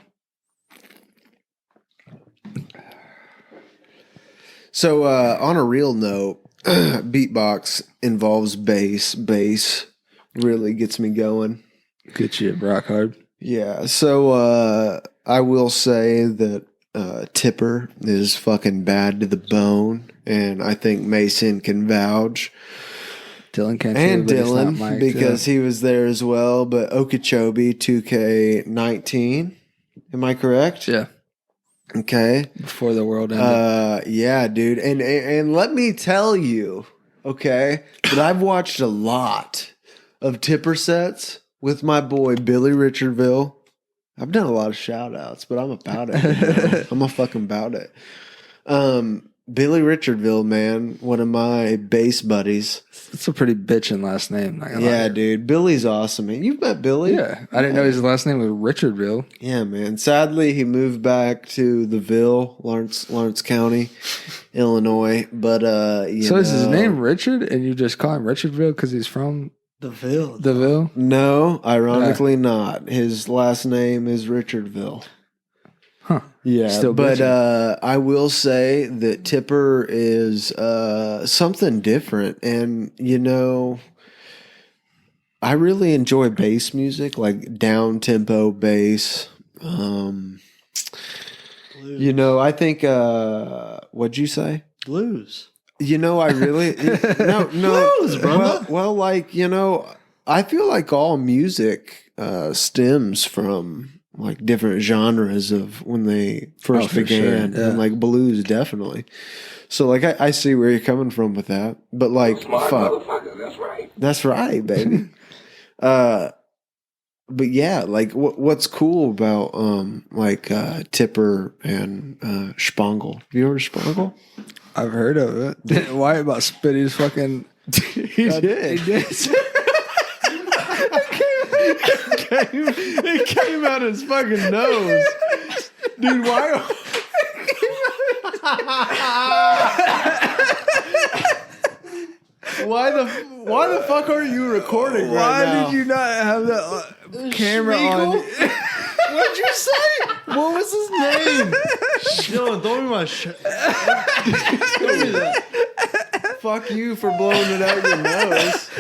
So on a real note, beatbox involves bass. Bass really gets me going. Good shit, rock hard. Yeah. So I will say that Tipper is fucking bad to the bone, and I think Mason can vouch. Dylan can't And see it, but it's not Dylan, Mike, because he was there as well. But Okeechobee 2K19, Am I correct? Yeah. Okay. Before the world ended. Yeah, dude. And let me tell you, okay, that I've watched a lot of Tipper sets with my boy Billy Richardville. I've done a lot of shout outs, but I'm about it. You know? I'm a fucking about it. Billy Richardville, man, one of my bass buddies. It's a pretty bitchin' last name. Yeah, dude. Billy's awesome, man. You've met Billy? Yeah. I didn't know his last name was Richardville. Yeah, man. Sadly, he moved back to the Ville, Lawrence County, Illinois. But So is his name Richard, and you just call him Richardville because he's from The Ville. the Ville? No, ironically not. His last name is Richardville. Huh. Yeah, Still but bitchin'. I will say that Tipper is something different, and you know, I really enjoy bass music, like down tempo bass. You know, I think what'd you say? Blues. You know, I really no Blues, brother. Well, like you know, I feel like all music stems from like different genres of when they first began, sure, yeah. and like blues definitely. So like I see where you're coming from with that, but like fuck, that's right, baby. But yeah, like what's cool about Tipper and Spangel? Have you heard of Spangel? I've heard of it. Why about spit his fucking... He did. It came out his fucking nose. Dude, why? Why the fuck are you recording right now? Why did you not have that camera on? What'd you say? What was his name? Dylan, throw me my shit. Fuck you for blowing it out your nose.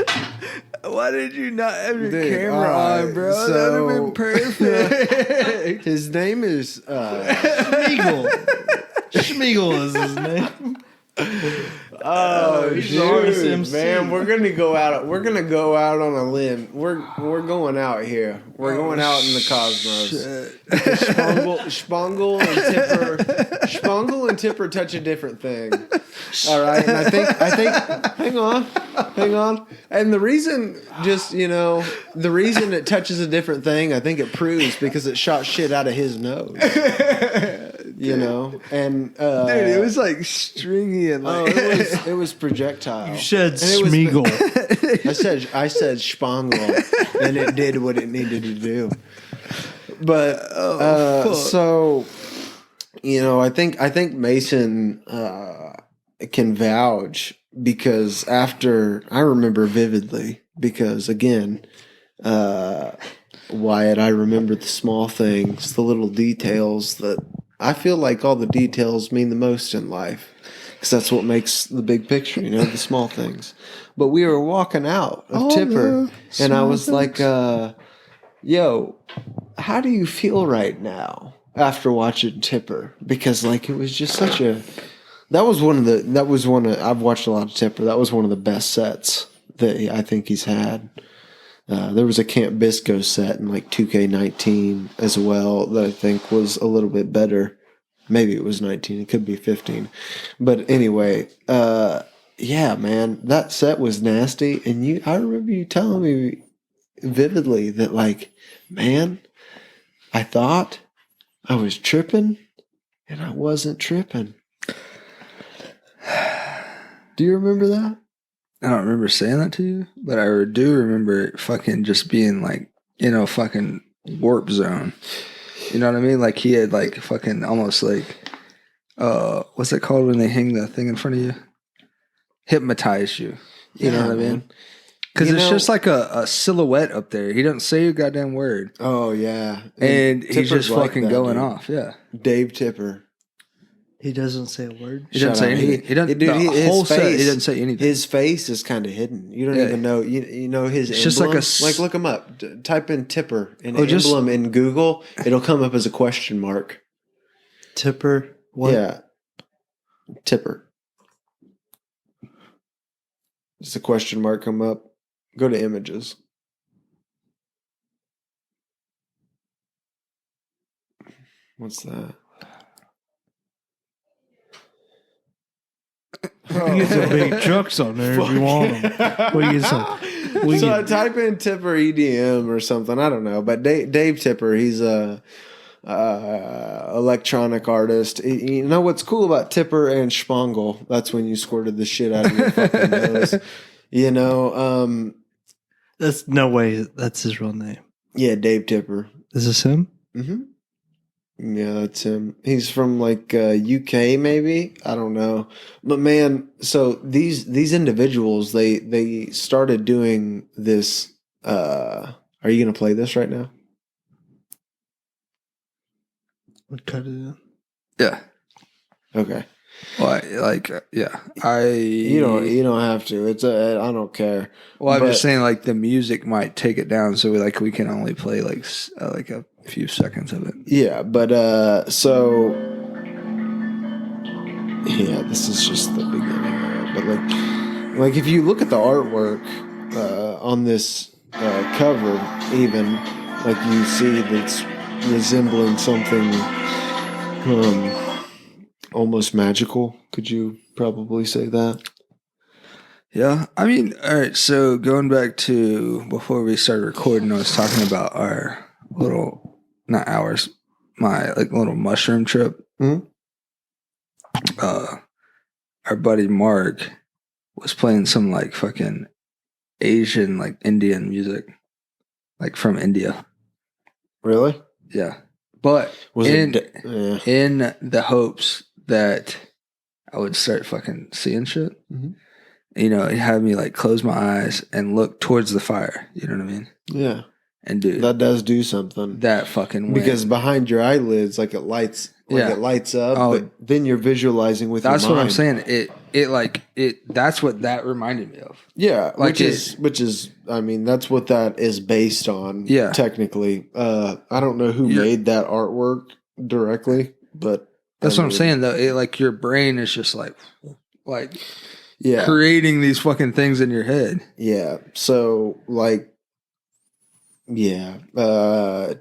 Why did you not have your Dude, camera all on, right, bro? so- That would have been perfect. His name is Schmiegel. Schmiegel is his name. Oh, he's dude, RSMC. man, we're gonna go out. We're gonna go out on a limb. We're going out here. We're going out in the cosmos. Spangel and Tipper touch a different thing. All right, and I think. Hang on. And the reason, the reason it touches a different thing, I think it proves because it shot shit out of his nose. You know, and Dude, it was like stringy and like... it was projectile. You said And it was- Schmiegel. I said Spangel, and it did what it needed to do. But so I think Mason can vouch because after I remember vividly because again, Wyatt, I remember the small things, the little details that I feel like all the details mean the most in life. Because that's what makes the big picture, the small things. But we were walking out of Tipper, and I was like, yo, how do you feel right now after watching Tipper? Because, like, it was just such a... I've watched a lot of Tipper. That was one of the best sets that I think he's had. There was a Camp Bisco set in, like, 2K19 as well that I think was a little bit better. Maybe it was 19. It could be 15. But anyway, yeah, man, that set was nasty. And I remember you telling me vividly that, like, man, I thought I was tripping and I wasn't tripping. Do you remember that? I don't remember saying that to you, but I do remember fucking just being like, fucking warp zone. You know what I mean? Like he had like fucking almost like, what's it called when they hang the thing in front of you? Hypnotize you. You know what I mean? Because it's just like a silhouette up there. He doesn't say a goddamn word. Oh, yeah. And he's Tipper's just like fucking that, going dude. off. Yeah. Dave Tipper. He doesn't say a word. He doesn't Shut say up. anything. He doesn't. Dude, The whole set, he doesn't say anything. His face is kind of hidden. You don't Yeah. even know. You know his It's emblem. just like Look him up. Type in Tipper and just- emblem in Google. It'll come up as a question mark. Tipper. What? Yeah, Tipper. Does the question mark come up? Go to images. What's that? We get some big trucks on there if you want them. We get some. So I type in Tipper EDM or something. I don't know. But Dave Tipper, he's a electronic artist. You know what's cool about Tipper and Spangle? That's when you squirted the shit out of your fucking nose. You know, That's no way. That's his real name. yeah, Dave Tipper. Is this him? Mm-hmm. Yeah, that's him. He's from like UK, maybe. I don't know. But man, so these individuals, they started doing this. Are you gonna play this right now? We'll cut it in. Yeah. Okay. Well, You don't have to. It's I don't care. Well, I'm But- just saying, like the music might take it down, so we can only play like a few seconds of it. Yeah, but so yeah, this is just the beginning of it. But like if you look at the artwork on this cover, even like you see that's resembling something almost magical. Could you probably say that? Yeah, I mean, all right. So going back to before we started recording, I was talking about our little, not ours, my like little mushroom trip. Mhm. Our buddy Mark was playing some like fucking Asian, like Indian music, like from India. Really? Yeah, but Was in it? in the hopes that I would start fucking seeing shit. Mhm. You know, he had me like close my eyes and look towards the fire. You know what I mean? Yeah. And dude, That does do something. that fucking went. Because behind your eyelids, like it lights up, Oh, but then you're visualizing with that's your what mind. I'm saying. That's what that reminded me of. Yeah, Like which is, I mean, that's what that is based on. Yeah. Technically, I don't know who made that artwork directly, but That's I what I'm mean, saying though. It like your brain is just like Yeah, creating these fucking things in your head. yeah. So like, yeah,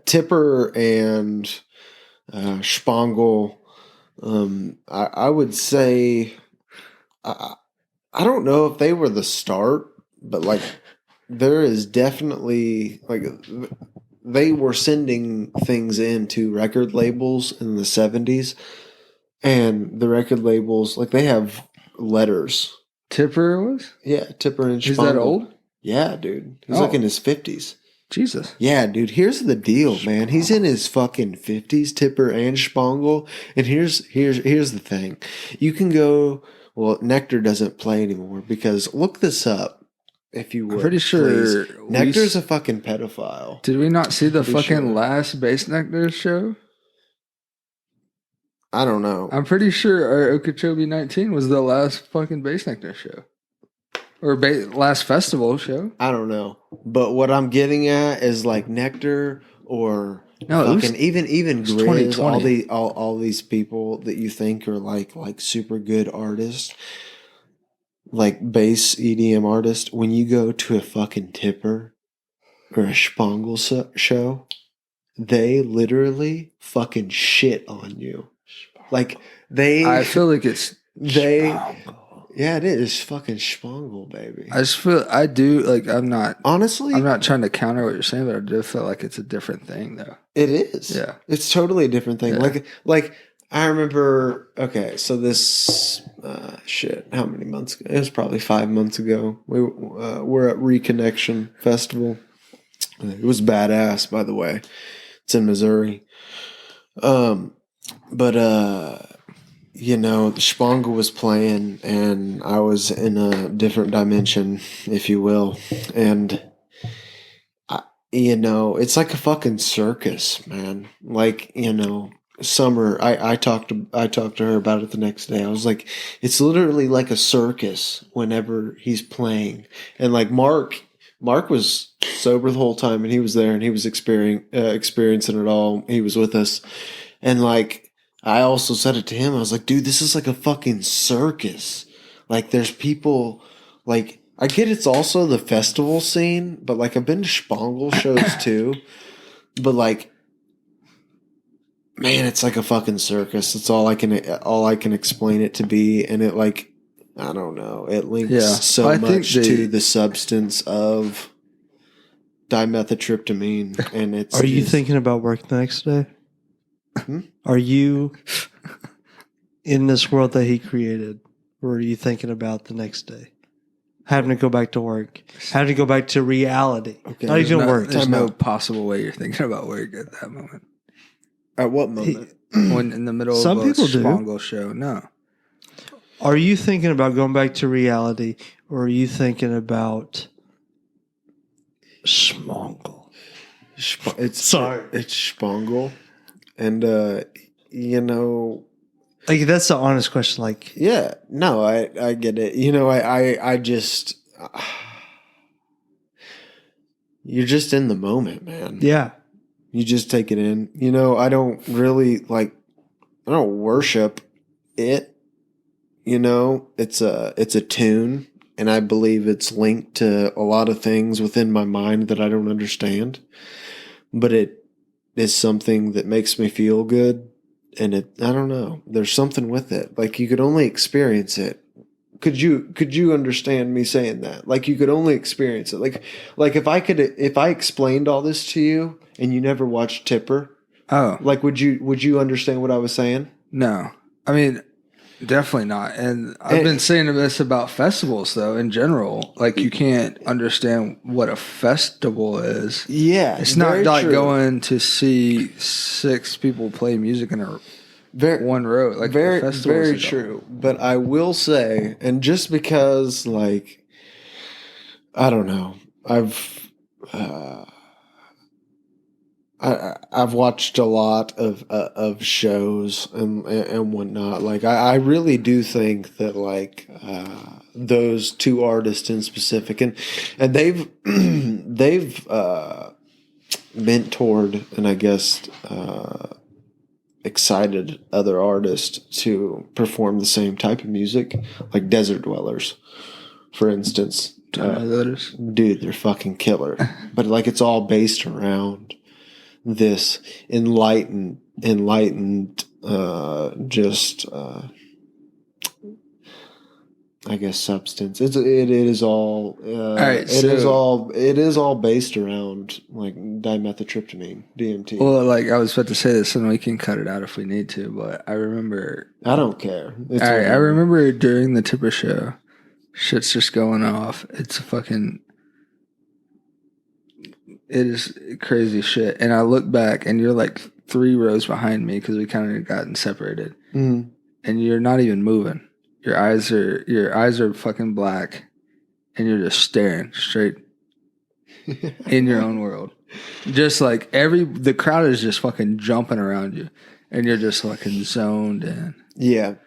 Tipper and Spangle. I would say, I don't know if they were the start, but like there is definitely like they were sending things into record labels in the 70s, and the record labels like they have letters. Tipper was? Yeah, Tipper and Is Spangle. that old? Yeah, dude. He's Oh. like in his 50s. Jesus. Yeah, dude. Here's the deal, man. He's in his fucking 50s, Tipper and Spangle. And here's the thing. You can go. Well, Nectar doesn't play anymore because look this up, if you would. I'm pretty sure please. Nectar's a fucking pedophile. Did we not see the Pretty fucking sure. last Bass Nectar show? I don't know. I'm pretty sure our Okeechobee 19 was the last fucking Bass Nectar show. Or last festival show. I don't know. But what I'm getting at is like Nectar or No, it was- fucking even was Grizz, 2020. all these people that you think are like super good artists, like bass EDM artists. When you go to a fucking Tipper or a Spangle show, they literally fucking shit on you. Like I feel like it's yeah, it is fucking Spangle, baby. I do like Honestly, I'm not trying to counter what you're saying, but I do feel like it's a different thing though. it is. Yeah. It's totally a different thing. Yeah. Like I remember. Okay, so this shit. How many months ago? It was probably 5 months ago. We were at Reconnection Festival. It was badass, by the way. It's in Missouri. But you know, Spangle was playing, and I was in a different dimension, if you will, and. You know, it's like a fucking circus, man. Like, you know, Summer, I talked to her about it the next day. I was like, it's literally like a circus whenever he's playing. And like Mark was sober the whole time, and he was there, and he was experiencing it all. He was with us. And like, I also said it to him. I was like, dude, this is like a fucking circus. Like, there's people like, I get it's also the festival scene, but like I've been to Spangle shows too. But like, man, it's like a fucking circus. It's all I can explain it to be, and it like I don't know. It links so much to the substance of dimethyltryptamine, and it's. Are you thinking about work the next day? Are you in this world that he created, or are you thinking about the next day? Having to go back to work, having to go back to reality. Okay, not even work. There's no possible way you're thinking about work at that moment. At what moment? When in the middle Some of a people do. Spongle show, no. Are you thinking about going back to reality, or are you thinking about Spongle? It's Spongle, and like that's the honest question. Like, yeah, no, I get it. I just you're just in the moment, man. yeah. You just take it in. I don't really I don't worship it. It's a tune, and I believe it's linked to a lot of things within my mind that I don't understand. But it is something that makes me feel good, and I don't know. There's something with it. Like you could only experience it. Could you understand me saying that? Like you could only experience it. Like if I explained all this to you and you never watched Tipper, like would you understand what I was saying? No. I mean, definitely not. And I've been saying this about festivals though in general. Like you can't understand what a festival is. Yeah. It's not like going to see 6 people play music in one row. Like very true. But I will say, and just because like I don't know, I've watched a lot of shows and whatnot. Like I really do think that like those 2 artists in specific, and they've mentored and I guess excited other artists to perform the same type of music, like Desert Dwellers, for instance. Dude, they're fucking killer. But like it's all based around this enlightened I guess substance. It is all it is all based around like dimethyltryptamine, DMT. Well, like I was about to say this, and we can cut it out if we need to. But I remember. I don't care. I remember during the Tipper show, shit's just going off. It's fucking. It is crazy shit, and I look back, and you're like 3 rows behind me because we kind of gotten separated, and you're not even moving. Your eyes are fucking black, and you're just staring straight in your own world. Just like the crowd is just fucking jumping around you, and you're just fucking zoned in. Yeah.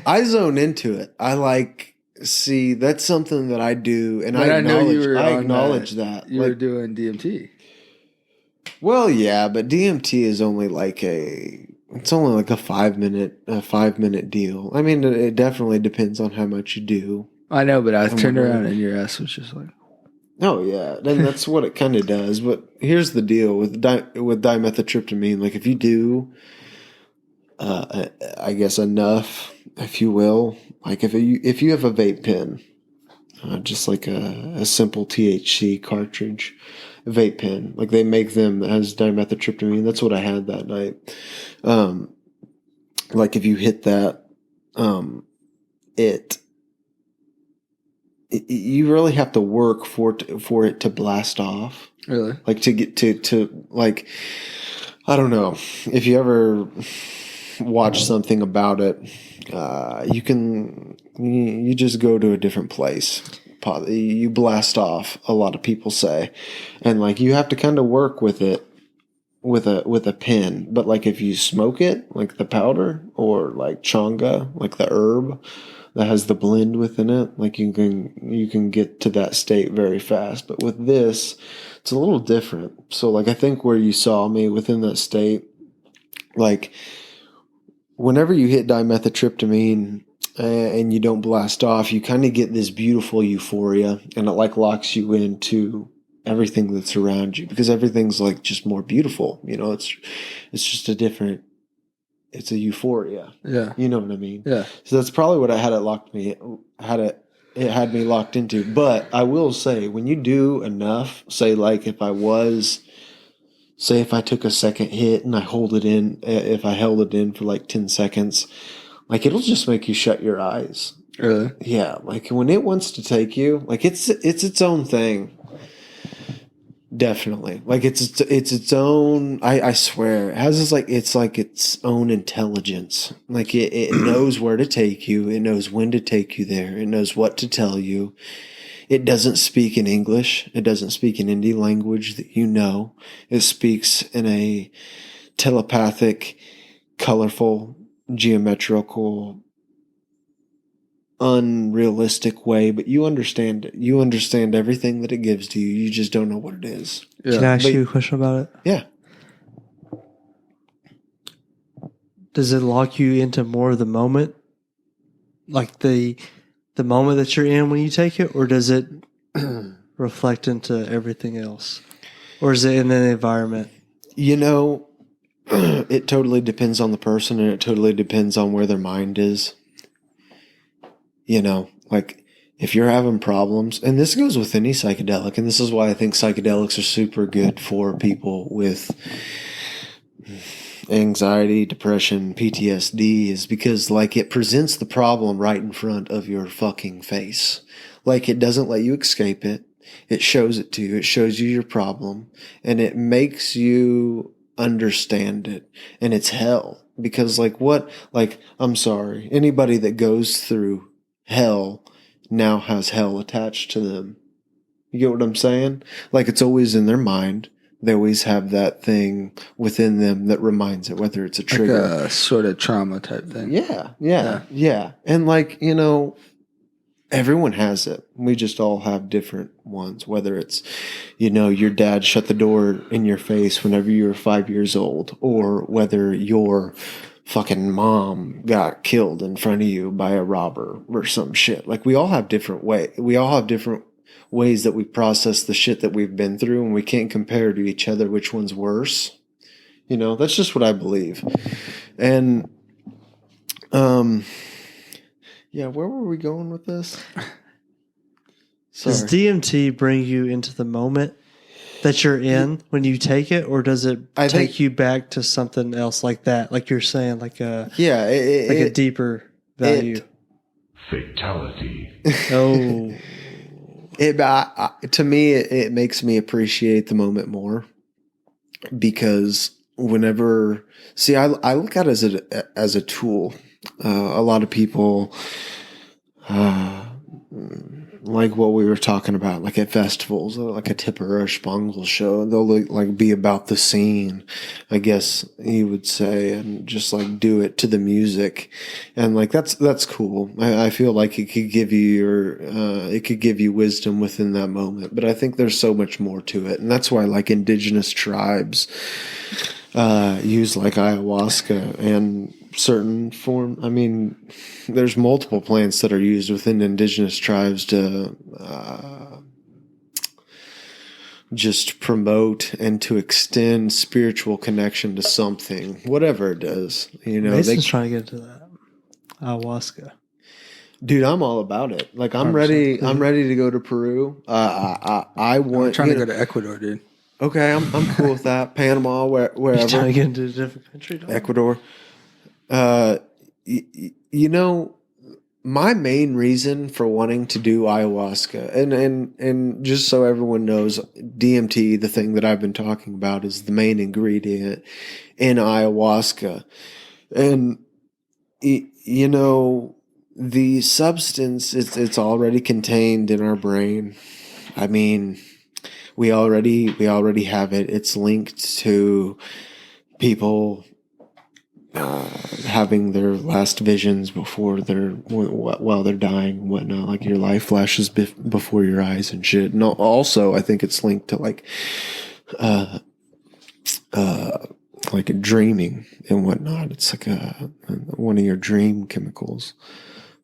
I zone into it. See, that's something that I do, and I acknowledge that. You were doing DMT. Well, yeah, but DMT is only like it's only like a 5-minute deal. I mean, it definitely depends on how much you do. I know, but I turned around and your ass was just like, oh yeah, then that's what it kind of does. But here's the deal with dimethyltryptamine. Like if you do, I guess enough, if you will. Like if you have a vape pen, just like a simple THC cartridge, vape pen, like they make them that has dimethyltryptamine. That's what I had that night. Like if you hit that, you really have to work for it to blast off. Really? Like to get to like, I don't know if you ever watch something about it. You just go to a different place. You blast off, a lot of people say, and like you have to kind of work with it with a pen. But like if you smoke it, like the powder or like changa, like the herb that has the blend within it, like you can get to that state very fast. But with this, it's a little different. So like I think where you saw me within that state, like whenever you hit dimethyltryptamine and you don't blast off, you kind of get this beautiful euphoria, and it like locks you into everything that's around you, because everything's like just more beautiful. You know, it's just it's a euphoria. Yeah. You know what I mean? Yeah. So that's probably what it had me locked into. But I will say, when you do enough, say like if I took a second hit and I if I held it in for like 10 seconds, like it'll just make you shut your eyes. Really? Yeah. Like when it wants to take you, like it's its own thing. Definitely. Like it's its own, I swear, it has it's like its own intelligence. Like it knows where to take you. It knows when to take you there. It knows what to tell you. It doesn't speak in English. It doesn't speak in any language that you know. It speaks in a telepathic, colorful, geometrical, unrealistic way, but you understand it. You understand everything that it gives to you. You just don't know what it is. Yeah. Can I ask you a question about it? Yeah. Does it lock you into more of the moment? Like the moment that you're in when you take it, or does it reflect into everything else? Or is it in the environment? You know, it totally depends on the person, and it totally depends on where their mind is. You know, like if you're having problems, and this goes with any psychedelic, and this is why I think psychedelics are super good for people with anxiety, depression, PTSD, is because like it presents the problem right in front of your fucking face. Like it doesn't let you escape it. It shows it to you. It shows you your problem, and it makes you understand it. And it's hell, because I'm sorry, anybody that goes through hell now has hell attached to them. You get what I'm saying? Like it's always in their mind. They always have that thing within them that reminds it, whether it's a trigger. Like a sort of trauma type thing. Yeah. And like, you know, everyone has it. We just all have different ones, whether it's, you know, your dad shut the door in your face whenever you were 5 years old, or whether your fucking mom got killed in front of you by a robber or some shit. Like we all have different ways that we process the shit that we've been through, and we can't compare to each other which one's worse. You know, that's just what I believe. And yeah, where were we going with this? Does DMT bring you into the moment that you're in when you take it, or does it take you back to something else like that? Like you're saying, like a a deeper value. Fatality. Oh. To me, it makes me appreciate the moment more, because whenever, I look at it as a tool. A lot of people, like what we were talking about, like at festivals, like a Tipper or a Spongel show, they'll like be about the scene, I guess you would say, and just like do it to the music, and like that's cool. I feel like it could give you wisdom within that moment, but I think there's so much more to it, and that's why like indigenous tribes use like ayahuasca and certain form. I mean, there's multiple plants that are used within indigenous tribes to just promote and to extend spiritual connection to something, whatever it is. You know, Mason's trying to get into that ayahuasca. Dude, I'm all about it. Like I'm 100%. ready. I'm ready to go to Peru. I'm trying to go to Ecuador, dude. Okay, I'm cool with that. Panama, wherever. You're trying to get into a different country, dog? Ecuador. You know, my main reason for wanting to do ayahuasca, and just so everyone knows, DMT, the thing that I've been talking about, is the main ingredient in ayahuasca. And, you know, the substance, it's already contained in our brain. I mean, we already have it. It's linked to people having their last visions while they're dying and whatnot. Like your life flashes before your eyes and shit. And also, I think it's linked to like dreaming and whatnot. It's like one of your dream chemicals.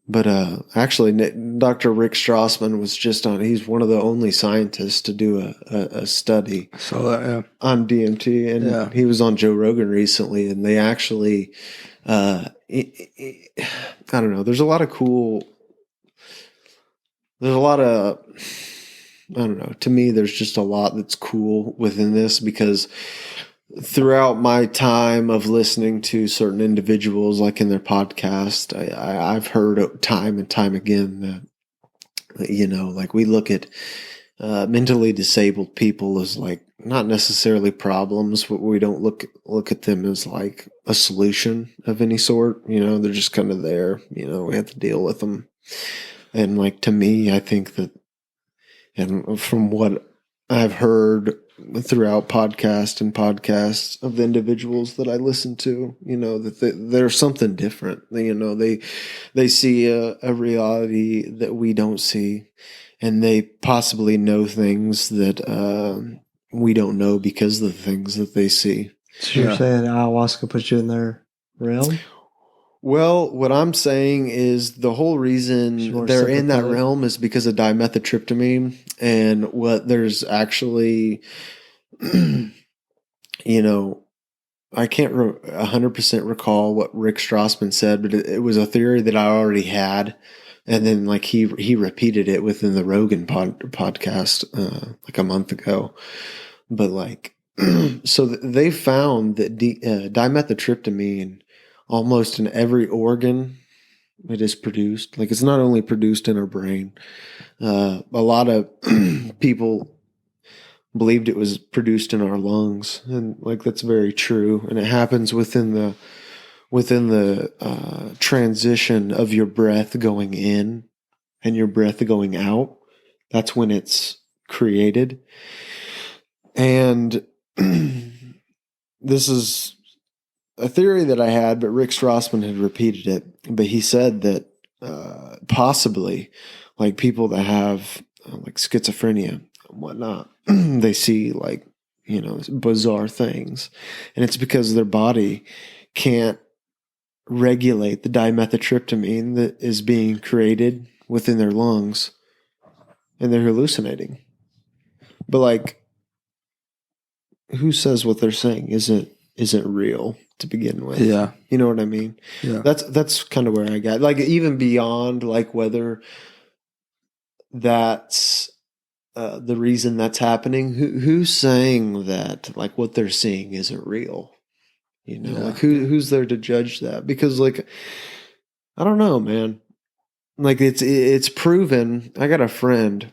But actually, Dr. Rick Strassman was just on. He's one of the only scientists to do a study on DMT, and he was on Joe Rogan recently. And they actually, I don't know. There's a lot of cool. There's a lot of, I don't know. To me, there's just a lot that's cool within this because throughout my time of listening to certain individuals, like in their podcast, I've heard time and time again that, you know, like we look at mentally disabled people as like not necessarily problems, but we don't look at them as like a solution of any sort. You know, they're just kind of there. You know, we have to deal with them. And like to me, I think that, and from what I've heard throughout podcasts of the individuals that I listen to, you know, that they're something different. You know, they see a reality that we don't see, and they possibly know things that we don't know because of the things that they see. So you're saying ayahuasca puts you in their realm? Well, what I'm saying is the whole reason they're in that realm is because of dimethyltryptamine, and what there's actually, you know, I can't 100% recall what Rick Strassman said, but it was a theory that I already had, and then like he repeated it within the Rogan podcast like a month ago. But like, so they found that dimethyltryptamine, almost in every organ it is produced. Like it's not only produced in our brain. A lot of people believed it was produced in our lungs, and like that's very true. And it happens within the transition of your breath going in and your breath going out. That's when it's created. And this is a theory that I had, but Rick Strassman had repeated it. But he said that possibly, like people that have like schizophrenia and whatnot, they see like, you know, bizarre things, and it's because their body can't regulate the dimethyltryptamine that is being created within their lungs, and they're hallucinating. But like, who says what they're saying isn't real to begin with? Yeah. You know what I mean? Yeah. That's kind of where I got, like, even beyond like whether that's the reason that's happening. Who's saying that like what they're seeing isn't real? You know, like who's there to judge that? Because like, I don't know, man. Like it's proven. I got a friend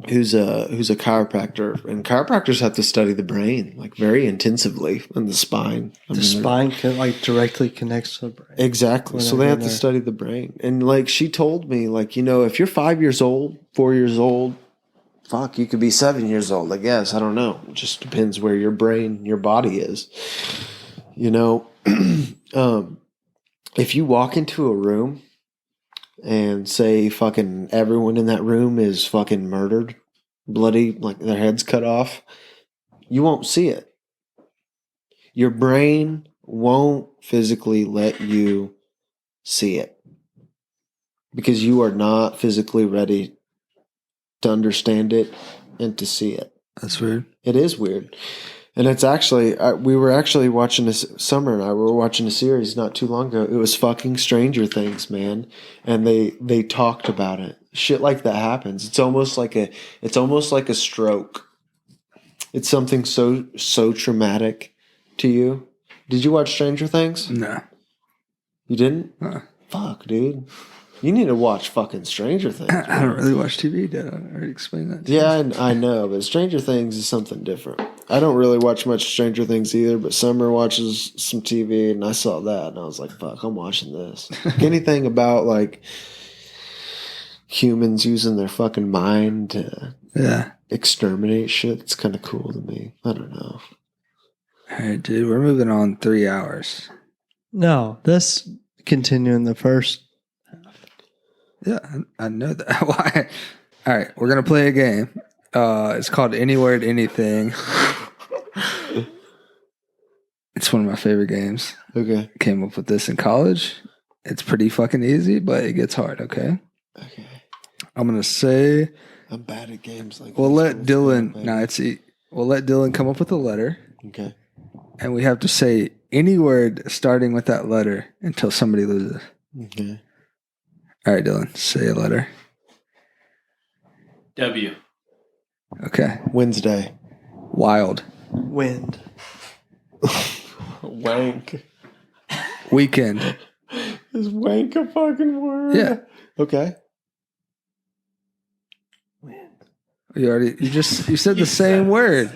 who's a chiropractor, and chiropractors have to study the brain like very intensively, and the spine. The spine like directly connects to the brain. Exactly. So they have to study the brain. And like she told me, like, you know, if you're 5 years old, 4 years old, fuck, you could be 7 years old, I guess. I don't know. It just depends where your brain, your body is. You know, if you walk into a room and say fucking everyone in that room is fucking murdered, bloody, like their heads cut off, you won't see it. Your brain won't physically let you see it because you are not physically ready to understand it and to see it. That's weird. It is weird. And it's actually, we were actually watching this, Summer and I were watching a series not too long ago. It was fucking Stranger Things, man. And they talked about it. Shit like that happens. It's almost like a stroke. It's something so traumatic to you. Did you watch Stranger Things? No. You didn't? Fuck, dude. You need to watch fucking Stranger Things. I don't really watch TV, did I? already explained that. Yeah, I know, but Stranger Things is something different. I don't really watch much Stranger Things either, but Summer watches some TV, and I saw that, and I was like, fuck, I'm watching this. Anything about, like, humans using their fucking mind to exterminate shit, it's kind of cool to me. I don't know. All right, dude, we're moving on 3 hours. No, that's continuing the first. Yeah, I know that. Why? All right, we're going to play a game. It's called Any Word, Anything. It's one of my favorite games. Okay. Came up with this in college. It's pretty fucking easy, but it gets hard, okay? Okay. I'm going to say... I'm bad at games like We'll this. let Let's go, Dylan... baby. No, we'll let Dylan come up with a letter, Okay. and we have to say any word starting with that letter until somebody loses. Okay. All right, Dylan, say a letter. W. Okay. Wednesday. Wild. Wind. Wank. Weekend. Is wank a fucking word? Yeah. Okay. Wind. You said the same word.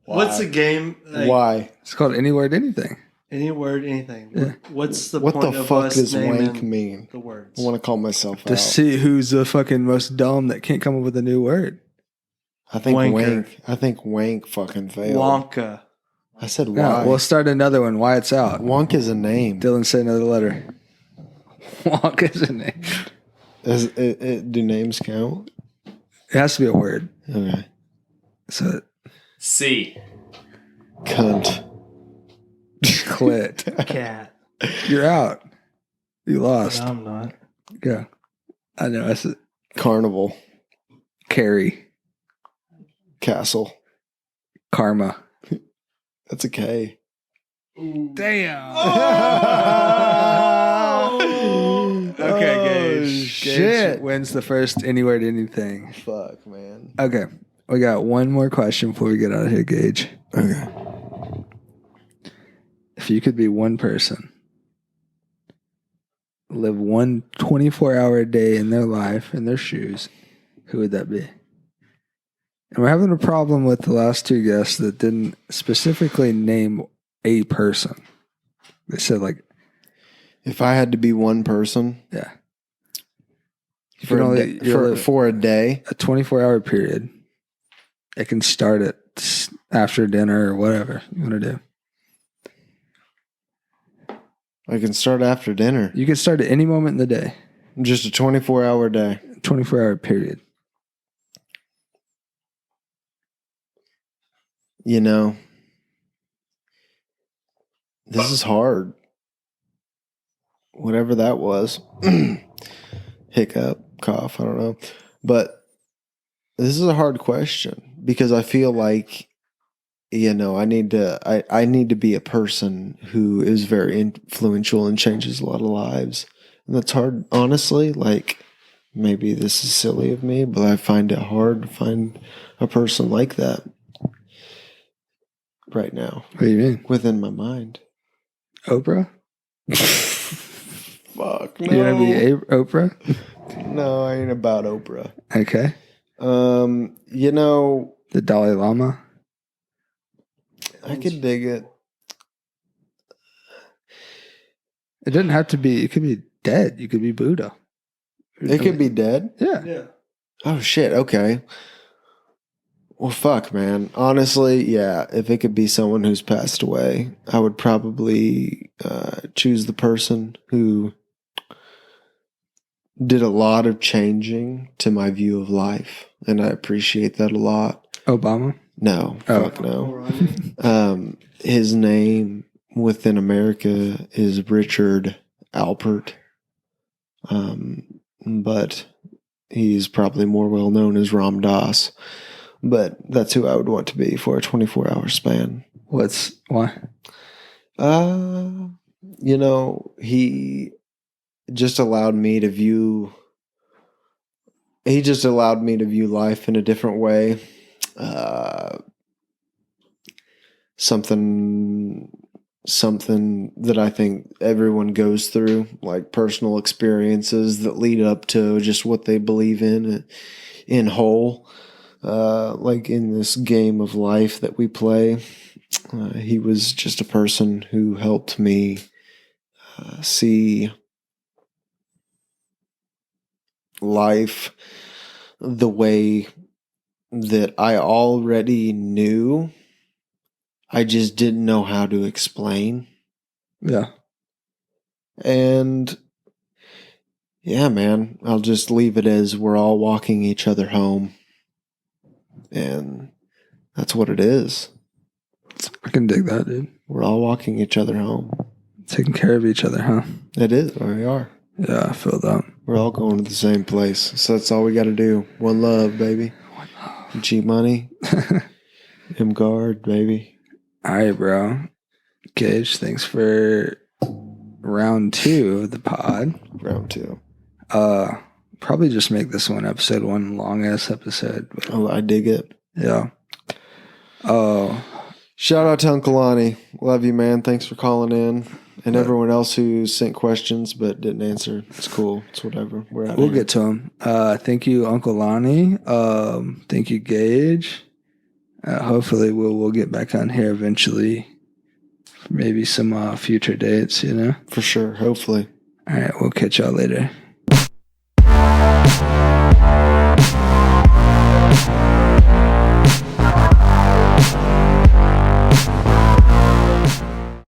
What's the game? Like, Why? It's called any word, anything. Any word, anything. Yeah. What's the What point the of fuck us does naming wank mean? the words? I want to call myself To out. see who's the fucking most dumb that can't come up with a new word. I think Wanker. wank. I think wank fucking failed. Wonka. I said Yeah, why. we'll start another one. Why it's out. Wonk is a name. Dylan, say another letter. Wonk is a name. Do names count? It has to be a word. Okay. So, C. Cunt. clit. Cat. You're out. You lost. No, I'm not. Go. I know. That's it. Carnival. Carry. Castle. Karma. That's a K. Damn. Okay, Gage. shit. Gage wins the first any word, anything. Fuck, man. Okay. We got one more question before we get out of here, Gage. Okay. If you could be one person, live one 24-hour day in their life, in their shoes, who would that be? And we're having a problem with the last two guests that didn't specifically name a person. They said, like, If I had to be one person yeah. You for can a only day, for a day, a 24-hour period. It can start at after dinner or whatever you want to do. I can start after dinner. You can start at any moment in the day. Just a 24-hour day. 24-hour period. You know, this is hard. Whatever that was. Hiccup, cough, I don't know. But this is a hard question because I feel like, you know, I need to be a person who is very influential and changes a lot of lives. And that's hard, honestly. Like, maybe this is silly of me, but I find it hard to find a person like that right now. What do you mean? Within my mind. Oprah? Fuck, no. You want to be Oprah? No, I ain't about Oprah. Okay. You know, The Dalai Lama? I could dig it. It doesn't have to be, it could be dead. You could be Buddha. It could be dead. Yeah. Yeah. Oh shit, okay. Well, fuck, man. Honestly, yeah, if it could be someone who's passed away, I would probably choose the person who did a lot of changing to my view of life, and I appreciate that a lot. Obama? No, Oh. fuck no. His name within America is Richard Alpert, but he's probably more well known as Ram Dass. But that's who I would want to be for a 24-hour span. Why? You know, he just allowed me to view life in a different way. Something that I think everyone goes through, like personal experiences that lead up to just what they believe in whole. Like in this game of life that we play, he was just a person who helped me see life the way that I already knew. I just didn't know how to explain. Yeah. And yeah, man, I'll just leave it as we're all walking each other home. And that's what it is. I can dig that, dude. We're all walking each other home. taking care of each other, huh? It is. We are. Yeah, I feel that. We're all going to the same place. So that's all we got to do. One love, baby. G Money. M Guard, baby. All right, bro. Gage, thanks for round 2 of the pod. Round 2. Probably just make this episode 1 long ass episode. But Oh, I dig it. yeah. Oh. Shout out to Uncle Lonnie. Love you, man. Thanks for calling in. And everyone else who sent questions but didn't answer. It's cool. It's whatever. We'll get to them. Thank you, Uncle Lonnie. Thank you, Gage. Hopefully we'll get back on here eventually. Maybe some future dates, you know? For sure. Hopefully. All right. We'll catch y'all later.